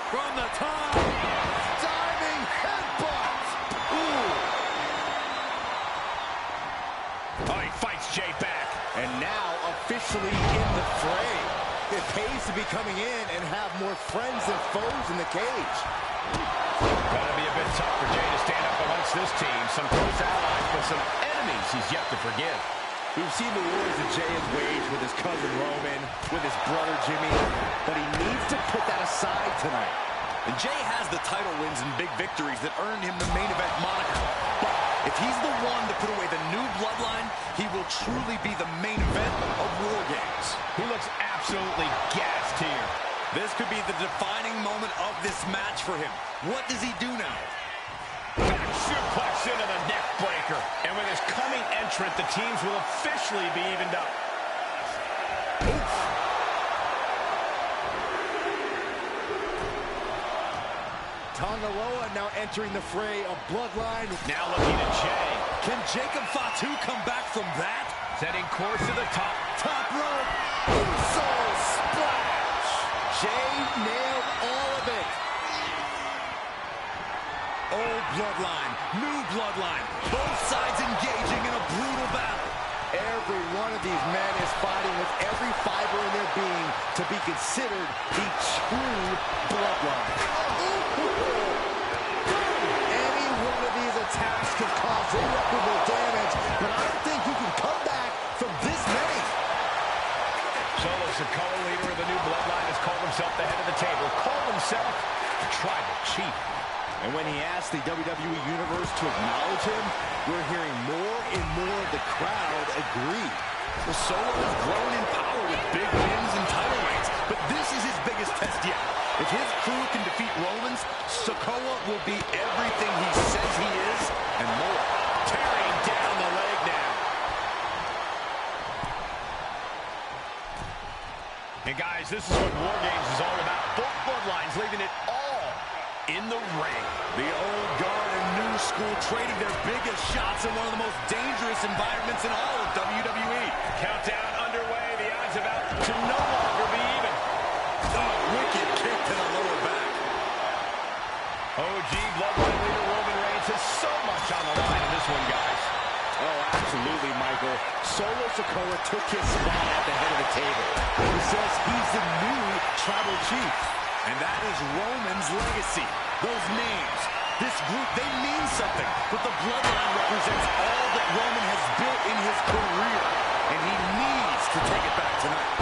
From the top. Diving headbutt. Ooh. Oh, he fights Jey back. And now officially in the fray. It pays to be coming in and have more friends than foes in the cage. Gonna be a bit tough for Jey to stand up amongst this team. Some close allies, but some enemies he's yet to forgive. We've seen the wars that Jey has waged with his cousin Roman, with his brother Jimmy, but he needs to put that aside tonight. And Jey has the title wins and big victories that earned him the main event moniker. But if he's the one to put away the new bloodline, he will truly be the main event of War Games. He looks absolutely gassed here. This could be the defining moment of this match for him. What does he do now? Back suplex into the neck breaker. And with his coming entrant, the teams will officially be evened up. Oof. Tonga Loa now entering the fray of bloodline. Now looking at Jey. Can Jacob Fatu come back from that? Setting course to the top. Top rope. Soul splash. Jey nailed all of it. Old bloodline, new bloodline. Both sides engaging in a brutal battle. Every one of these men is fighting with every fiber in their being to be considered the true bloodline. Any one of these attacks could cause irreparable damage, but I don't think you can come back from this many. Solo Sikoa, leader of the new bloodline, has called himself the head of the table, called himself the tribal chief. And when he asked the WWE Universe to acknowledge him, we're hearing more and more of the crowd agree. Well, Solo has grown in power with big wins and title reigns, but this is his biggest test yet. If his crew can defeat Romans, Sikoa will be everything he says he is and more. Tearing down the leg now. And guys, this is what War Games is all about. Both bloodlines leaving it all in the ring. The old guard and new school traded their biggest shots in one of the most dangerous environments in all of WWE. Countdown underway. The odds about to no longer be even. Oh, wicked kick to the lower back. OG bloodline leader Roman Reigns has so much on the line in this one, guys. Oh, absolutely, Michael. Solo Sikoa took his spot at the head of the table. He says he's the new tribal chief. And that is Roman's legacy. Those names, this group, they mean something. But the bloodline represents all that Roman has built in his career. And he needs to take it back tonight.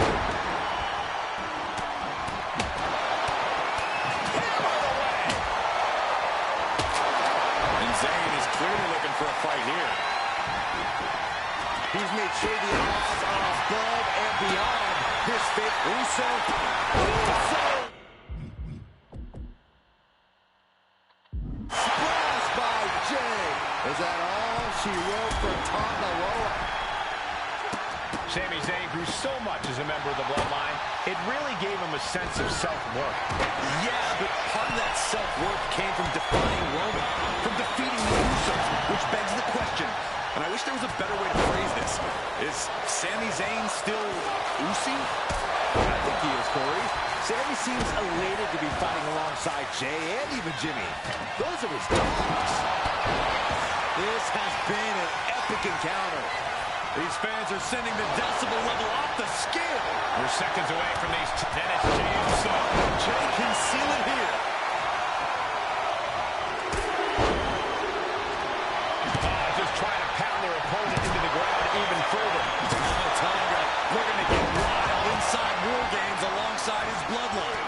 And Zayn is clearly looking for a fight here. He's made sure the odds are above and beyond this fit. Uso. Splash by Jay. Is that all she wrote for Tana Loa? Sami Zayn grew so much as a member of the bloodline, it really gave him a sense of self-worth. Yeah, but part of that self-worth came from defying Roman, from defeating the Usos, which begs the question, and I wish there was a better way to phrase this. Is Sami Zayn still Usi? I think he is, Corey. Sami seems elated to be fighting alongside Jay and even Jimmy. Those are his dogs. This has been an epic encounter. These fans are sending the decibel level off the scale. We're seconds away from these tennis James. Jay can seal it here. Just trying to pound their opponent into the ground even further. Tonga looking to get wild inside War Games alongside his bloodline.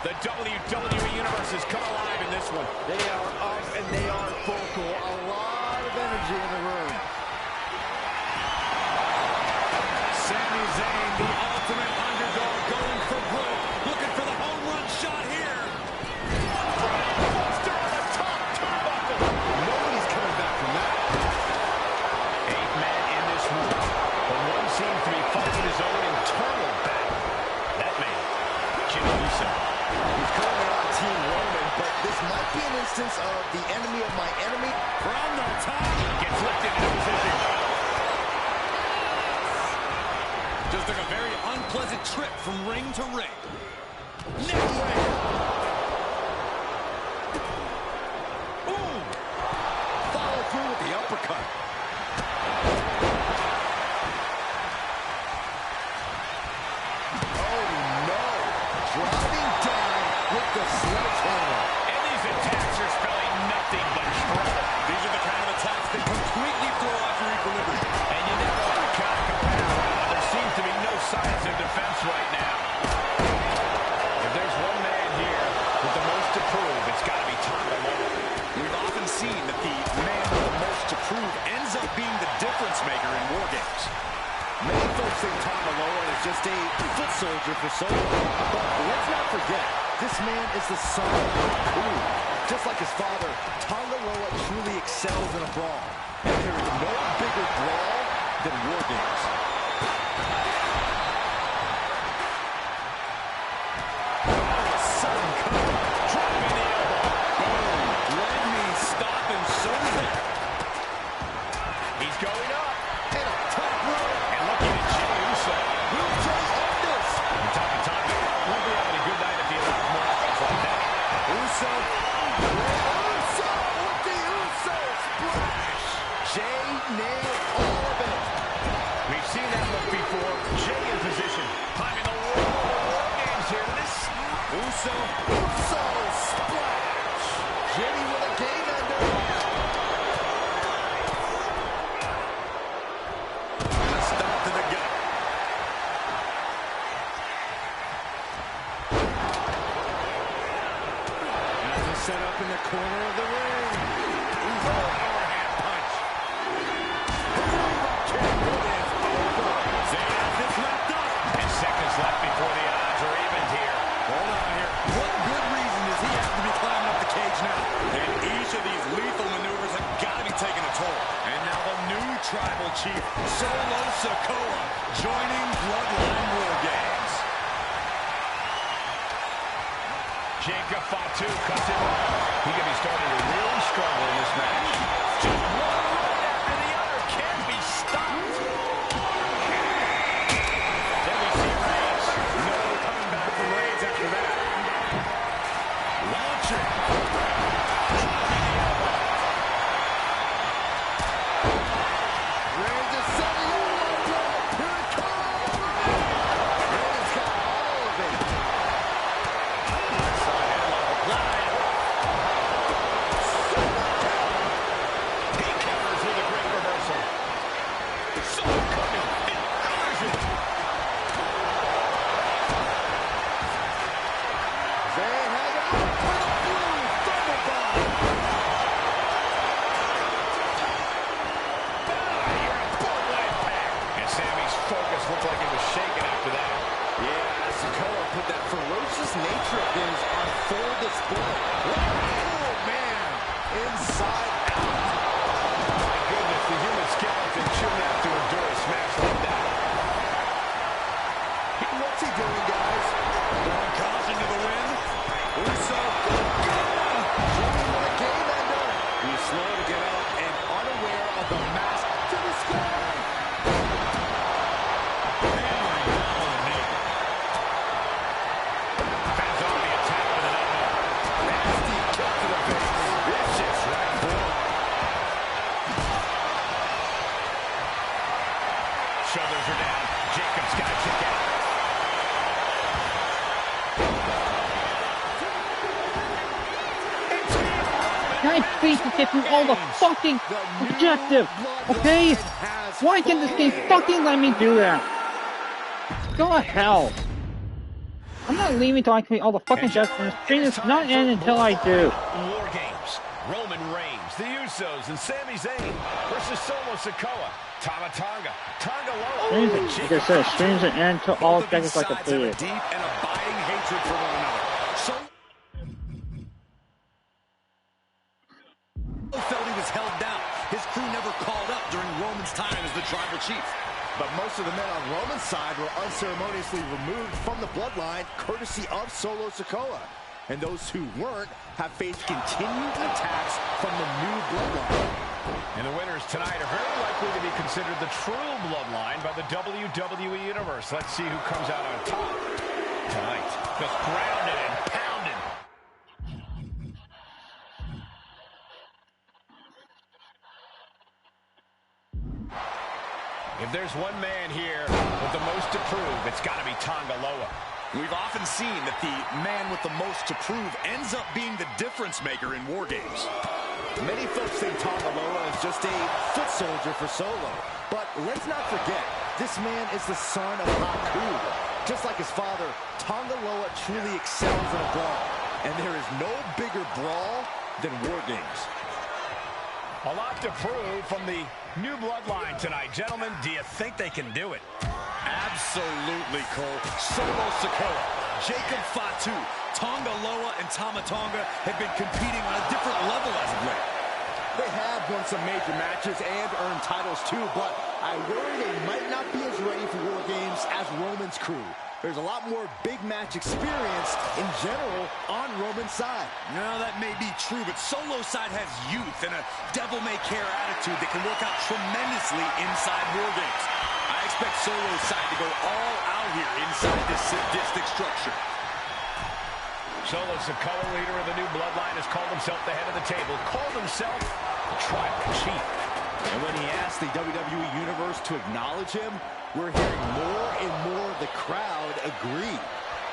The WWE Universe has come alive in this one. They are up and they are vocal. A lot of energy in the room. Sami Zayn, the ultimate underdog, going for broke. Looking for the home run shot here. Buster on the top turnbuckle. Nobody's coming back from that. 8 men in this room, but one seems to be fighting his own internal battle. That man, Jimmy Uso. He's currently on Team Roman, but this might be an instance of the enemy of my enemy. From the top. Gets lifted into position. Just took a very unpleasant trip from ring to ring. Neckbreaker. Boom. Follow through with the uppercut. Oh no. Dropping down with the sledgehammer. And these attacks are spelling nothing but trouble. These are the kind of attacks that completely throw off your equilibrium. And you never want to count a competitor out. There seems to be no signs of defense right now. If there's one man here with the most to prove, it's got to be Tana Loa. We've often seen that the man with the most to prove ends up being the difference maker in War Games. Many folks think Tana Loa is just a foot soldier for Solo. But let's not forget, this man is the son of Pooh. Just like his father, Tana Loa truly excels in a brawl. And there is no bigger brawl than War Games. Sudden cover. Dropping the elbow. Boom. Leg knee stop and so there. He's going up. And a top rope. And looking at Jimmy Uso. Will Jay end this? I'm talking Tana. Won't be having a good night if he allows more offense like that. Uso. Uso with the Uso splash. Jay nailed all of it. We've seen that look before. Jay in position. Climbing the War Games here. This Uso splash. Jimmy with a game ender. And a stop to the gut. As a set up in the corner of the ring. Uso overhand punch. Zayn has this wrapped up. and seconds left before the odds are evened here. Hold on here. What good reason does he have to be climbing up the cage now? And each of these lethal maneuvers have got to be taking a toll. And now the new tribal chief, Solo Sikoa, joining Bloodline War Games. Jacob Fatu cuts him off. He could be starting to really struggle in this match. Just one right after the other. Can't be stopped. Then we see Reigns. No coming back from Reigns after that. Launcher. Reigns is setting up. Here it comes. Reigns got all of it. He covers with a great reversal. Someone coming and covers it. They have it up for the blue thunderbomb. And Sammy's focus looked like it was shaken after that. Yeah, Sikoa put that ferocious nature of things on full display. Oh, man. Inside out. My goodness, the human skeleton shouldn't have to endure a smash like that. What's he doing, guys? Throwing caution to the wind. Uso. Jumping with a game ender. He's slow to get up and unaware of the mask To the sky. Fans on the attack with an elbow. Nasty kick to the face. Vicious right forward. Shoulders are down. Jacob's got to kick out. Guys, please get through all the fucking objective, okay? Why can't this game fucking let me do that? Go to hell. I'm not leaving until I complete all the fucking objectives. The stream is not end until I do. War Games. Roman Reigns, the Usos, and Sami Zayn versus Solo Sikoa, Tama Tonga, Tonga Loa. Like I said, streams and end until all objectives are completed. deep and abiding hatred for one another. So felt he was held down. His crew never called up during Roman's time as the tribal chief. But most of the men on Roman's side were unceremoniously removed from the bloodline, courtesy of Solo Sikoa. And those who weren't have faced continued attacks from the new bloodline. And the winners tonight are very likely to be considered the true bloodline by the WWE Universe. Let's see who comes out on top tonight. Just grounded and pounded. If there's one man here with the most to prove, it's got to be Tonga Loa. We've often seen that the man with the most to prove ends up being the difference maker in War Games. Many folks think Tonga Loa is just a foot soldier for Solo. But let's not forget, this man is the son of Haku. Just like his father, Tonga Loa truly excels in a brawl. And there is no bigger brawl than War Games. A lot to prove from the new bloodline tonight. Gentlemen, do you think they can do it? Absolutely, Cole. Solo Sikoa, Jacob Fatu, Tonga Loa, and Tama Tonga have been competing on a different level as of late. They have won some major matches and earned titles too, but I worry they might not be as ready for War Games as Roman's crew. There's a lot more big match experience in general on Roman's side. No, that may be true, but Solo's side has youth and a devil-may-care attitude that can work out tremendously inside War Games. I expect Solo's side to go all out here inside this sadistic structure. Solo Sikoa, leader of the new bloodline, has called himself the head of the table, called himself the tribal chief. And when he asked the WWE Universe to acknowledge him, we're hearing more and more of the crowd agree.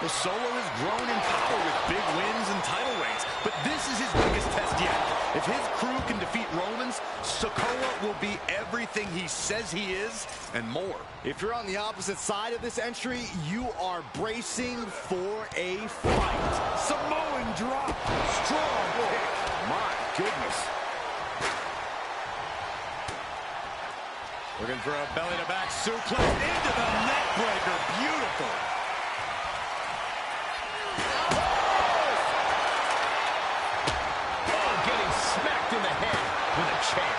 The Solo has grown in power with big wins and title reigns, but this is his biggest test yet. If his crew can defeat Romans, Sikoa will be everything he says he is and more. If you're on the opposite side of this entry, you are bracing for a fight. Samoan drop. Strong kick. My goodness. Looking for a belly-to-back suplex into the neck breaker. Beautiful. Oh, getting smacked in the head with a chair.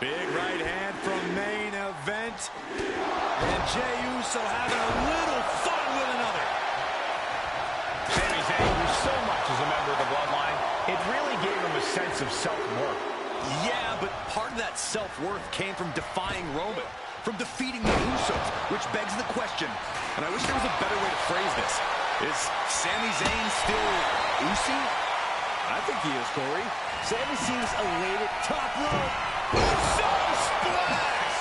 Big right hand from main event. And Jey Uso having a little fun with another. Sami Zayn grew so much as a member of the Bloodline, it really gave him a sense of self-worth. Yeah, but part of that self-worth came from defying Roman, from defeating the Usos, which begs the question, and I wish there was a better way to phrase this. Is Sami Zayn still Usi? I think he is, Corey. Sami seems elated. Top rope. Uso splash!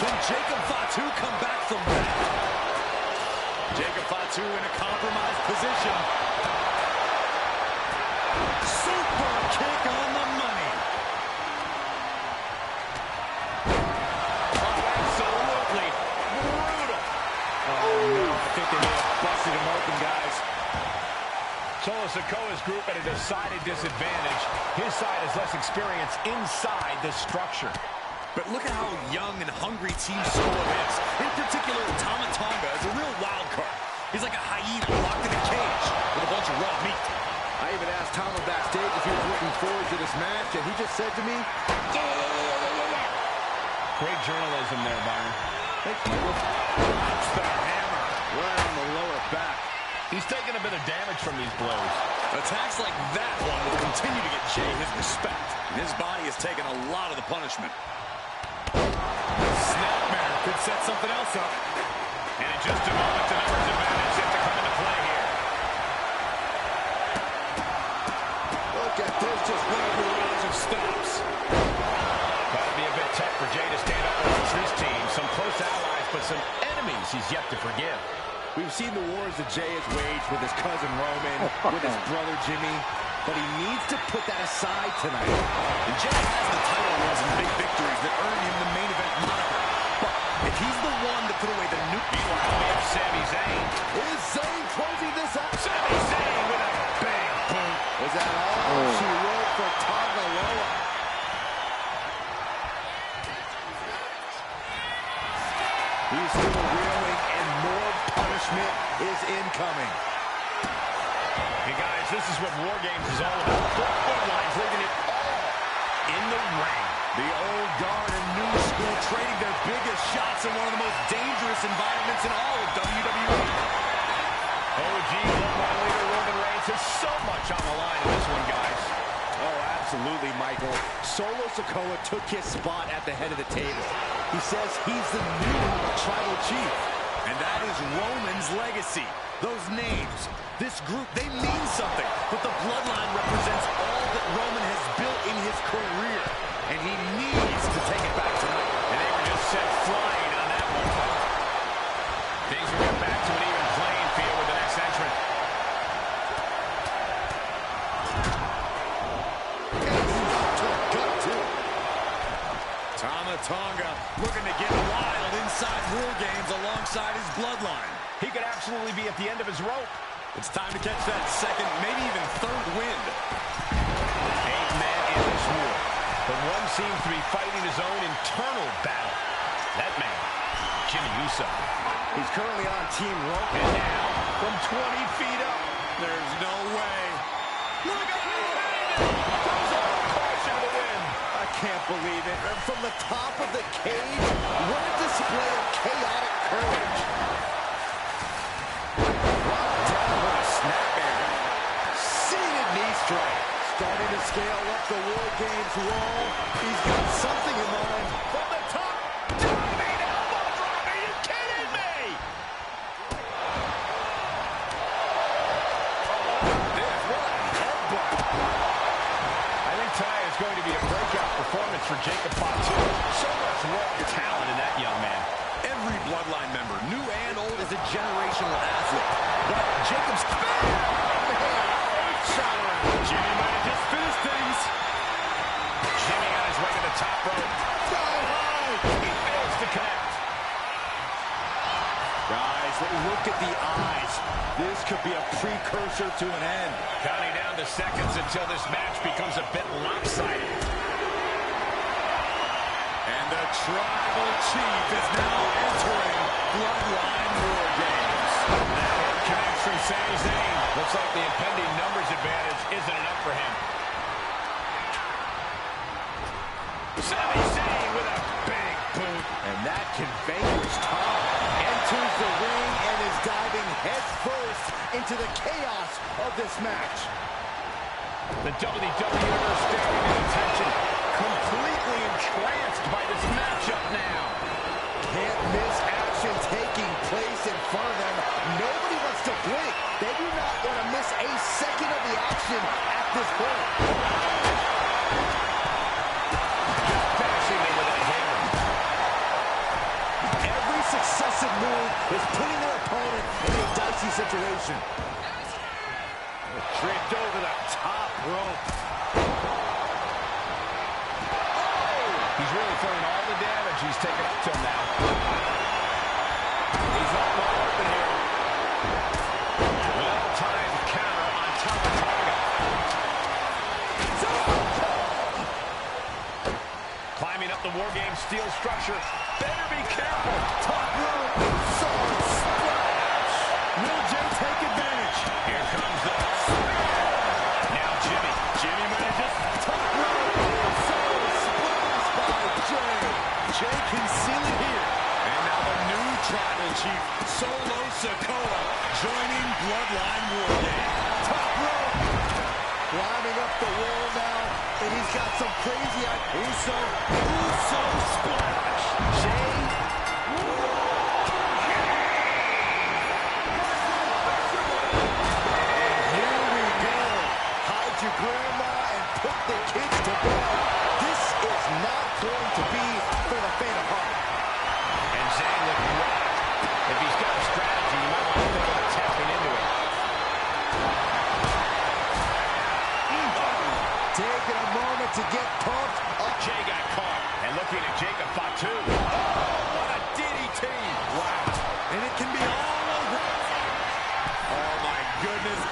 Can Jacob Fatu come back from that? Jacob Fatu in a compromised position. Super kick on the money. Oh, absolutely brutal. Oh, no, I think they may have busted him open, guys. Solo Sikoa's group at a decided disadvantage. His side has less experience inside the structure. But look at how young and hungry Team Solo is. In particular, Tama Tonga is a real wild card. He's like a hyena locked in a cage with a bunch of raw meat. I even asked Tama backstage if he was looking forward to this match, and he just said to me, yeah. Great journalism there, Byron. Thanks, Michael. That's the hammer right on the lower back. He's taking a bit of damage from these blows. Attacks like that one will continue to get Jey his respect. And his body has taken a lot of the punishment. Snapmare could set something else up. And in just a moment, the numbers advantage have to come into play here. Look at this, just one of the rounds of stops. That'd be a bit tough for Jey to stand up against this team. Some close allies, but some enemies he's yet to forgive. We've seen the wars that Jey has waged with his cousin Roman, with his brother Jimmy, but he needs to put that aside tonight. And Jey has the title runs and big victories that earn him the main event moniker. But if he's the one to put away the new... Meanwhile, we have Sami Zayn. Is Zayn closing this out? Sami Zayn with a big boot. Was that all she wrote for Tonga Loa? He's still reeling, and more punishment is incoming. Hey guys, this is what War Games is all about. Both bloodlines leaving it all in the ring. The old guard and new school trading their biggest shots in one of the most dangerous environments in all of WWE. OG Bloodline leader Roman Reigns has so much on the line in this one, guys. Oh, absolutely, Michael. Solo Sikoa took his spot at the head of the table. He says he's the new tribal chief. And that is Roman's legacy. Those names, this group, they mean something. But the bloodline represents all that Roman has built in his career. And he needs to take it back tonight. And they were just sent flying on that one. Things will get back to an even playing field with the next entrant. Tama Tonga looking to get wild inside War Games alongside his bloodline. He could absolutely be at the end of his rope. It's time to catch that second, maybe even third wind. 8 men in this war, but one seems to be fighting his own internal battle. That man, Jimmy Uso. He's currently on Team Roman. And now, from 20 feet up, there's no way. Look at him! Goes over the course into the wind. I can't believe it. And from the top of the cage, what a display of chaotic courage. Brought down with a snapmare. Seated knee strike. Starting to scale up the War Games wall. He's got something in mind. From the top, diving elbow drop. Are you kidding me? What a headbutt. I think tonight is going to be a breakout performance for Jacob Fatu. So much raw talent in that young man. Every bloodline member, new and old, is a generational athlete. But Jacob's shot around. Jimmy might have just finished things. Jimmy on his way to the top rope. He fails to connect. Guys, look at the eyes. This could be a precursor to an end. Counting down the seconds until this match becomes a bit lopsided. And the tribal chief is now entering Bloodline War Games. That hit connects from Sami Zayn. Looks like the impending numbers advantage isn't enough for him. Sami Zayn with a big boot. And that can vanquish Tom. And the ring and is diving headfirst into the chaos of this match. The WWE Universe standing in attention, completely entranced by this matchup now. Can't miss action taking place in front of them. Nobody wants to blink. They do not want to miss a second of the action at this point. Bashing them with a hammer. Every successive move is putting their opponent in a dicey situation. Draped over the top rope. He's really throwing all the damage he's taken up to him now. He's not wide open here. Well-timed counter on Tamatonga. Climbing up the War Games steel structure. Better be careful. Top rope. Solid splash. Will Jay take advantage? Here comes the spear. Now Jimmy might have just top rope. Solid splash by Jay. Jay can seal it here. And now the new tribal chief, Solo Sikoa, joining Bloodline War Game. Top rope. Climbing up the wall now. And he's got some crazy Uso splash. Jay. Here we go. Hide your grandma and put the kids to bed. This is not going to be for the faint of heart. And Zane looking rocked. If he's got a strategy, you might want to think about tapping into it. Taking a moment to get pumped up. Jay got caught. And looking at Jacob Fatu. Oh, what a DDT. Wow. And it can be all over. Oh, my goodness.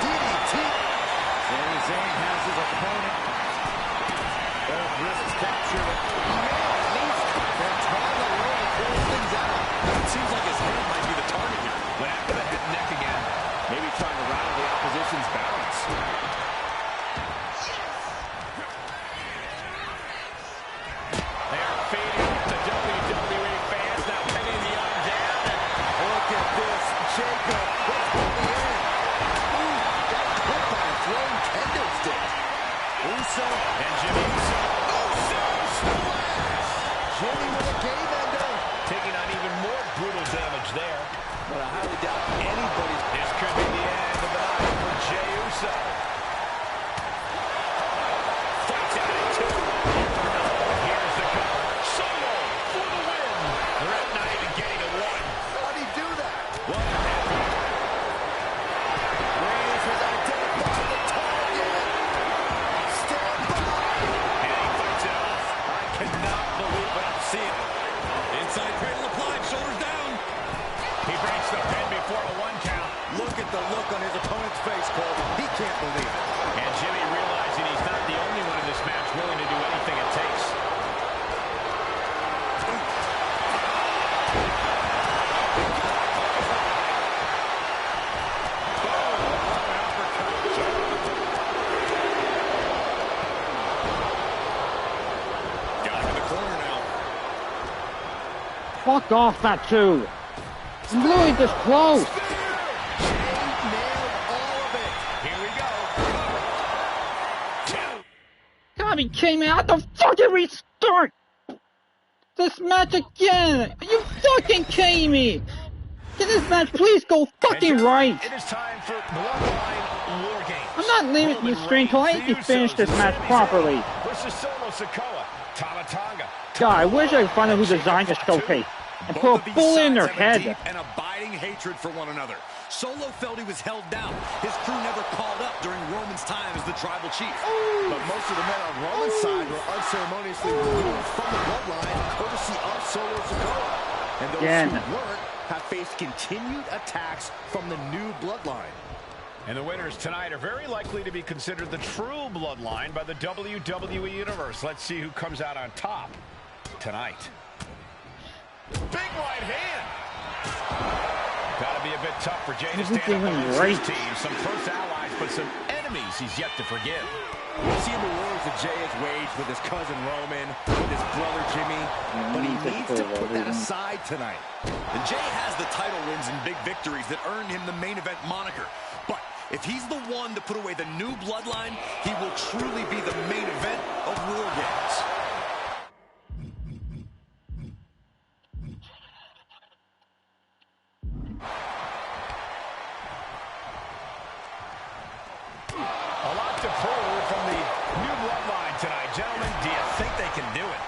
DDT. Sami Zayn has his opponent. Both wrists captured. They're trying to really pull things out. It seems like his head might be the target here. Went after the head and neck again. Maybe trying to rattle the opposition's balance. They are feeding the WWE fans now, pinning the arm down. Look at this. Jacob with the end. Ooh, got put by a thrown candlestick. Uso And Jimmy Uso. Jimmy with a game ender. Taking on even more brutal damage there. But I highly doubt anybody's... This could be the end of the night for Jey Uso. Fights out at 2. Here's the cover. Solo for the win. The ref not even getting a 1. How'd he do that? What happened? Reigns has identified the target. Stand by. And he fights it off. I cannot believe what I'm seeing. Inside cradle applied, shoulders down. He breaks the pin before a 1 count. Look at the look on his opponent's face, Cole. He can't believe it. And Jimmy realizing he's not the only one in this match willing to do anything it takes. Got him in the corner now. Fuck off, Fatu. It's literally this close. Here we go. Gotta be kidding me. I have to fucking restart this match again. Are you fucking kidding me? Can this match please go fucking right? It is time for Bloodline War Games. I'm not leaving the stream until I actually finish this match properly. Versus Solo Sikoa, Tamatonga. God, I wish I could find out who designed this showcase and put a bullet in their head. Deep and abiding hatred for one another. Solo felt he was held down. His crew never called up during Roman's time as the tribal chief. But most of the men on Roman's side were unceremoniously removed from the bloodline, courtesy of Solo Sikoa. And those who weren't have faced continued attacks from the new bloodline. And the winners tonight are very likely to be considered the true bloodline by the WWE Universe. Let's see who comes out on top tonight. Big right hand. Gotta be a bit tough for Jay to stand up against his team. Some close allies, but some enemies he's yet to forgive. We've seen the wars that Jay has waged with his cousin Roman, with his brother Jimmy, but he needs to put that aside tonight. And Jay has the title wins and big victories that earned him the main event moniker. But if he's the one to put away the new bloodline, he will truly be the main event of War Games. A lot to prove from the new bloodline tonight. Gentlemen, do you think they can do it?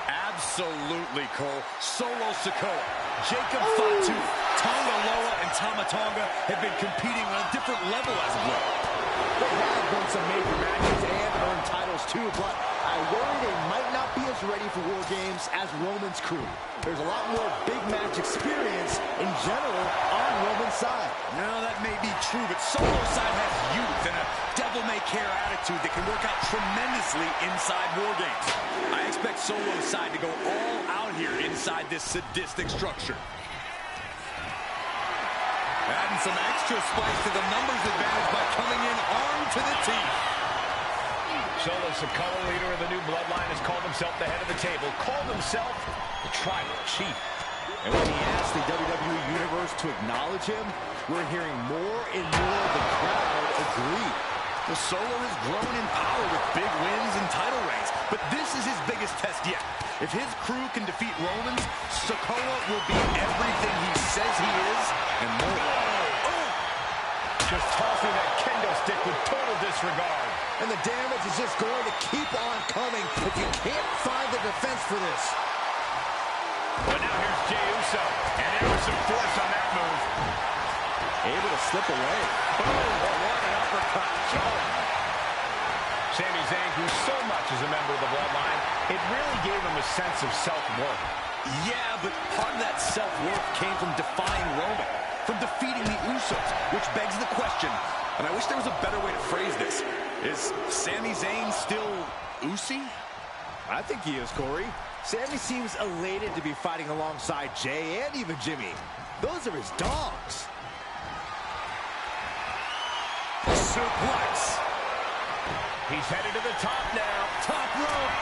Absolutely, Cole. Solo Sikoa, Jacob Fatu, Tonga Loa, and Tama Tonga have been competing on a different level as of late. They have won some major matches and earned titles too, but I worry they might not be as ready for War Games as Roman's crew. There's a lot more big match experience in general on Roman's side. Now that may be true, but Solo side has youth and a devil-may-care attitude that can work out tremendously inside War Games. I expect Solo's side to go all out here inside this sadistic structure. Adding some extra spice to the numbers advantage by coming in armed to the teeth. Solo Sikoa, leader of the new bloodline, has called himself the head of the table, called himself the tribal chief. And when he asked the WWE Universe to acknowledge him, we're hearing more and more of the crowd agree. The Solo has grown in power with big wins and title reigns, but this is his biggest test yet. If his crew can defeat Romans, Sikoa will be everything he says he is and more. Oh! Just tossing that kendo stick with total disregard. And the damage is just going to keep on coming if you can't find the defense for this. But now here's Jey Uso, and there was some force on that move. Able to slip away. Boom! What an uppercut. Sami Zayn, who so much is a member of the bloodline, it really gave him a sense of self-worth. Yeah, but part of that self-worth came from defying Roman, from defeating the Usos, which begs the question, and I wish there was a better way to phrase this. Is Sami Zayn still Usi? I think he is, Corey. Sami seems elated to be fighting alongside Jay and even Jimmy. Those are his dogs. Suplex. He's headed to the top now. Top rope.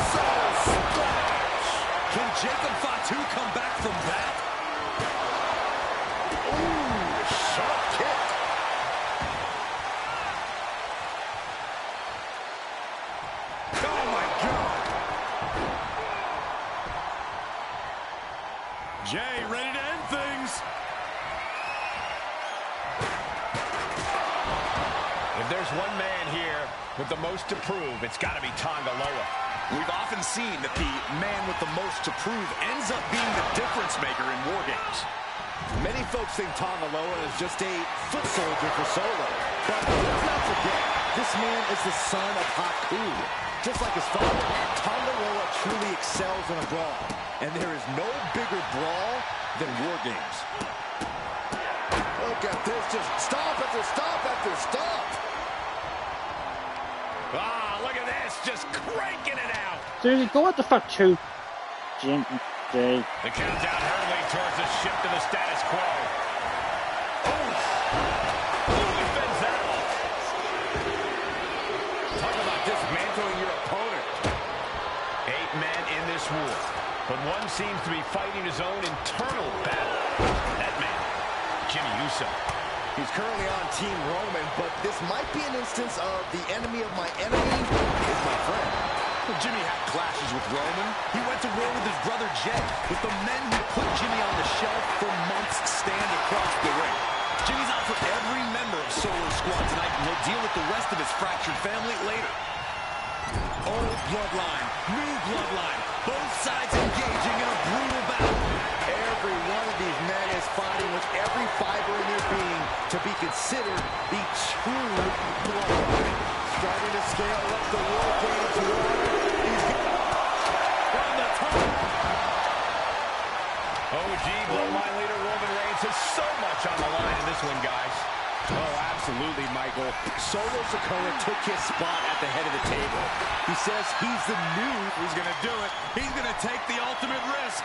So splash. Can Jacob Fatu come back from that? Ooh, sharp kick. Oh, my God. Jay ready to end things. If there's one man here with the most to prove, it's got to be Tonga Loa. We've often seen that the man with the most to prove ends up being the difference maker in War Games. Many folks think Tonga Loa is just a foot soldier for Solo. But let's not forget, this man is the son of Haku. Just like his father, Tonga Loa truly excels in a brawl. And there is no bigger brawl than War Games. Look at this, just stop after stop after stop. Ah, look at this, just cranking it out. Seriously, go what the fuck to Jay. The countdown hurtling towards a shift to the status quo. He fends that off. Talk about dismantling your opponent. 8 men in this war, but one seems to be fighting his own internal battle. That man, Jimmy Uso. He's currently on Team Roman, but this might be an instance of the enemy of my enemy is my friend. Well, Jimmy had clashes with Roman. He went to war with his brother Jay, but the men who put Jimmy on the shelf for months stand across the ring. Jimmy's out for every member of Solo's squad tonight, and he'll deal with the rest of his fractured family later. Old bloodline, new bloodline, both sides engaging in a brutal battle. Every one of these men is fighting with every fiber in their being to be considered the true bloodline. Starting to scale up the War Games war. He's from the top. OG bloodline leader Roman Reigns has so much on the line in this one, guys. Oh, absolutely, Michael. Solo Sikoa took his spot at the head of the table. He says he's the new... He's going to do it. He's going to take the ultimate risk.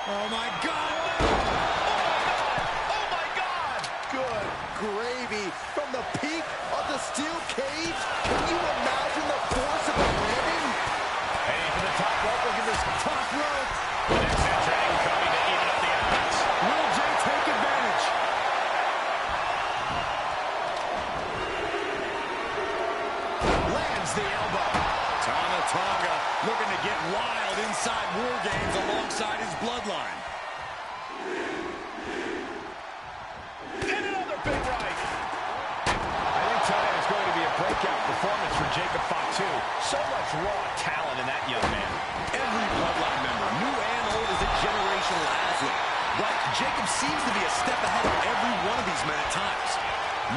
Oh, my God. Oh! gravy from the peak of the steel cage. Can you imagine the force of the landing? Heading for the top rope. Look at this top rope. The next entrant coming to even up the odds. Will Jay take advantage? Lands the elbow. Tonga looking to get wild inside War Games alongside his bloodline. And another big right. I think tonight is going to be a breakout performance for Jacob Fatu. So much raw talent in that young man. Every bloodline member, new and old, is a generational athlete. But Jacob seems to be a step ahead of every one of these men at times.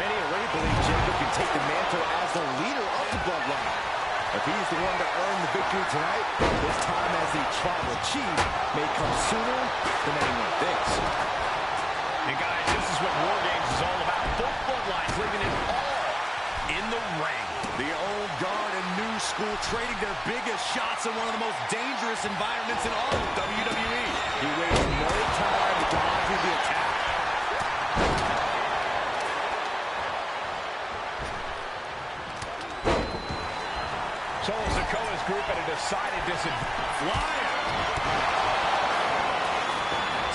Many already believe Jacob can take the mantle as the leader of the bloodline. If he's the one to earn the victory tonight, his time as the tribal chief may come sooner than anyone thinks. And guys, this is what War Games is all about. Both bloodlines leaving it all in the ring. The old guard and new school trading their biggest shots in one of the most dangerous environments in all of WWE. He wastes no time dodging the attack. Solo Sikoa's group at a decided disadvantage. Flyer.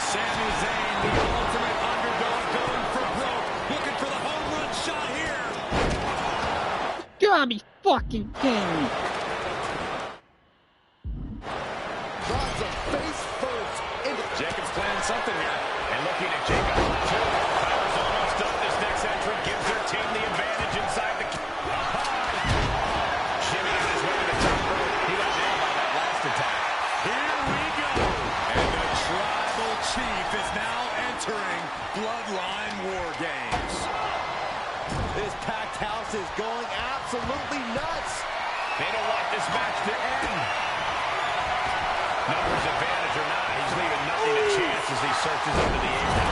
Sami Zayn, the ultimate underdog, going for broke, looking for the home run shot here. Gotta be fucking kidding me. Drives a face first into Jacob's planning something here. And looking at Jacob, too. Power's almost up. This next entrant gives their team the advantage inside the... Jimmy on his way to the top rope. He got nailed by that last attack. Here we go. And the tribal chief is now entering Bloodline War Games. This packed house is going absolutely nuts. They don't want this match to end. Numbers advantage or not, he's leaving nothing to chance as he searches under the apron.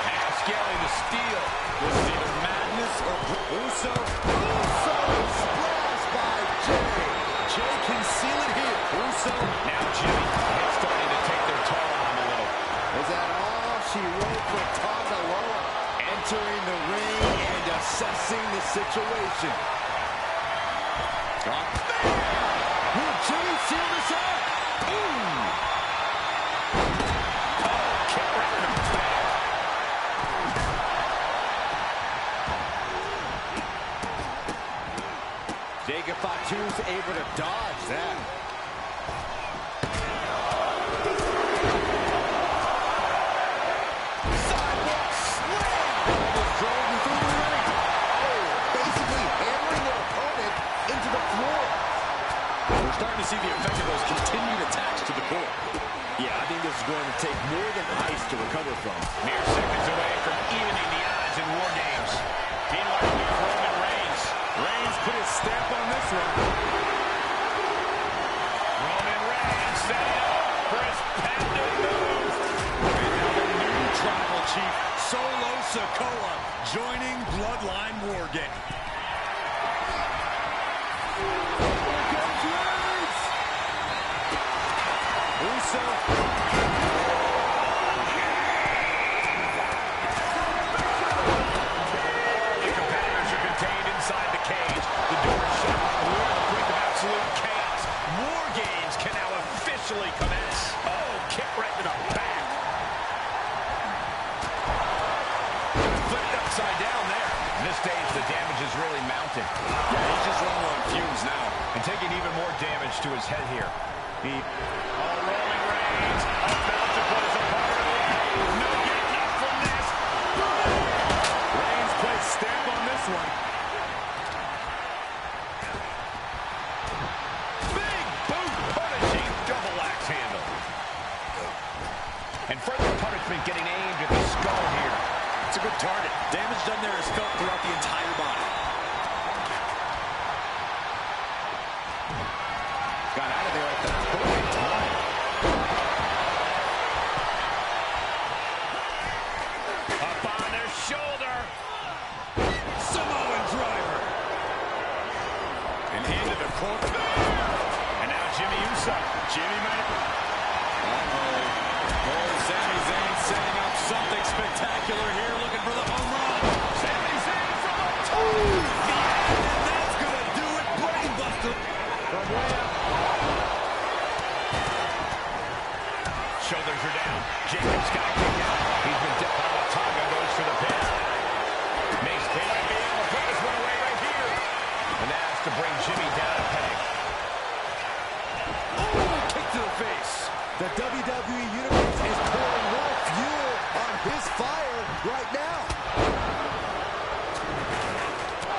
Now scaling the steel. This is either madness or Uso splash by Jay. Jay can seal it here. Uso. Now Jimmy. It's starting to take their toll on him a little. Is that all she wrote for Tonga Loa? Entering the ring and assessing the situation. Will Jimmy seal this up? Jacob Fatu's able to dodge that. Sidewalk slam! Almost drove him through the ring. Oh, basically hammering their opponent into the floor. We're starting to see the effect of those continued attacks to the core. Yeah, I think this is going to take more than ice to recover from. Mere seconds away from evening the odds in War Games. Meanwhile, we have Roman Reigns. Reigns put his stamp on this one. Roman Reigns setting up for his pounded move. And now the new tribal chief, Solo Sikoa, joining Bloodline War Games. Uso. The competitors are contained inside the cage. The door is shut. We're on the brink of absolute chaos. War Games can now officially commence. Oh, kick right to the back. Flipped upside down there. At this stage, the damage is really mounting. Yeah, he's just running on fumes now. And taking even more damage to his head here. Roman Reigns about to put his opponent away. No getting up from this. Reigns put his stamp on this one. Big boot punishing double axe handle. And further punishment getting aimed at the skull here. It's a good target. Damage done there is felt throughout the entire body. Got out of there at the perfect time. Up on their shoulder. Samoan driver. And into the corner. And now Jimmy Uso. Jimmy might have... Oh, Sami Zayn setting up something spectacular here, looking for the home run. to bring Jimmy down a peg. Oh, kick to the face. The WWE Universe is pouring more fuel on his fire right now.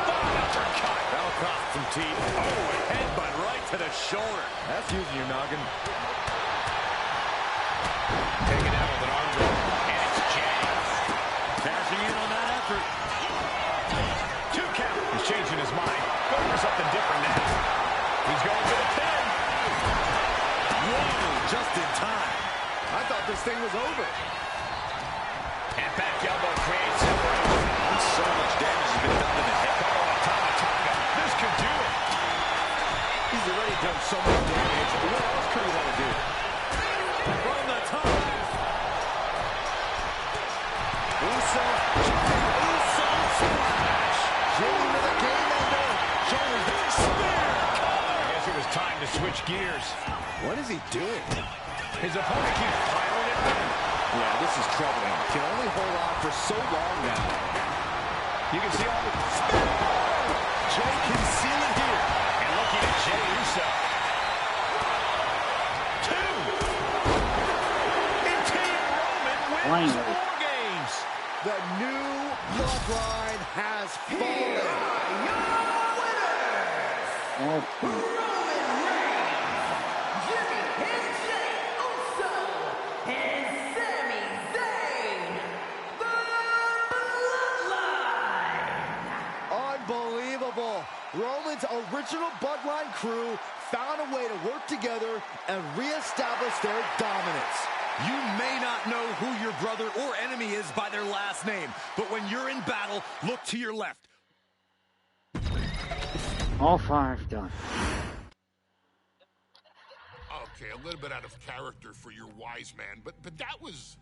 Uppercut. That'll cost some teeth. Oh, a headbutt right to the shoulder. That's using your noggin. Taken out with an arm drag. And it's James. Cashing in on that effort. 2 count. He's changing his mind. Going for something different now. He's going for the pin. Whoa, just in time. I thought this thing was over. And back elbow creates separation. So much damage has been done to the hip. Tonga. This could do it. He's already done so much damage. What else could he want to do? From the top. Uso splash. Jimmy with a game ender. Shoulders down. Spear. I guess it was time to switch gears. What is he doing? His opponent keeps piling it on. Yeah, this is troubling. Can only hold on for so long now. You can see all the... Jay can seal it here. And looking at Jey Uso. 2. And Team Roman wins 4 games. The new bloodline has fallen. Unbelievable. Roman's original bloodline crew found a way to work together and reestablish their dominance. You may not know who your brother or enemy is by their last name, but when you're in battle, look to your left. All 5 done. Okay, a little bit out of character for your wise man, but that was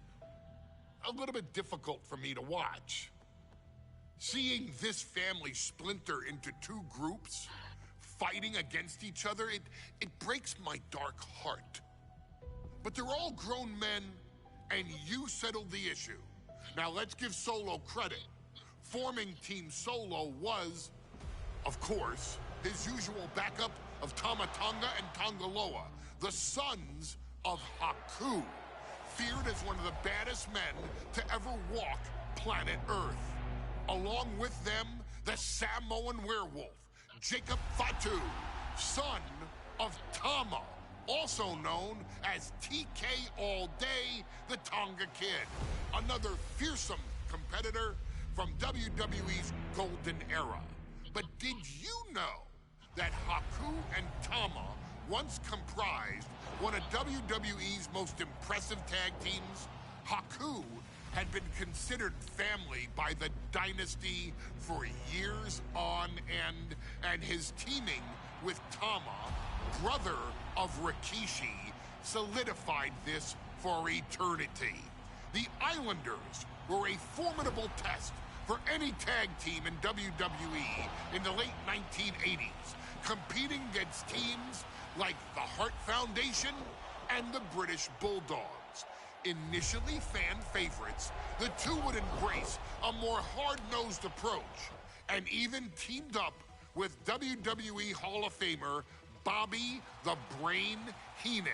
a little bit difficult for me to watch. Seeing this family splinter into 2 groups, fighting against each other, it breaks my dark heart. But they're all grown men, and you settled the issue. Now let's give Solo credit. Forming Team Solo was, of course, his usual backup of Tama Tonga and Tonga Loa, the sons of Haku, feared as one of the baddest men to ever walk planet Earth. Along with them, the Samoan werewolf, Jacob Fatu, son of Tama, also known as TK All Day, the Tonga Kid, another fearsome competitor from WWE's golden era. But did you know that Haku and Tama once comprised one of WWE's most impressive tag teams? Haku had been considered family by the Dynasty for years on end, and his teaming with Tama, brother of Rikishi, solidified this for eternity. The Islanders were a formidable test for any tag team in WWE in the late 1980s, competing against teams like the Hart Foundation and the British Bulldogs. Initially fan favorites, the two would embrace a more hard-nosed approach and even teamed up with WWE Hall of Famer Bobby the Brain Heenan,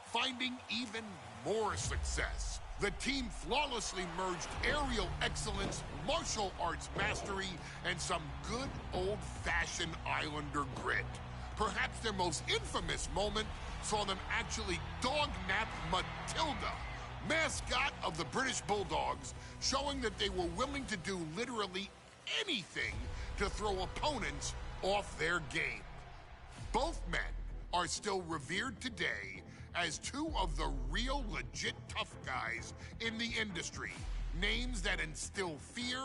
finding even more success. The team flawlessly merged aerial excellence, martial arts mastery, and some good old-fashioned Islander grit. Perhaps their most infamous moment saw them actually dog-nap Matilda, mascot of the British Bulldogs, showing that they were willing to do literally anything to throw opponents off their game. Both men are still revered today as two of the real legit tough guys in the industry, names that instill fear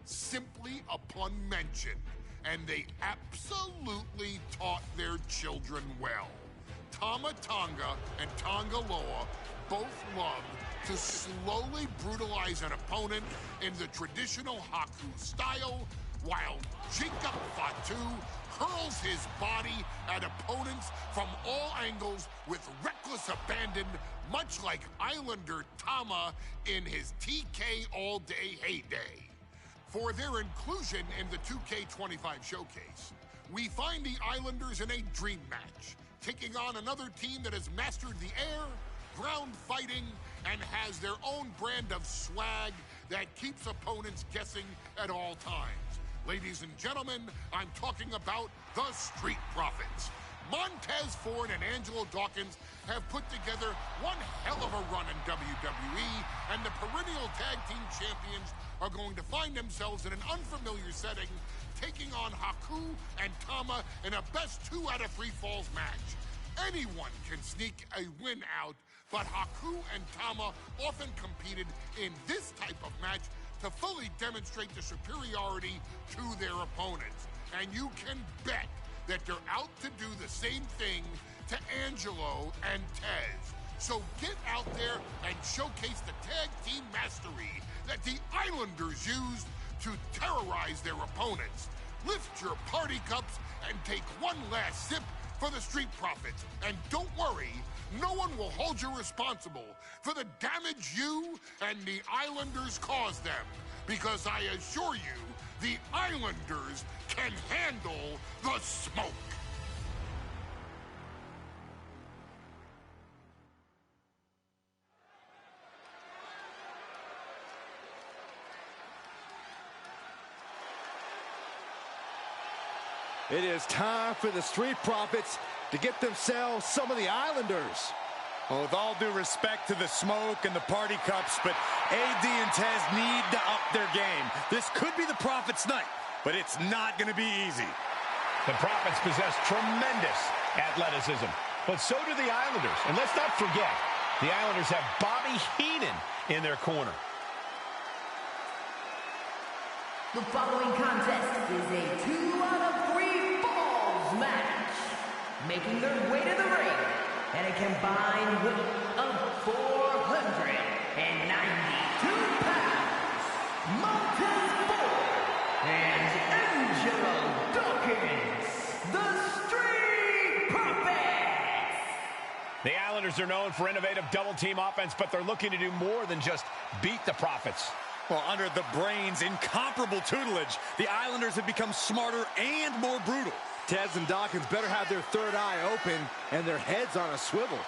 simply upon mention, and they absolutely taught their children well. Tama Tonga and Tonga Loa both loved to slowly brutalize an opponent in the traditional Haku style, while Jacob Fatu hurls his body at opponents from all angles with reckless abandon, much like Islander Tama in his TK All-Day heyday. For their inclusion in the 2K25 showcase, we find the Islanders in a dream match, taking on another team that has mastered the air, ground fighting, and has their own brand of swag that keeps opponents guessing at all times. Ladies and gentlemen, I'm talking about the Street Profits. Montez Ford and Angelo Dawkins have put together one hell of a run in WWE, and the perennial tag team champions are going to find themselves in an unfamiliar setting, taking on Haku and Tama in a best 2 out of 3 falls match. Anyone can sneak a win out, but Haku and Tama often competed in this type of match to fully demonstrate the superiority to their opponents. And you can bet that they're out to do the same thing to Angelo and Tez. So get out there and showcase the tag team mastery that the Islanders used to terrorize their opponents. Lift your party cups and take one last sip for the Street Profits. And don't worry, no one will hold you responsible for the damage you and the Islanders caused them. Because I assure you, the Islanders can handle the smoke. It is time for the Street Profits to get themselves some of the Islanders. Well, with all due respect to the smoke and the party cups, but AD and Tez need to up their game. This could be the Profits' night, but it's not going to be easy. The Profits possess tremendous athleticism, but so do the Islanders. And let's not forget, the Islanders have Bobby Heenan in their corner. The following contest is a 2 out of 3 falls match. Making their way to the ring at a combined weight of 492 pounds, Montez Ford and Angelo Dawkins, the Street Profits. The Islanders are known for innovative double-team offense, but they're looking to do more than just beat the Profits. Well, under the Brains' incomparable tutelage, the Islanders have become smarter and more brutal. Tez and Dawkins better have their third eye open and their heads on a swivel.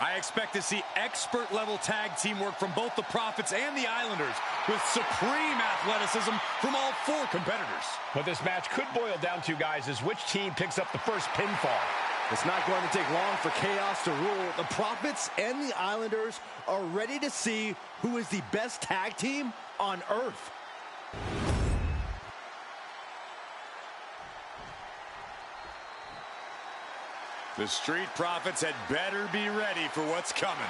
I expect to see expert-level tag teamwork from both the Profits and the Islanders, with supreme athleticism from all 4 competitors. What this match could boil down to, guys, is which team picks up the first pinfall. It's not going to take long for chaos to rule. The Profits and the Islanders are ready to see who is the best tag team on Earth. The Street Profits had better be ready for what's coming.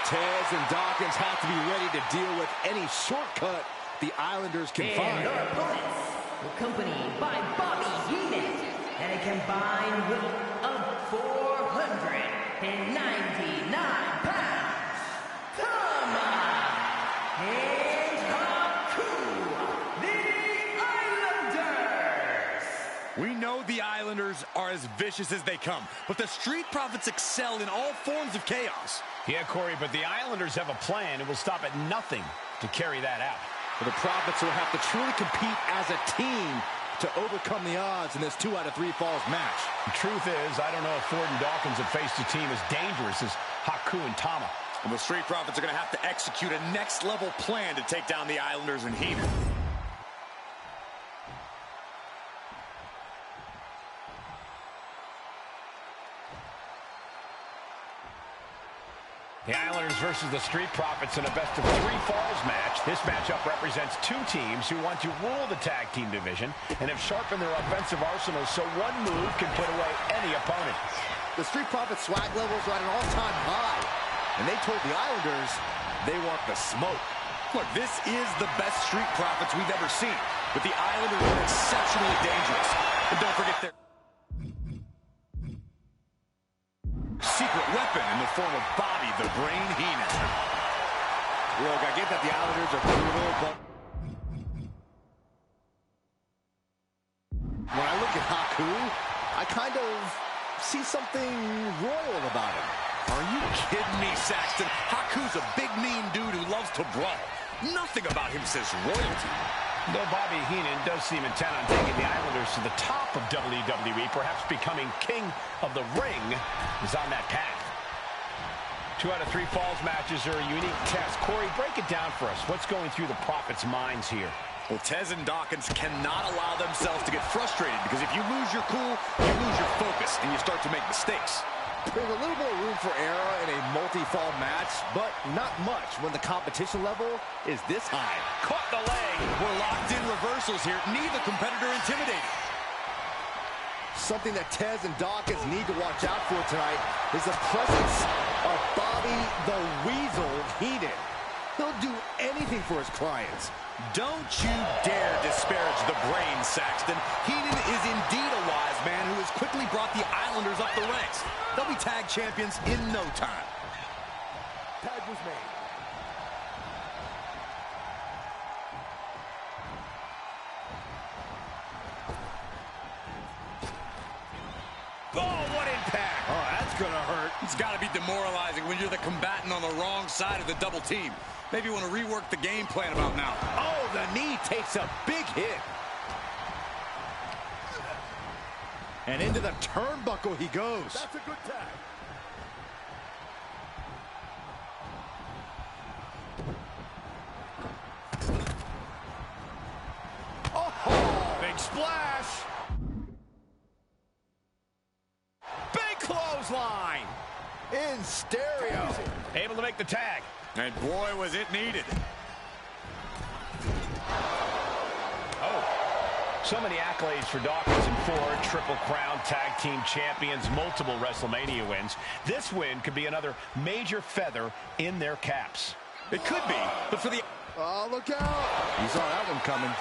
Tez and Dawkins have to be ready to deal with any shortcut the Islanders can find. And their opponents, accompanied by Bobby Heenan, at a combined weight of 499 pounds, Tama and Haku, the Islanders. We know the Islanders are as vicious as they come, but the Street Profits excel in all forms of chaos. Yeah, Corey, but the Islanders have a plan and will stop at nothing to carry that out. Well, the Profits will have to truly compete as a team to overcome the odds in this 2 out of 3 falls match. The truth is, I don't know if Ford and Dawkins have faced a team as dangerous as Haku and Tama. And the Street Profits are going to have to execute a next-level plan to take down the Islanders and Heenan. The Islanders versus the Street Profits in a best-of-3 falls match. This matchup represents 2 teams who want to rule the tag team division and have sharpened their offensive arsenals so one move can put away any opponent. The Street Profits swag levels are at an all-time high, and they told the Islanders they want the smoke. Look, this is the best Street Profits we've ever seen, but the Islanders are exceptionally dangerous. And don't forget their secret weapon in the form of Bobby the Brain Heenan. Look, I get that the Islanders are brutal, but when I look at Haku, I I kind of see something royal about him. Are you kidding me, Saxton? Haku's a big, mean dude who loves to brawl. Nothing about him says royalty. Though Bobby Heenan does seem intent on taking the Islanders to the top of WWE, perhaps becoming king of the ring, is on that path. 2 out of 3 falls matches are a unique test. Corey, break it down for us. What's going through the Prophet's minds here? Well, Tez and Dawkins cannot allow themselves to get frustrated, because if you lose your cool, you lose your focus, and you start to make mistakes. There's a little more room for error in a multi-fall match, but not much when the competition level is this high. Caught the leg. We're locked in reversals here. Neither competitor intimidated. Something that Tez and Dawkins need to watch out for tonight is the presence of Bobby the Weasel Heenan. He'll do anything for his clients. Don't you dare disparage the brain, Saxton. Heenan is indeed a wise man who has quickly brought the Islanders up the ranks. They'll be tag champions in no time. Tag was made. Oh, what impact! Oh, that's gonna hurt. It's gotta be demoralizing when you're the combatant on the wrong side of the double team. Maybe you want to rework the game plan about now. Oh, the knee takes a big hit. And into the turnbuckle he goes. That's a good tag. Oh, big splash. Big clothesline. In stereo. Able to make the tag. And boy, was it needed. So many accolades for Dawkins and Ford. Triple Crown Tag Team Champions, multiple WrestleMania wins. This win could be another major feather in their caps. It could be, but for the... Oh, look out. You saw that one coming.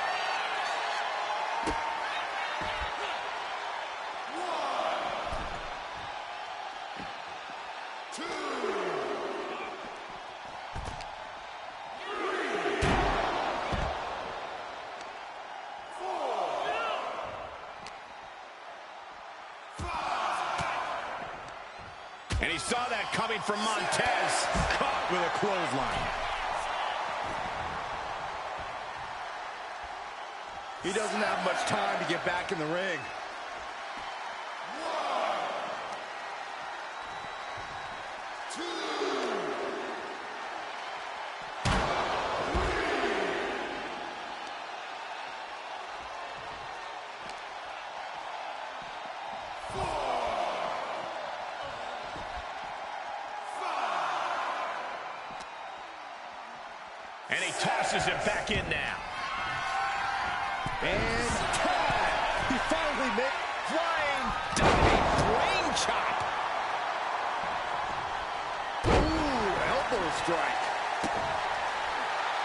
And he saw that coming from Montez. Caught with a clothesline. He doesn't have much time to get back in the ring. And he tosses it back in now. And tag! He finally made flying diving brain chop. Ooh, elbow strike.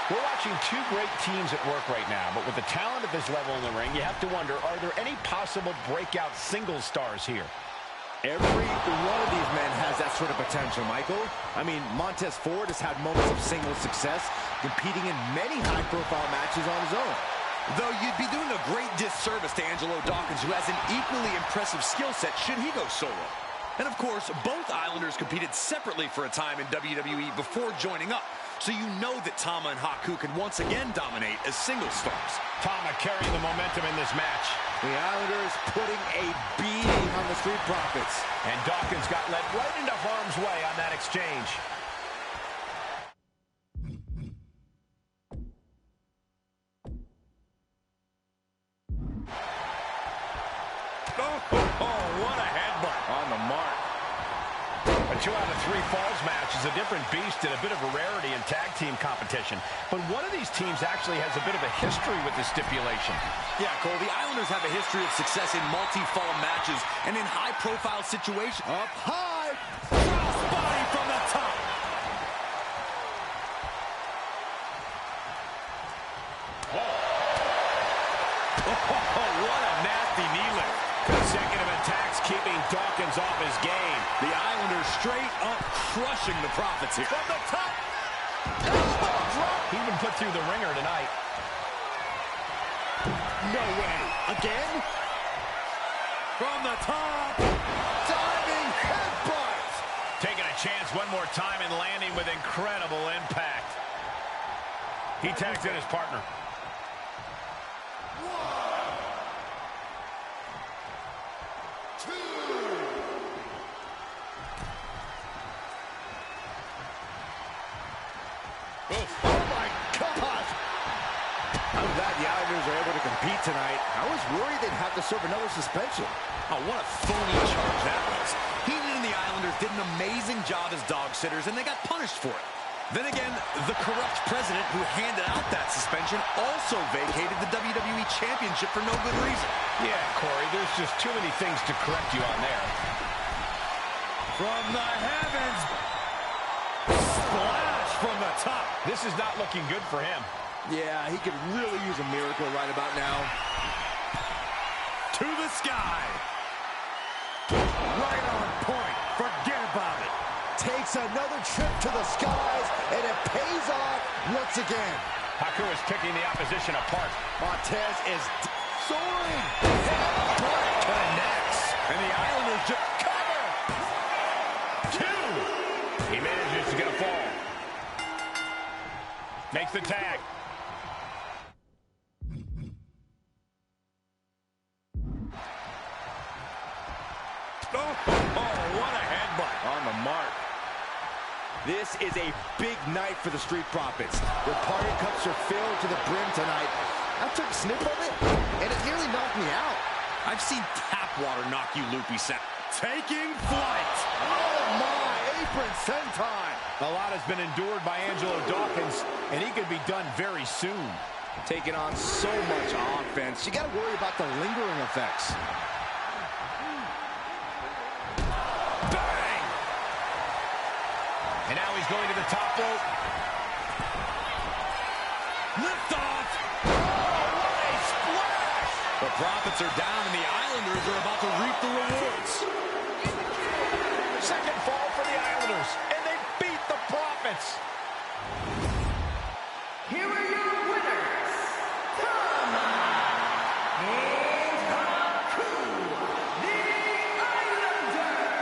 We're watching 2 great teams at work right now, but with the talent at this level in the ring, you have to wonder, are there any possible breakout single stars here? Every one of these men has that sort of potential, Michael. I mean, Montez Ford has had moments of single success, competing in many high-profile matches on his own. Though you'd be doing a great disservice to Angelo Dawkins, who has an equally impressive skill set should he go solo. And of course, both Islanders competed separately for a time in WWE before joining up. So you know that Tama and Haku can once again dominate as single stars. Tama carrying the momentum in this match. The Islanders putting a beating on the Street Profits. And Dawkins got led right into harm's way on that exchange. Oh, what a headbutt. On the mark. A 2 out of 3 falls match is a different beast and a bit of a rarity in tag team competition. But one of these teams actually has a bit of a history with this stipulation. Yeah, Cole, the Islanders have a history of success in multi-fall matches and in high-profile situations. Up high. Crossbody from the top. Oh, what a nasty knee lift. Consecutive attacks keeping Dawkins off his game. The Islanders straight up crushing the Profits here. From the top. He's been put through the ringer tonight. No way. Again? from the top. Diving headbutt. Taking a chance one more time and landing with incredible impact. He tags in his partner. Compete tonight. I was worried they'd have to serve another suspension. Oh, what a phony charge that was. Heenan and the Islanders did an amazing job as dog sitters, and they got punished for it. Then again, the corrupt president who handed out that suspension also vacated the WWE Championship for no good reason. Yeah, Corey, there's just too many things to correct you on there. From the heavens. Splash from the top. This is not looking good for him. Yeah, he could really use a miracle right about now. To the sky. Right on point. Forget about it. Takes another trip to the skies, and it pays off once again. Haku is picking the opposition apart. Montez is soaring. Headbutt connects. And the Islanders just cover. 2. He manages to get a fall. Makes the tag. What a headbutt. On the mark. This is a big night for the Street Profits. Their party cups are filled to the brim tonight. I took a sniff of it, and it nearly knocked me out. I've seen tap water knock you loopy, Seth. Taking flight. Oh, my. Apron senton. A lot has been endured by Angelo Dawkins, and he could be done very soon. Taking on so much offense. You got to worry about the lingering effects. And now he's going to the top rope. Lift off. Oh, what a splash! The Profits are down, and the Islanders are about to reap the rewards. Second fall for the Islanders, and they beat the Profits. Here are your winners, Tama and Haku, the Islanders.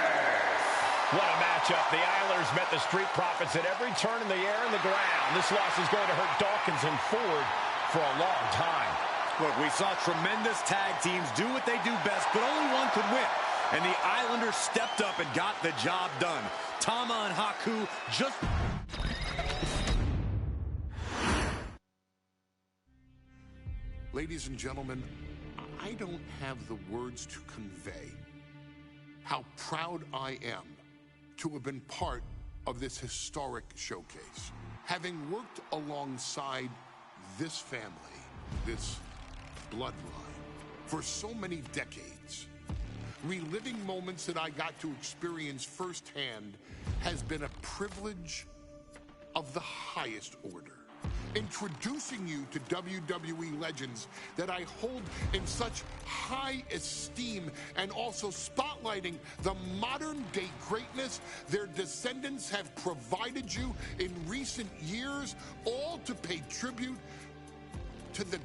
What a matchup. The Islanders met the Street Profits at every turn in the air and the ground. This loss is going to hurt Dawkins and Ford for a long time. Look, we saw tremendous tag teams do what they do best, but only one could win. And the Islanders stepped up and got the job done. Tama and Haku just... Ladies and gentlemen, I don't have the words to convey how proud I am to have been part of this historic showcase. Having worked alongside this family, this bloodline, for so many decades, reliving moments that I got to experience firsthand has been a privilege of the highest order. Introducing you to WWE legends that I hold in such high esteem, and also spotlighting the modern day greatness their descendants have provided you in recent years, all to pay tribute to the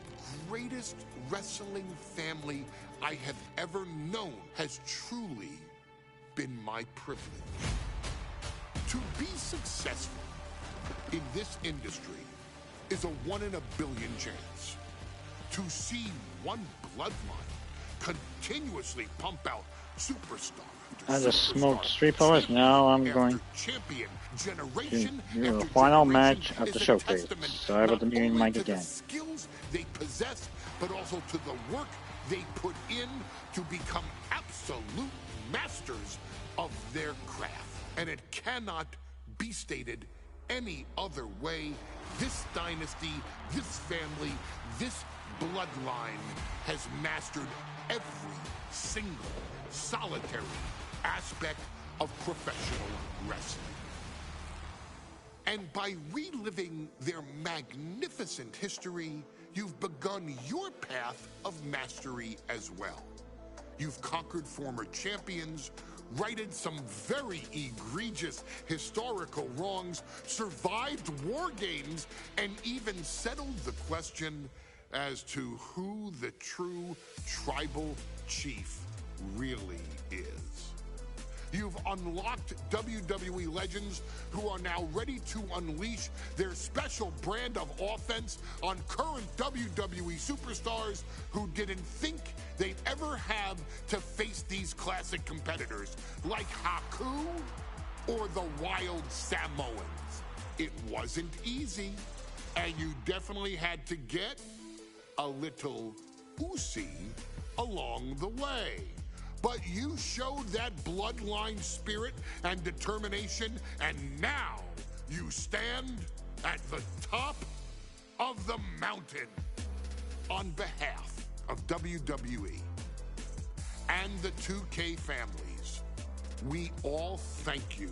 greatest wrestling family I have ever known, has truly been my privilege. To be successful in this industry is a 1 in a billion chance. To see one bloodline continuously pump out superstar I just smoked Street Profits. Now I'm going to do the final match of the showcase. So I have the meeting mic again. Skills they possess, but also to the work they put in to become absolute masters of their craft. And it cannot be stated any other way. This dynasty, this family, this bloodline has mastered every single solitary aspect of professional wrestling. And by reliving their magnificent history, you've begun your path of mastery as well. You've conquered former champions, righted some very egregious historical wrongs, survived war games, and even settled the question as to who the true tribal chief really is. You've unlocked WWE legends who are now ready to unleash their special brand of offense on current WWE superstars who didn't think they'd ever have to face these classic competitors like Haku or the Wild Samoans. It wasn't easy, and you definitely had to get a little oozy along the way. But you showed that bloodline spirit and determination, and now you stand at the top of the mountain. On behalf of WWE and the 2K families, we all thank you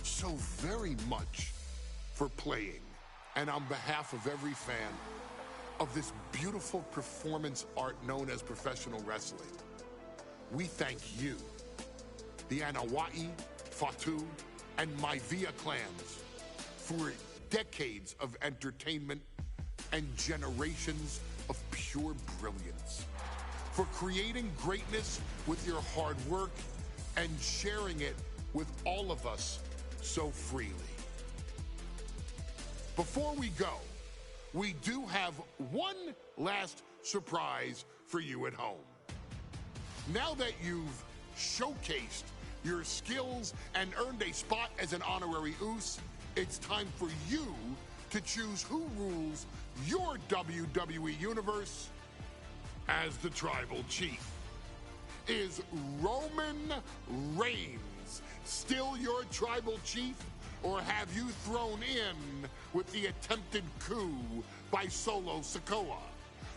so very much for playing. And on behalf of every fan of this beautiful performance art known as professional wrestling, we thank you, the Anawai, Fatu, and Maivia clans, for decades of entertainment and generations of pure brilliance, for creating greatness with your hard work and sharing it with all of us so freely. Before we go, we do have one last surprise for you at home. Now that you've showcased your skills and earned a spot as an honorary Oos, it's time for you to choose who rules your WWE universe as the Tribal Chief. Is Roman Reigns still your Tribal Chief, or have you thrown in with the attempted coup by Solo Sikoa?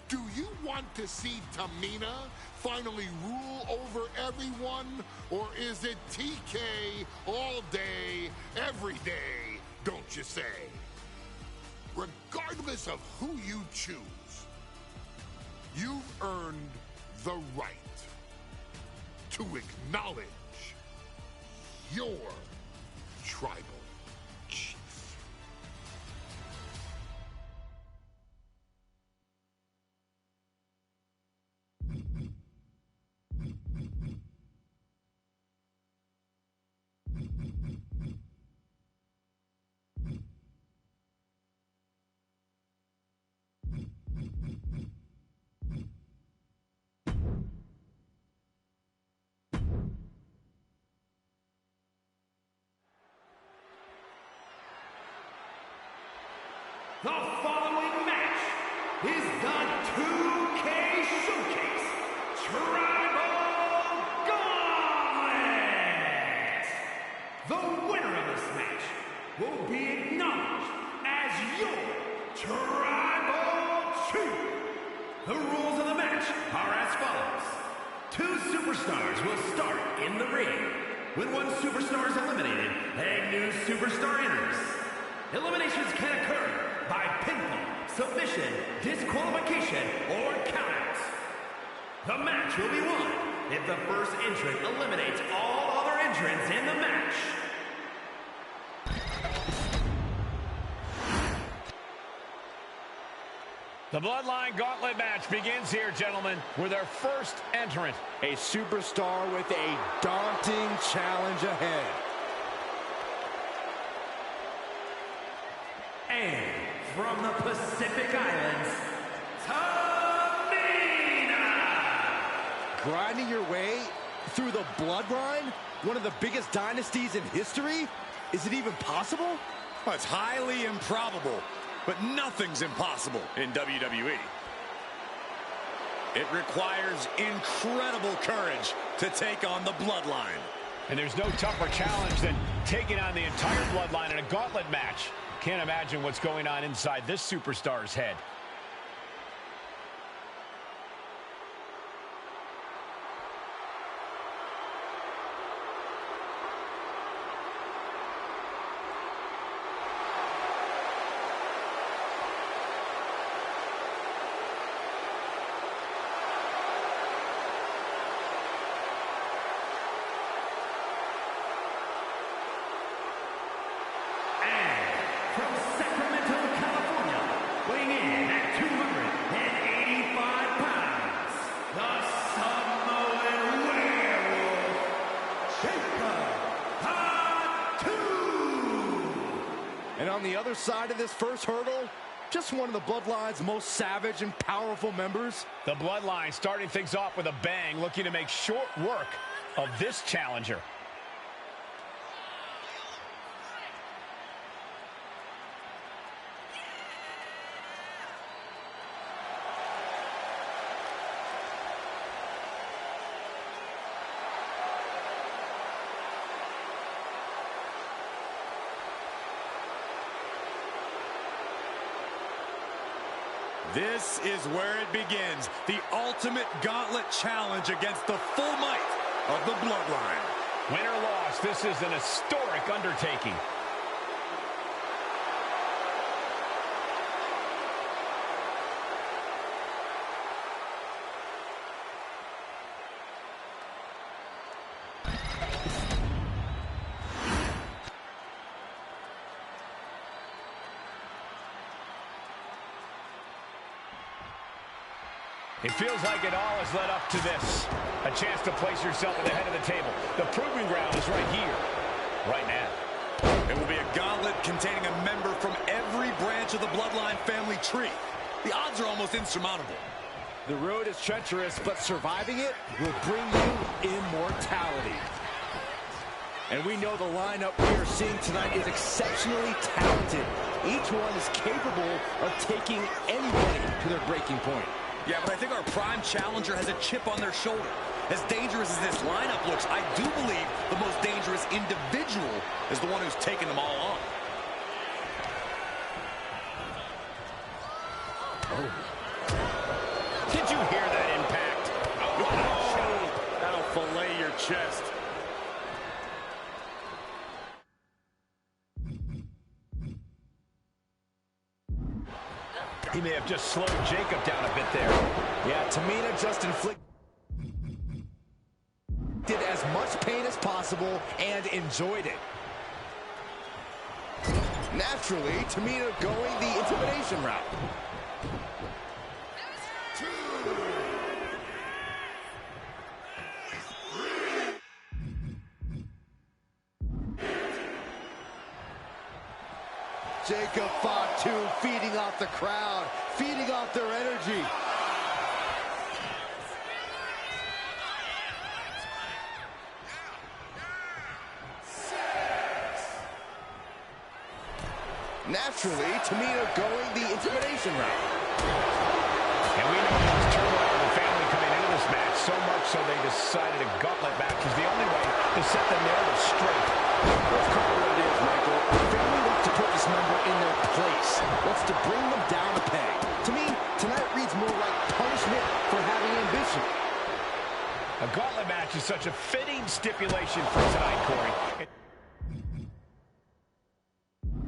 Do you want to see Tamina finally rule over everyone, or is it TK all day, every day, don't you say? Regardless of who you choose, you've earned the right to acknowledge your Tribal Chief. The following match is the 2K Showcase Tribal Gauntlet. The winner of this match will be acknowledged as your Tribal Chief. The rules of the match are as follows. 2 superstars will start in the ring. When one superstar is eliminated, a new superstar enters. Eliminations can occur by pinfall, submission, disqualification, or countouts. The match will be won if the first entrant eliminates all other entrants in the match. The Bloodline Gauntlet match begins here, gentlemen, with our first entrant. A superstar with a daunting challenge ahead. And from the Pacific Islands, Tamina! Grinding your way through the Bloodline? One of the biggest dynasties in history? Is it even possible? Well, it's highly improbable, but nothing's impossible in WWE. It requires incredible courage to take on the Bloodline. And there's no tougher challenge than taking on the entire Bloodline in a gauntlet match. Can't imagine what's going on inside this superstar's head. From Sacramento, California, weighing in And on the other side of this first hurdle, just one of the Bloodline's most savage and powerful members. The Bloodline starting things off with a bang, looking to make short work of this challenger. This is where it begins, the ultimate gauntlet challenge against the full might of the Bloodline. Win or loss, this is an historic undertaking. It feels like it all has led up to this. A chance to place yourself at the head of the table. The proving ground is right here, right now. It will be a gauntlet containing a member from every branch of the Bloodline family tree. The odds are almost insurmountable. The road is treacherous, but surviving it will bring you immortality. And we know the lineup we are seeing tonight is exceptionally talented. Each one is capable of taking anybody to their breaking point. Yeah, but I think our prime challenger has a chip on their shoulder. As dangerous as this lineup looks, I do believe the most dangerous individual is the one who's taken them all on. Oh. Did you hear that impact? Oh, that'll fillet your chest. He may have just slowed Jacob down a bit there. Yeah, Tamina just inflicted as much pain as possible and enjoyed it. Naturally, Tamina going the intimidation route. Jacob Fatu feeding off the crowd, feeding off their energy. Naturally, Tamina going the intimidation route. And we know there was turmoil in the family coming into this match, so much so they decided a gauntlet match was the only way to set the narrative straight. Let's call it what it is, Michael. The family wants to put this member in their place, wants to bring them down a peg. To me, tonight reads more like punishment for having ambition. A gauntlet match is such a fitting stipulation for tonight, Corey.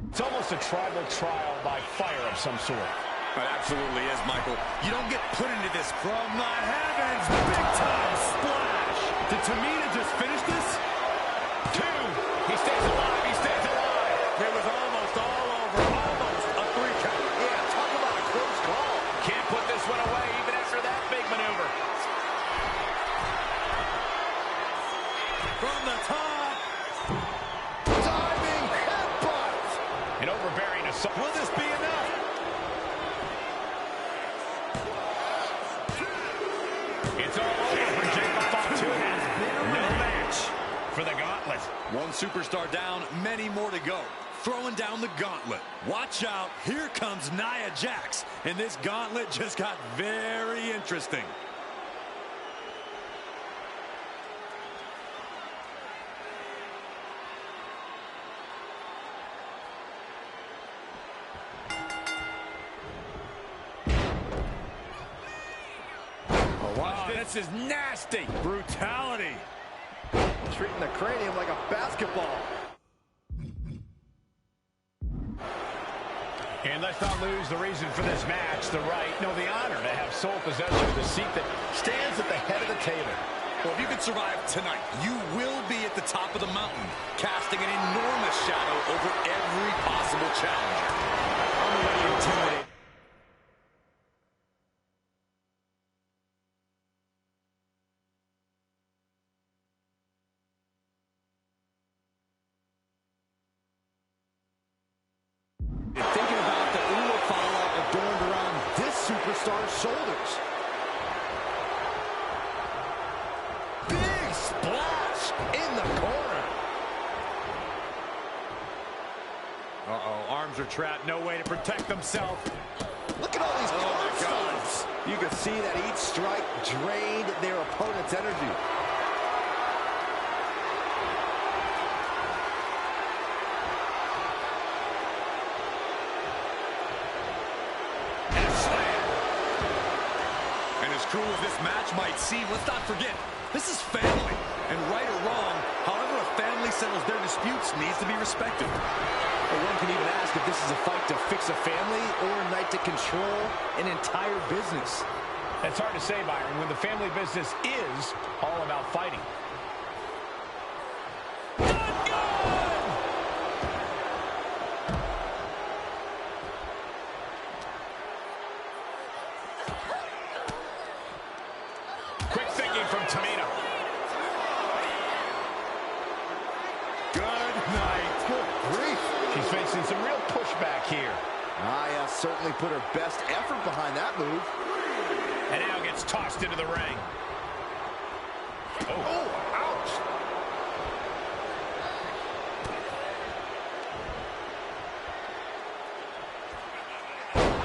It's almost a tribal trial by fire of some sort. It absolutely is, Michael. You don't get put into this. From the heavens, big-time splash. Did Tamina just finish this? 2. He stays alive. He stays alive. It was almost all over. Almost a 3 count. Yeah, talk about a close call. Can't put this one away even after that big maneuver. From the top. Diving headbutt. An overbearing assault. Will this be enough? It's all over for Jacob Fatu. No match for the gauntlet. One superstar down, many more to go. Throwing down the gauntlet. Watch out, here comes Nia Jax. And this gauntlet just got very interesting. This is nasty. Brutality. Treating the cranium like a basketball. And let's not lose the reason for this match, the right, no, the honor to have sole possession of the seat that stands at the head of the table. Well, if you can survive tonight, you will be at the top of the mountain, casting an enormous shadow over every possible challenger. I'm already intimidated. superstar's shoulders. Big splash in the corner. Uh-oh, arms are trapped, no way to protect themselves. Look at all these curves. You can see that each strike drained their opponent's energy. And a slam. And as cruel as this match might seem, let's not forget, this is family. And right or wrong, however a family settles their disputes needs to be respected. Well, one can even ask if this is a fight to fix a family or a night to control an entire business. It's hard to say, Byron, when the family business is all about fighting. Quick thinking from Tamina. Good night. Good grief. She's facing some real pushback here. Nia certainly put her best effort behind that move. And now gets tossed into the ring. Oh, ouch.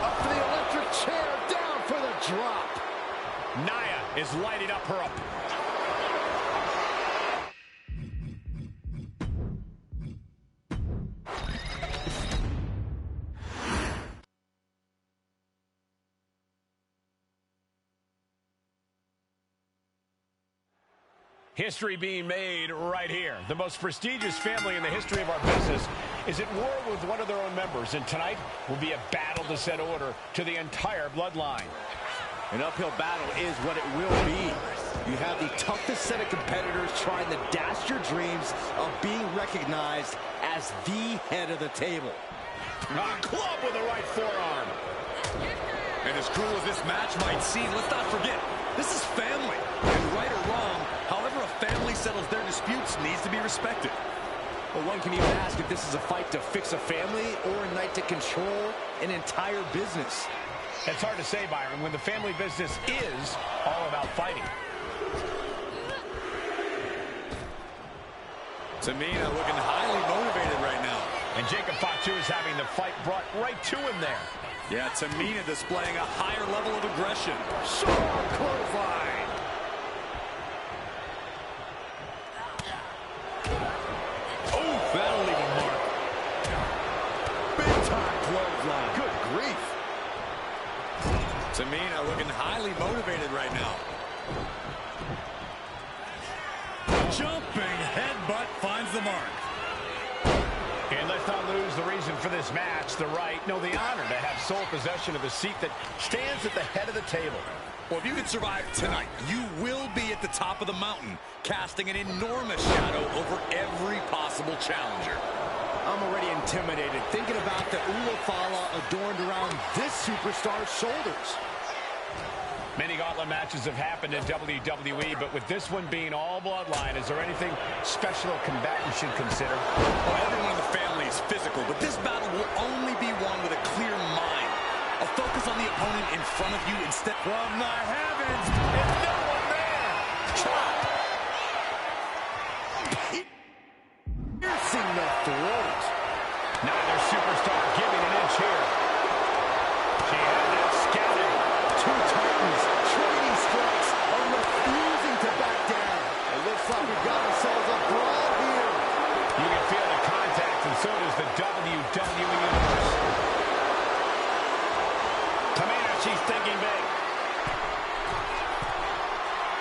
Up for the electric chair, down for the drop. Nia is lighting up her opponent. History being made right here. The most prestigious family in the history of our business is at war with one of their own members, and tonight will be a battle to set order to the entire bloodline. An uphill battle is what it will be. You have the toughest set of competitors trying to dash your dreams of being recognized as the head of the table. A club with the right forearm. And as cruel as this match might seem, let's not forget, this is family. And right or wrong, however a family settles their disputes needs to be respected. Well, one can even ask if this is a fight to fix a family or a night to control an entire business. It's hard to say, Byron, when the family business is all about fighting. Tamina looking highly motivated right now. And Jacob Fatu is having the fight brought right to him there. Yeah, Tamina displaying a higher level of aggression. Sharp clothesline. Oh, that'll leave a mark. Big time clothesline. Good grief. Tamina looking highly motivated right now. Jumping headbutt finds the mark. And let's not lose the reason for this match, the right, no, the honor to have sole possession of the seat that stands at the head of the table. Well, if you can survive tonight, you will be at the top of the mountain, casting an enormous shadow over every possible challenger. I'm already intimidated thinking about the Ulafala adorned around this superstar's shoulders. Many gauntlet matches have happened in WWE, but with this one being all bloodline, is there anything special a combatant should consider? Well, everyone in the family is physical, but this battle will only be won with a clear mind. A focus on the opponent in front of you instead. From the heavens, it's no one there. Chop. Piercing the throat. Neither superstar giving an inch here. She has it scouted. Two titans trading strikes are refusing to back down. It looks like we've got ourselves a brawl here. You can feel the contact, and so does the WWE Universe. Tamina, she's thinking big.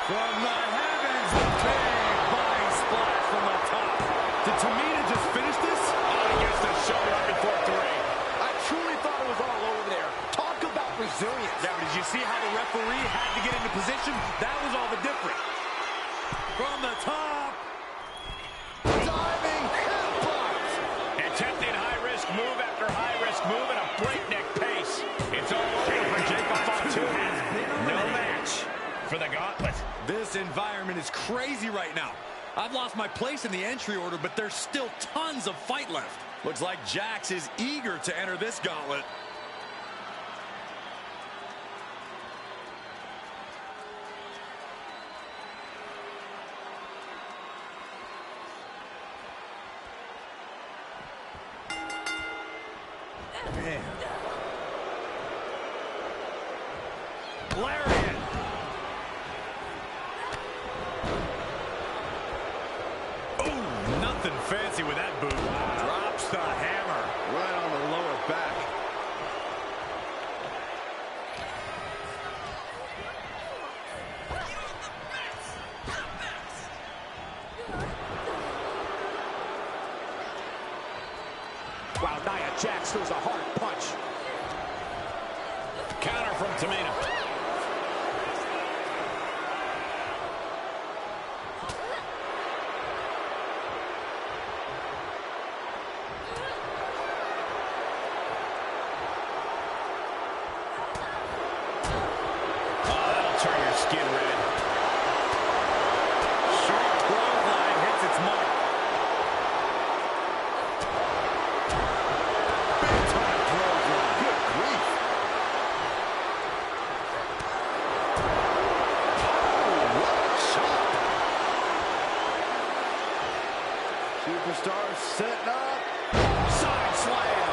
From the heavens, the big body splash from the top. Did Tamina just finish this? I guess the shoulder up before three. I truly thought it was all over there. Talk about resilience. Yeah, but did you see how the referee had to get into position? That was all the difference. From the top. Diving headbutt. Attempting high-risk move after high-risk move at a breakneck pace. It's all over for Jacob Fatu. No match for the gauntlet. This environment is crazy right now. I've lost my place in the entry order, but there's still tons of fight left. Looks like Jax is eager to enter this gauntlet. Man. Lariat. Oh, nothing fancy with that boot. Drops the hammer. Right on the lower back. Wow, Nia Jax throws a hard punch. Counter from Tamina. Oh, that'll turn your skin red. Short clothesline hits its mark. Big time clothesline. Good grief. Oh, what a shot. Superstar setting up. Side slam.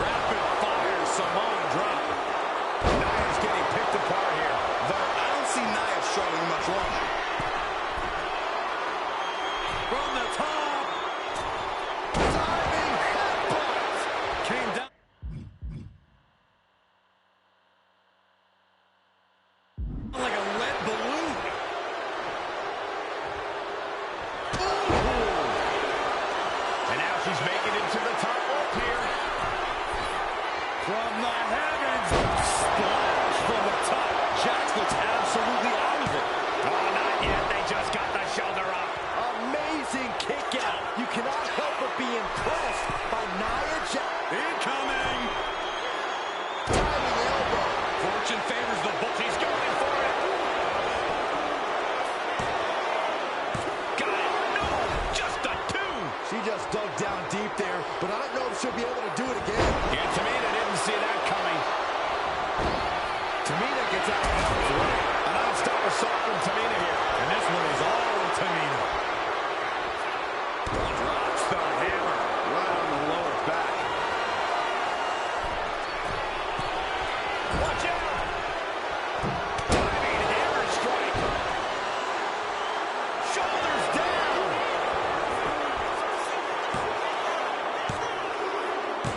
Rapid fire Samoan drop. Nia's getting picked apart here. Though I don't see Nia struggling much longer. From the top. Diving headbutt. Came down. Like a lead balloon. And now she's making it to the top rope here. From the heavens. Splash from the top. Jax looks absolutely out of it. Oh, not yet. They just got the shoulder up. Amazing kick out. You cannot help but be impressed by Nia Jax. Incoming. Diving elbow. Fortune favors the book. She's going for it. Got it. No, just a two. She just dug down deep there, but I don't know if she'll be able to do it again. Yeah, Tamina didn't see that coming. Tamina gets out of harm's way. A non-stop assault from Tamina here. And this one is all Tamina. Drops the hammer. Right on the lower back. Watch out. Diving hammer strike. Shoulders down.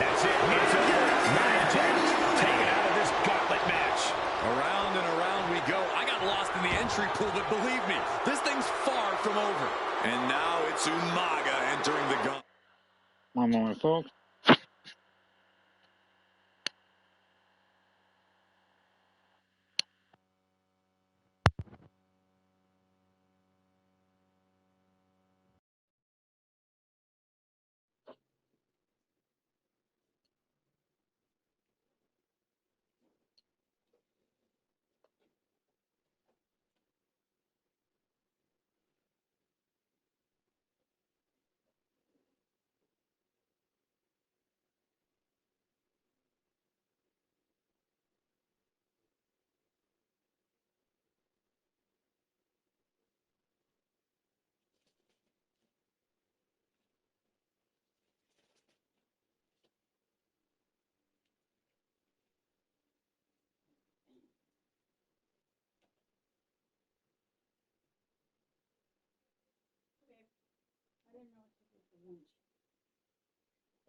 That's it. It's over. Nia Jax taken out of this gauntlet match. Around and around we go. I got lost in the entry pool, but believe me, this thing's far from over. And now it's Umaga entering the gun. One moment, folks.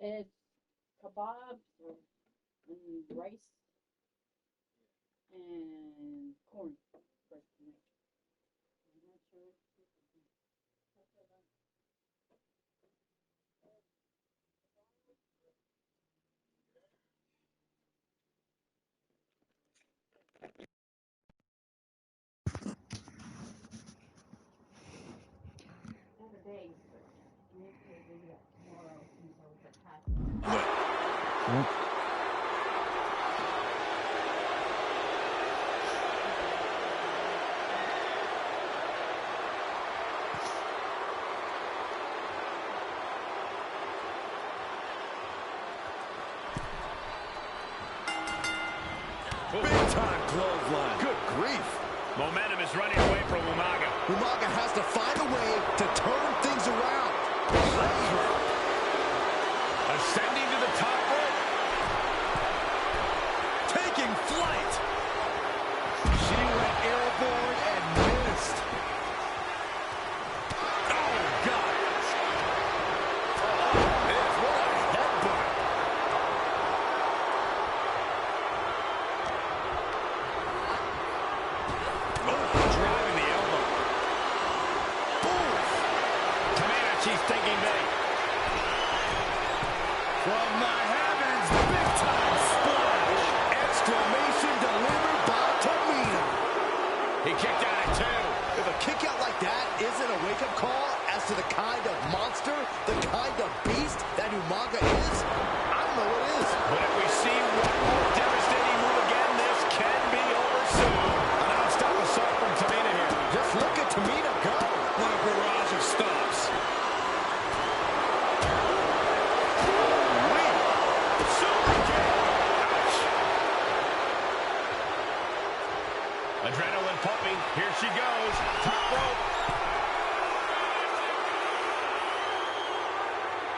It's kebabs and rice and corn. I'm not sure. Big time clothesline. Good grief. Momentum is running away from Umaga. Umaga has to find my heavens, big time splash. Exclamation delivered by Tamina. He kicked out at 2. If a kick out like that isn't a wake-up call as to the kind of monster, the kind of beast that Umaga is, I don't know what is. But if we see one more devastating move again, this can be over soon. A non-stop assault from Tamina here. Just look at Tamina go. What a barrage of stops. Super kick. Ouch. Adrenaline pumping. Here she goes. Top rope.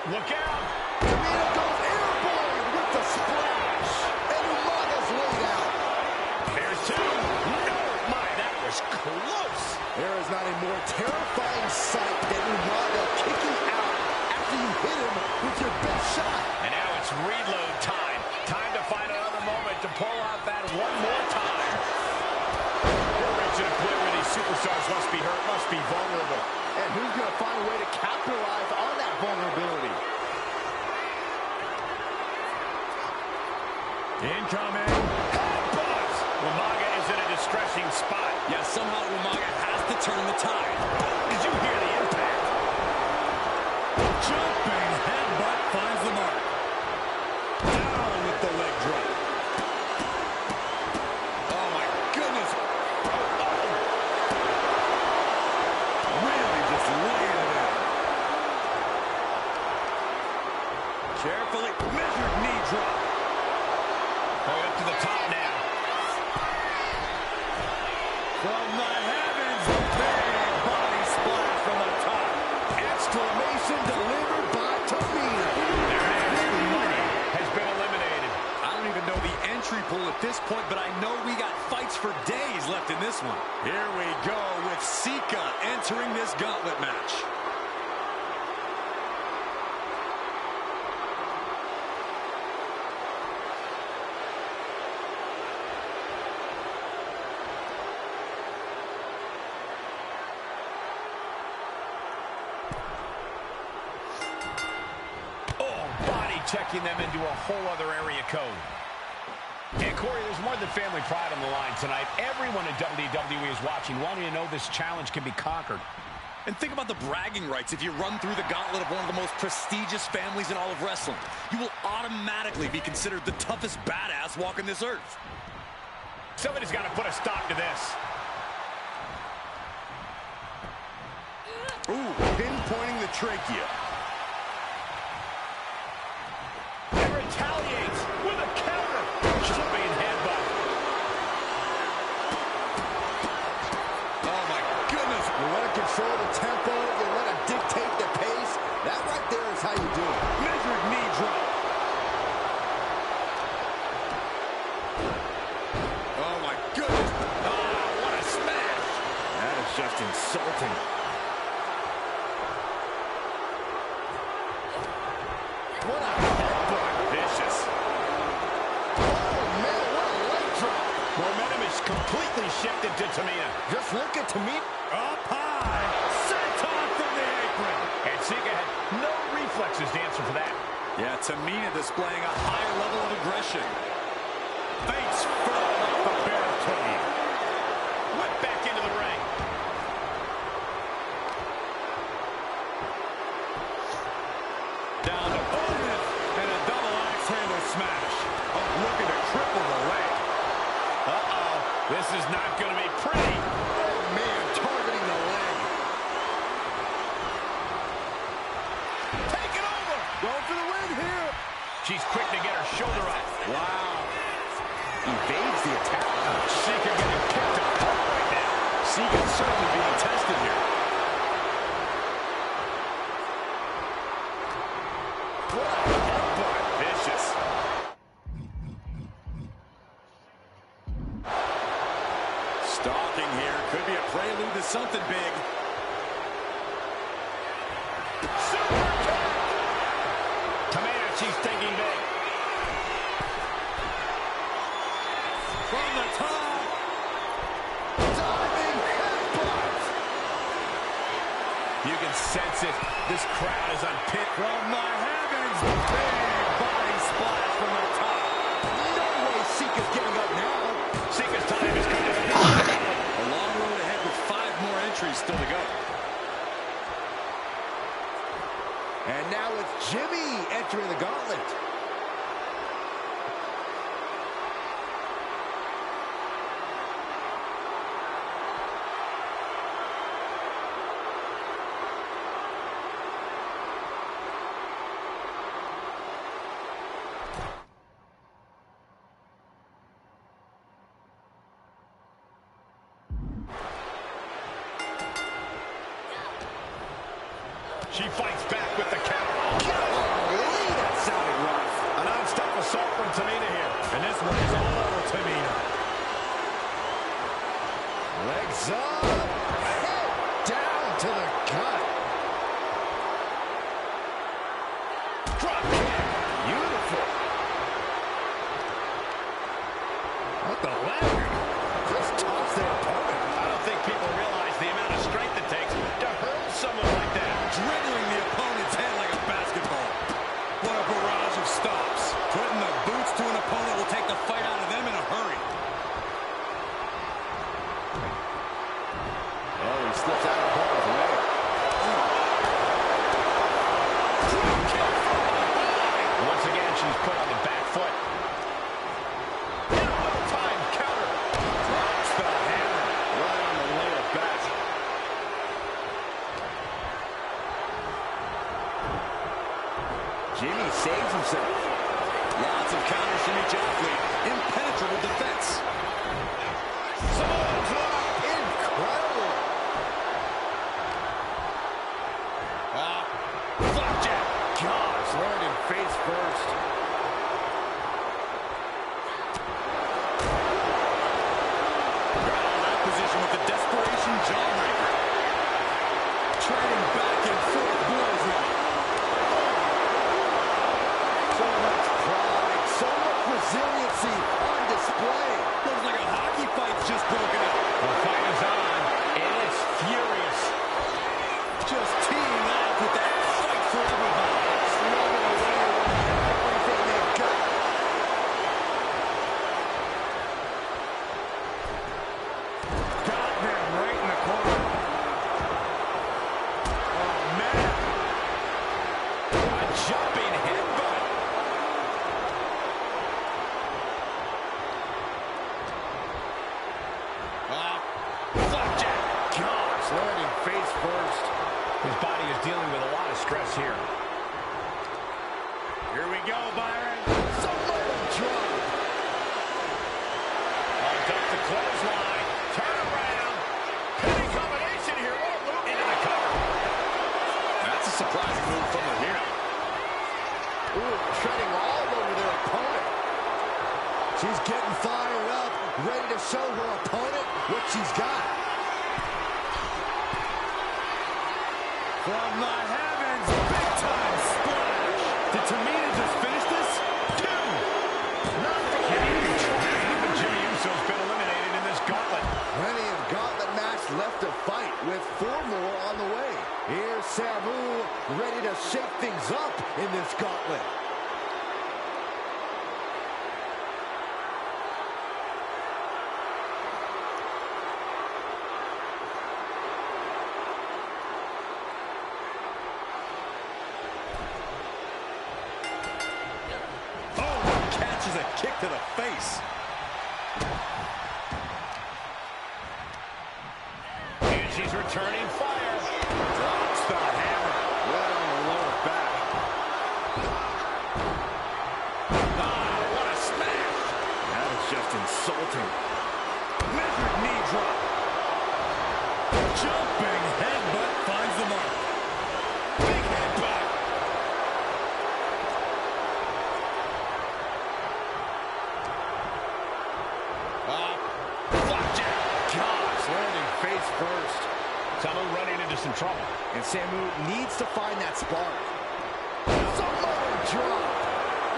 Look out. Tamina goes airborne with the splash. And Umaga's laid out. There's 2. No, my, that was close. There is not a more terrifying sight than Umaga kicking out after you hit him with your best shot. And now it's reload time. Time to find another moment to pull out that one more time. We're reaching a point where these superstars must be hurt, must be vulnerable. And who's going to find a way to capitalize on that vulnerability? Incoming. Headbutt! Umaga is in a distressing spot. Yeah, somehow Umaga has to turn the tide. Did you hear the impact? Jumping headbutt finds the mark. Down with the leg drop. Oh my goodness. Really just laying it in. Carefully measured knee drop. Going up to the top now. From the heavens, big body splash from the top. Exclamation delivered by Tamina. Their match for money has been eliminated. I don't even know the entry pool at this point, but I know we got fights for days left in this one. Here we go with Sika entering this gauntlet match. Checking them into a whole other area code. And Corey, there's more than family pride on the line tonight. Everyone in WWE is watching, wanting to know this challenge can be conquered. And think about the bragging rights. If you run through the gauntlet of one of the most prestigious families in all of wrestling, you will automatically be considered the toughest badass walking this earth. Somebody's got to put a stop to this. Ooh, pinpointing the trachea. Retaliates with a counter. Jumping headbutt. Oh my goodness. You want to control the tempo, you want to dictate the pace. That right there is how you do it. Measured knee drop. Oh my goodness. Oh, what a smash. That is just insulting. What a headbutt. Vicious. Oh, man, what a leg drop. Momentum is completely shifted to Tamina. Just look at Tamina. Up high. Senton from the apron. And Sika had no reflexes to answer for that. Yeah, Tamina displaying a higher level of aggression. Face first off the barricade. Whip back into the ring. Down to bonus and a double axe handle smash. Oh, looking to cripple the leg. Uh-oh. This is not going to be pretty. Oh, man, targeting the leg. Take it over. Going for the win here. She's quick to get her shoulder up. Wow. Evades the attack. Sika getting kicked apart right now. Sika certainly being tested here. Vicious. Stalking here. Could be a prelude to something big. Super kick. Tamina, she's thinking big. From the top. Diving headbutt. You can sense it. This crowd is on pit. From the heavens. Big body from the top. No way Sika's giving up now. Sika's time is coming. A long road ahead with 5 more entries still to go. And now it's Jimmy entering the gauntlet. She fights back with the counter. Golly, that sounded rough. A non-stop assault from Tamina here. And this one is all Tamina. Legs up. Head down to the gut. Drop kick. Beautiful. What the leg? Just toss their opponent. I don't think people realize the amount of strength it takes to hurl someone like that. Dribbling the opponent's head like a basketball. What a barrage of stops. Putting the boots to an opponent will take the fight out of them in a hurry. Oh, he slips out of harm's way. Once again, she's put on the back foot. Time counter. Drops the hammer. Right on the lower back. Jimmy saves himself. Lots of counters from each athlete. Impenetrable defense. Samoa drop. Incredible. Flapjack. Gosh, landing face first. Right on that position with the desperation jawbreaker. Trading back and forth blows now. So much pride, so much resiliency on display. Looks like a hockey fight's just broken out. The fight is on, and it's furious. Just teeing off with that fight for everybody. Slugging away with everything they've got. Got them right in the corner. Oh, man. A jumping headbutt. Flapjack. Gosh, landing face first. His body is dealing with a lot of stress here. Here we go, Byron. Samoa drop. Up the clothesline. Turn around. Pinning combination here. What a move into the cover. That's a surprising move from the hero. Ooh, treading all over their opponent. She's getting fired up, ready to show her opponent what she's got. From the heavens, big time splash. Did Tamina just finish this? 2. Not the huge. Even Jimmy Uso's been eliminated in this gauntlet. Plenty of gauntlet match left to fight with 4 more on the way. Here's Samu ready to shake things up in this gauntlet. Catches a kick to the face. And she's returning fire. Drops the hammer. Right on the lower back. Ah, what a smash. That is just insulting. Measured knee drop. Jumping headbutt finds the mark. Big headbutt. Flapjack. Gosh, landing face first. Samu running into some trouble. And Samu needs to find that spark. Samoa drop.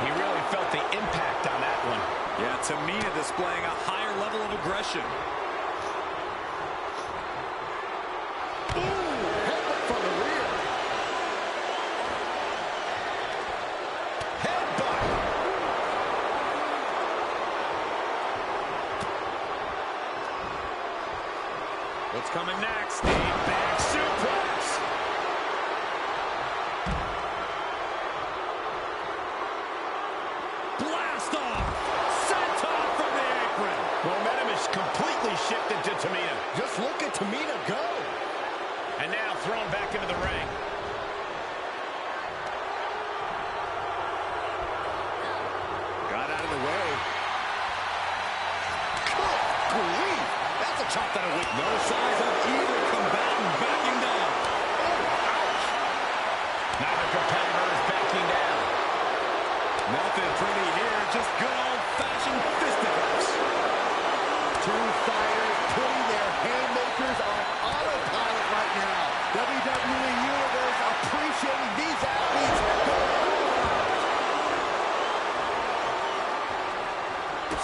He really felt the impact on that one. Yeah, Tamina displaying a higher level of aggression. Ooh, headbutt from the rear. Headbutt. What's coming next? The back suplex. Blast off. Senton from the apron. Momentum is completely shifted to Tamina. Just look at Tamina go. And now thrown back into the ring. Got out of the way. Good grief. That's a chop that a week. No signs of either combatant backing down. Oh, ouch. Neither competitor is backing down. Nothing pretty here, just good old-fashioned fisticuffs. Two fighters putting their haymakers on autopilot right now. WWE Universe appreciating these athletes.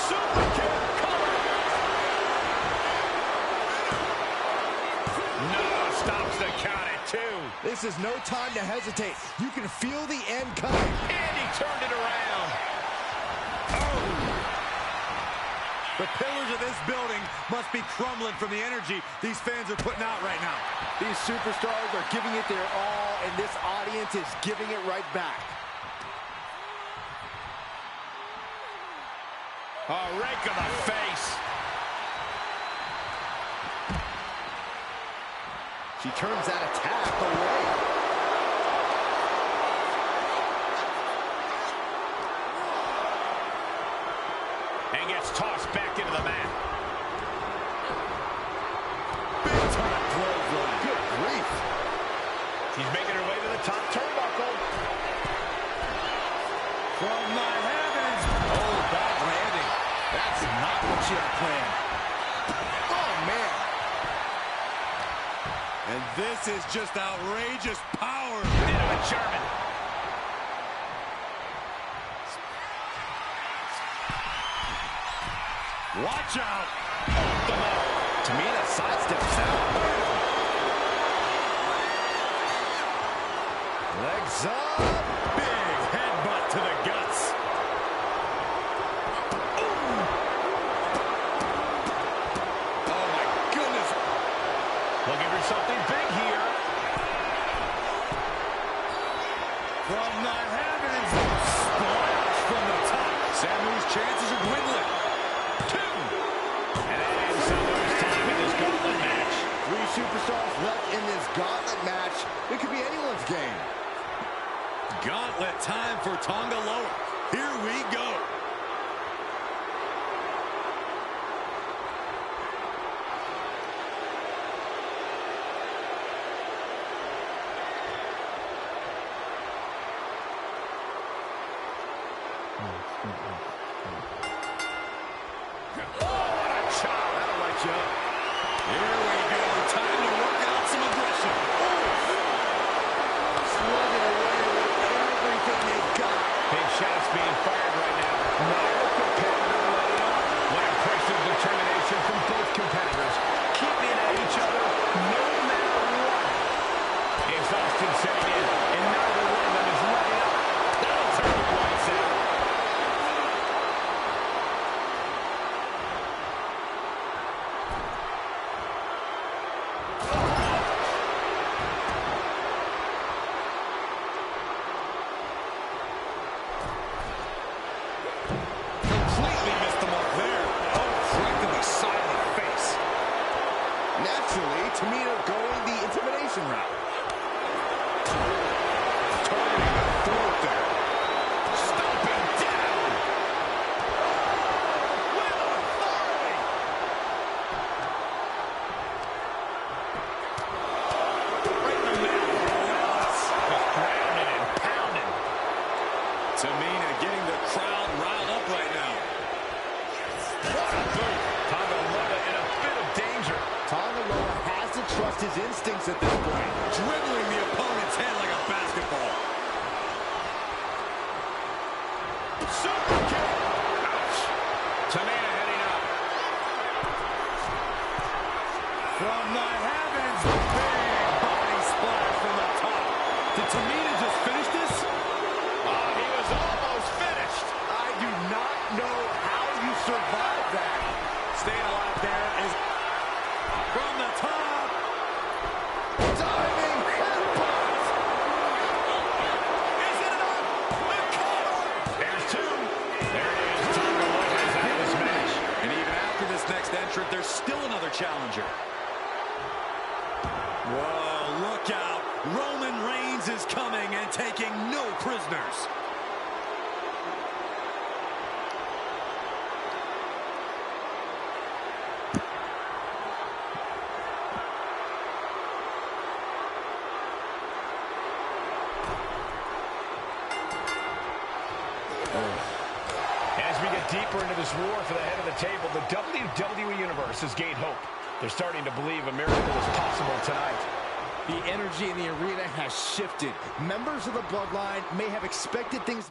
Super kick. Cover. No, stops the count at 2. This is no time to hesitate. You can feel the end coming. And he turned it around. The pillars of this building must be crumbling from the energy these fans are putting out right now. These superstars are giving it their all, and this audience is giving it right back. A rake of the face. She turns that attack away. And gets tossed back into the mat. Big time clothesline. Good grief. She's making her way to the top turnbuckle. From the heavens. Oh, bad landing. That's not what she had planned. Oh, man. And this is just outrageous power. Into a German. Watch out. Off the mark. Tamina sidesteps out. Legs up. Big headbutt to the guts. Ooh. Oh, my goodness. Looking for something big here. From the heavens. Splash from the top. Samu's chances are dwindling. 2. And that ends Samu's time in this gauntlet match. 3 superstars left in this gauntlet match. It could be anyone's game. Gauntlet time for Tonga Loa. Here we go. Oh, what a chop. That'll light you up. Here we go. Time to work out some aggression. Slugging away with everything they've got. Big shots being fired right now. Neither competitor letting up. What impressive determination from both competitors. Keeping at each other no matter what. Exhaustion setting in, and neither one of them is letting up. That'll turn the lights out. Completely missed the mark there. Oh, right to the side of the face. Naturally, Tamina going the intimidation route. Targeting the throat there. Stomping down. With authority. Right in the middle. Relentless. Just grounding and pounding. Tamina getting the crowd riled up right now. What a boot. Tonga Loa in a bit of danger. Tonga Loa has to trust his instincts at this point. Dribbling the opponent's head like a basketball. Super kick. Ouch. Tamina heading up. From the heavens, big body splash from the top. Did Tamina just finish this? Oh, he was almost finished. I do not know how you survive that. Staying alive there is from the top. challenger. Whoa, look out. Roman Reigns is coming and taking no prisoners. As we get deeper into this war for the head of the table, the WWE Universe has gained hope. They're starting to believe a miracle is possible tonight. The energy in the arena has shifted. Members of the Bloodline may have expected things.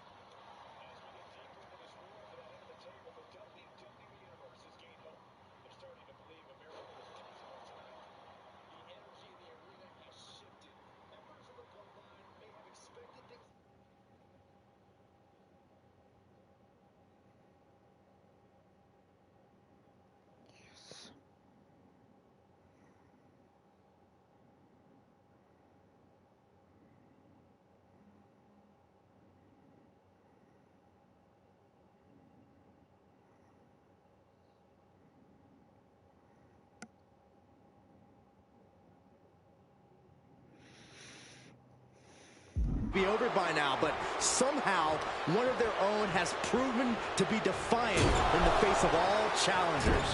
Be over by now, but somehow one of their own has proven to be defiant in the face of all challengers.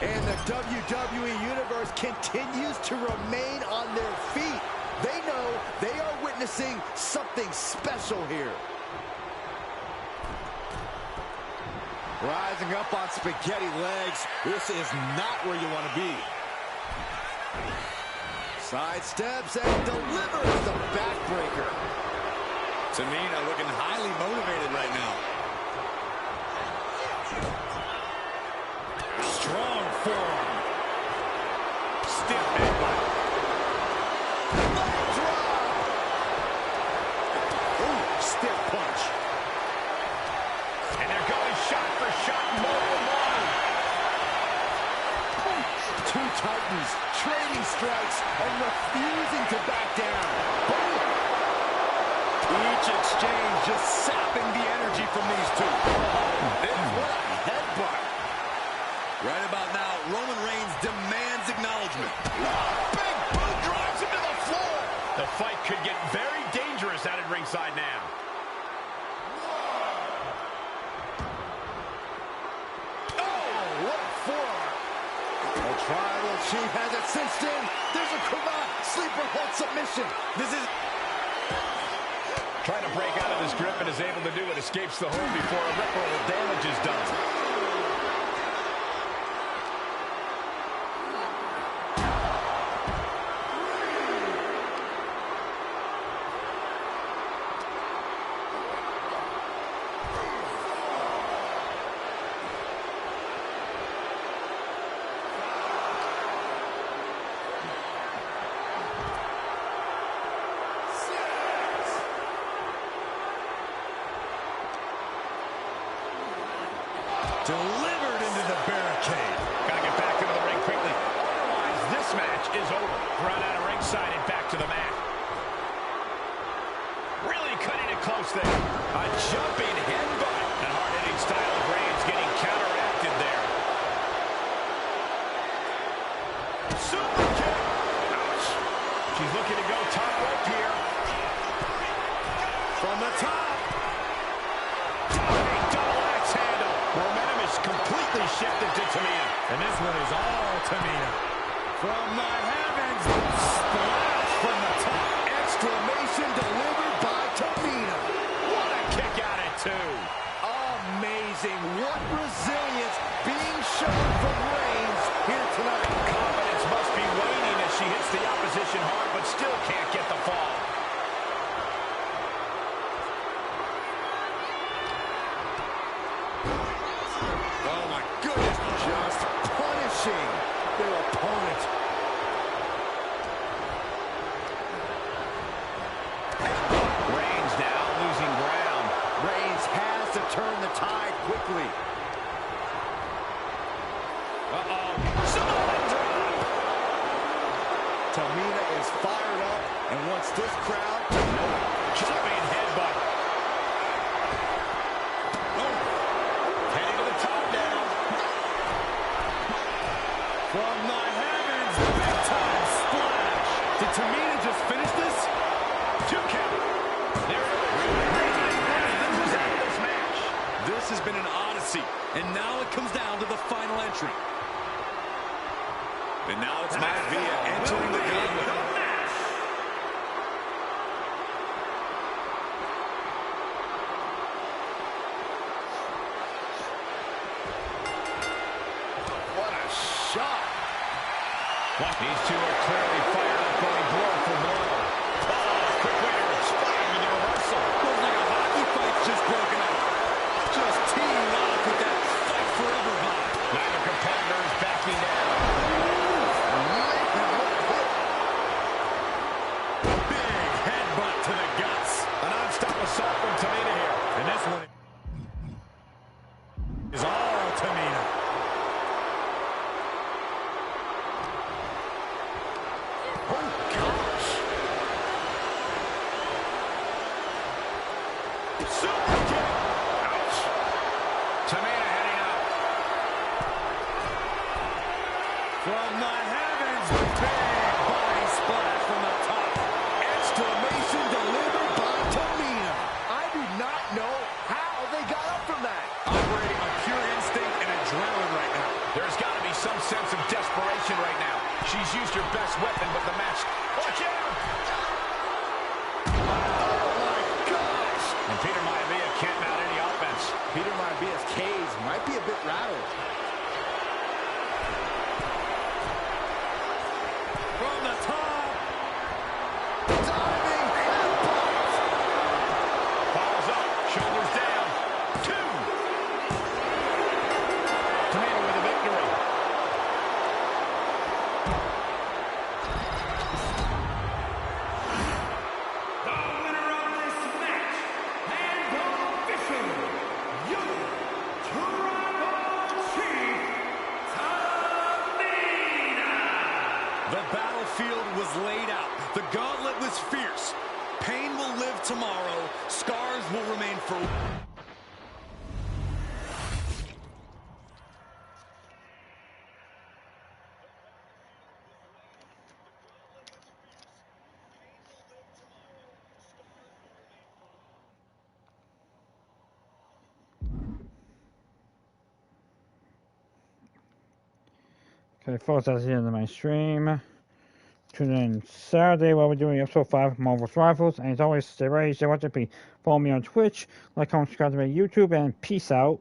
And the WWE Universe continues to remain on their feet. They know they are witnessing something special here. Rising up on spaghetti legs. This is not where you want to be. Sidesteps and delivers the backbreaker. Tamina looking highly motivated right now. Strong forearm. Stiff headbutt. Leg drop. Ooh, stiff punch. And they're going shot for shot, mode. Two Titans trading strikes and refusing to back down. Boom. Each exchange just sapping the energy from these two. What a headbutt. Right about now, Roman Reigns demands acknowledgement. Big boot drives him to the floor. The fight could get very dangerous out at ringside now. Oh, what a forearm. The Tribal Chief has it cinched in. There's a cravat, sleeper hold submission. This is trying to break out of this grip and is able to do it. Escapes the hold before irreparable damage is done. Delivered into the barricade. Gotta get back into the ring quickly. Otherwise, this match is over. Run out of ringside and back to the mat. Really cutting it close there. A jumping headbutt. The hard-hitting style of Reigns getting counteracted there. Super kick. Ouch. She's looking to go top rope here. From the top. Completely shifted to Tamina. And this one is all Tamina. From the heavens, splash from the top. exclamation delivered by Tamina. What a kick out at two. Amazing. What resilience being shown from Reigns here tonight. Confidence must be waning as she hits the opposition hard, but still can't get the fall. Oh my goodness, just punishing their opponent. Reigns now losing ground. Reigns has to turn the tide quickly. Uh-oh. Samoan drop. Tamina is fired up and wants this crowd to know it. Jumping headbutt. From the heavens, big time splash. Did Tamina just finish this? 2 count. There it is. This was out of this match. This has been an odyssey, and now it comes down to the final entry. And now it's Maivia entering the gauntlet. These two are clearly fired up, going blow for blow. Oh, quick way to respond with the reversal. Looks like a hockey fight's just broken out. Just teeing off with that fight forever vibe. Neither competitor is backing down. Big headbutt to the guts. A non-stop assault from Tamina here. And this one is all Tamina. From the heavens, big body splash from the top. Exclamation delivered by Tamina. I do not know how they got up from that. Operating on pure instinct and adrenaline right now. There's got to be some sense of desperation right now. She's used her best weapon, but the match... Watch out! Oh, my gosh! And Peter Maivia can't mount any offense. Peter Maivia's cage might be a bit rattled. From the top. Diving headbutt. Falls up, shoulders down. 2. Tamina with a victory. The winner of this match and official Tribal Chief Tamina. The battlefield was laid out. The gauntlet was fierce. Pain will live tomorrow. Scars will remain for... Okay, folks, that's the end of my stream. Tune in Saturday while we're doing episode 5 of Marvel's Rivals. And as always, stay ready, stay watching. Follow me on Twitch, like, comment, subscribe to my YouTube, and peace out.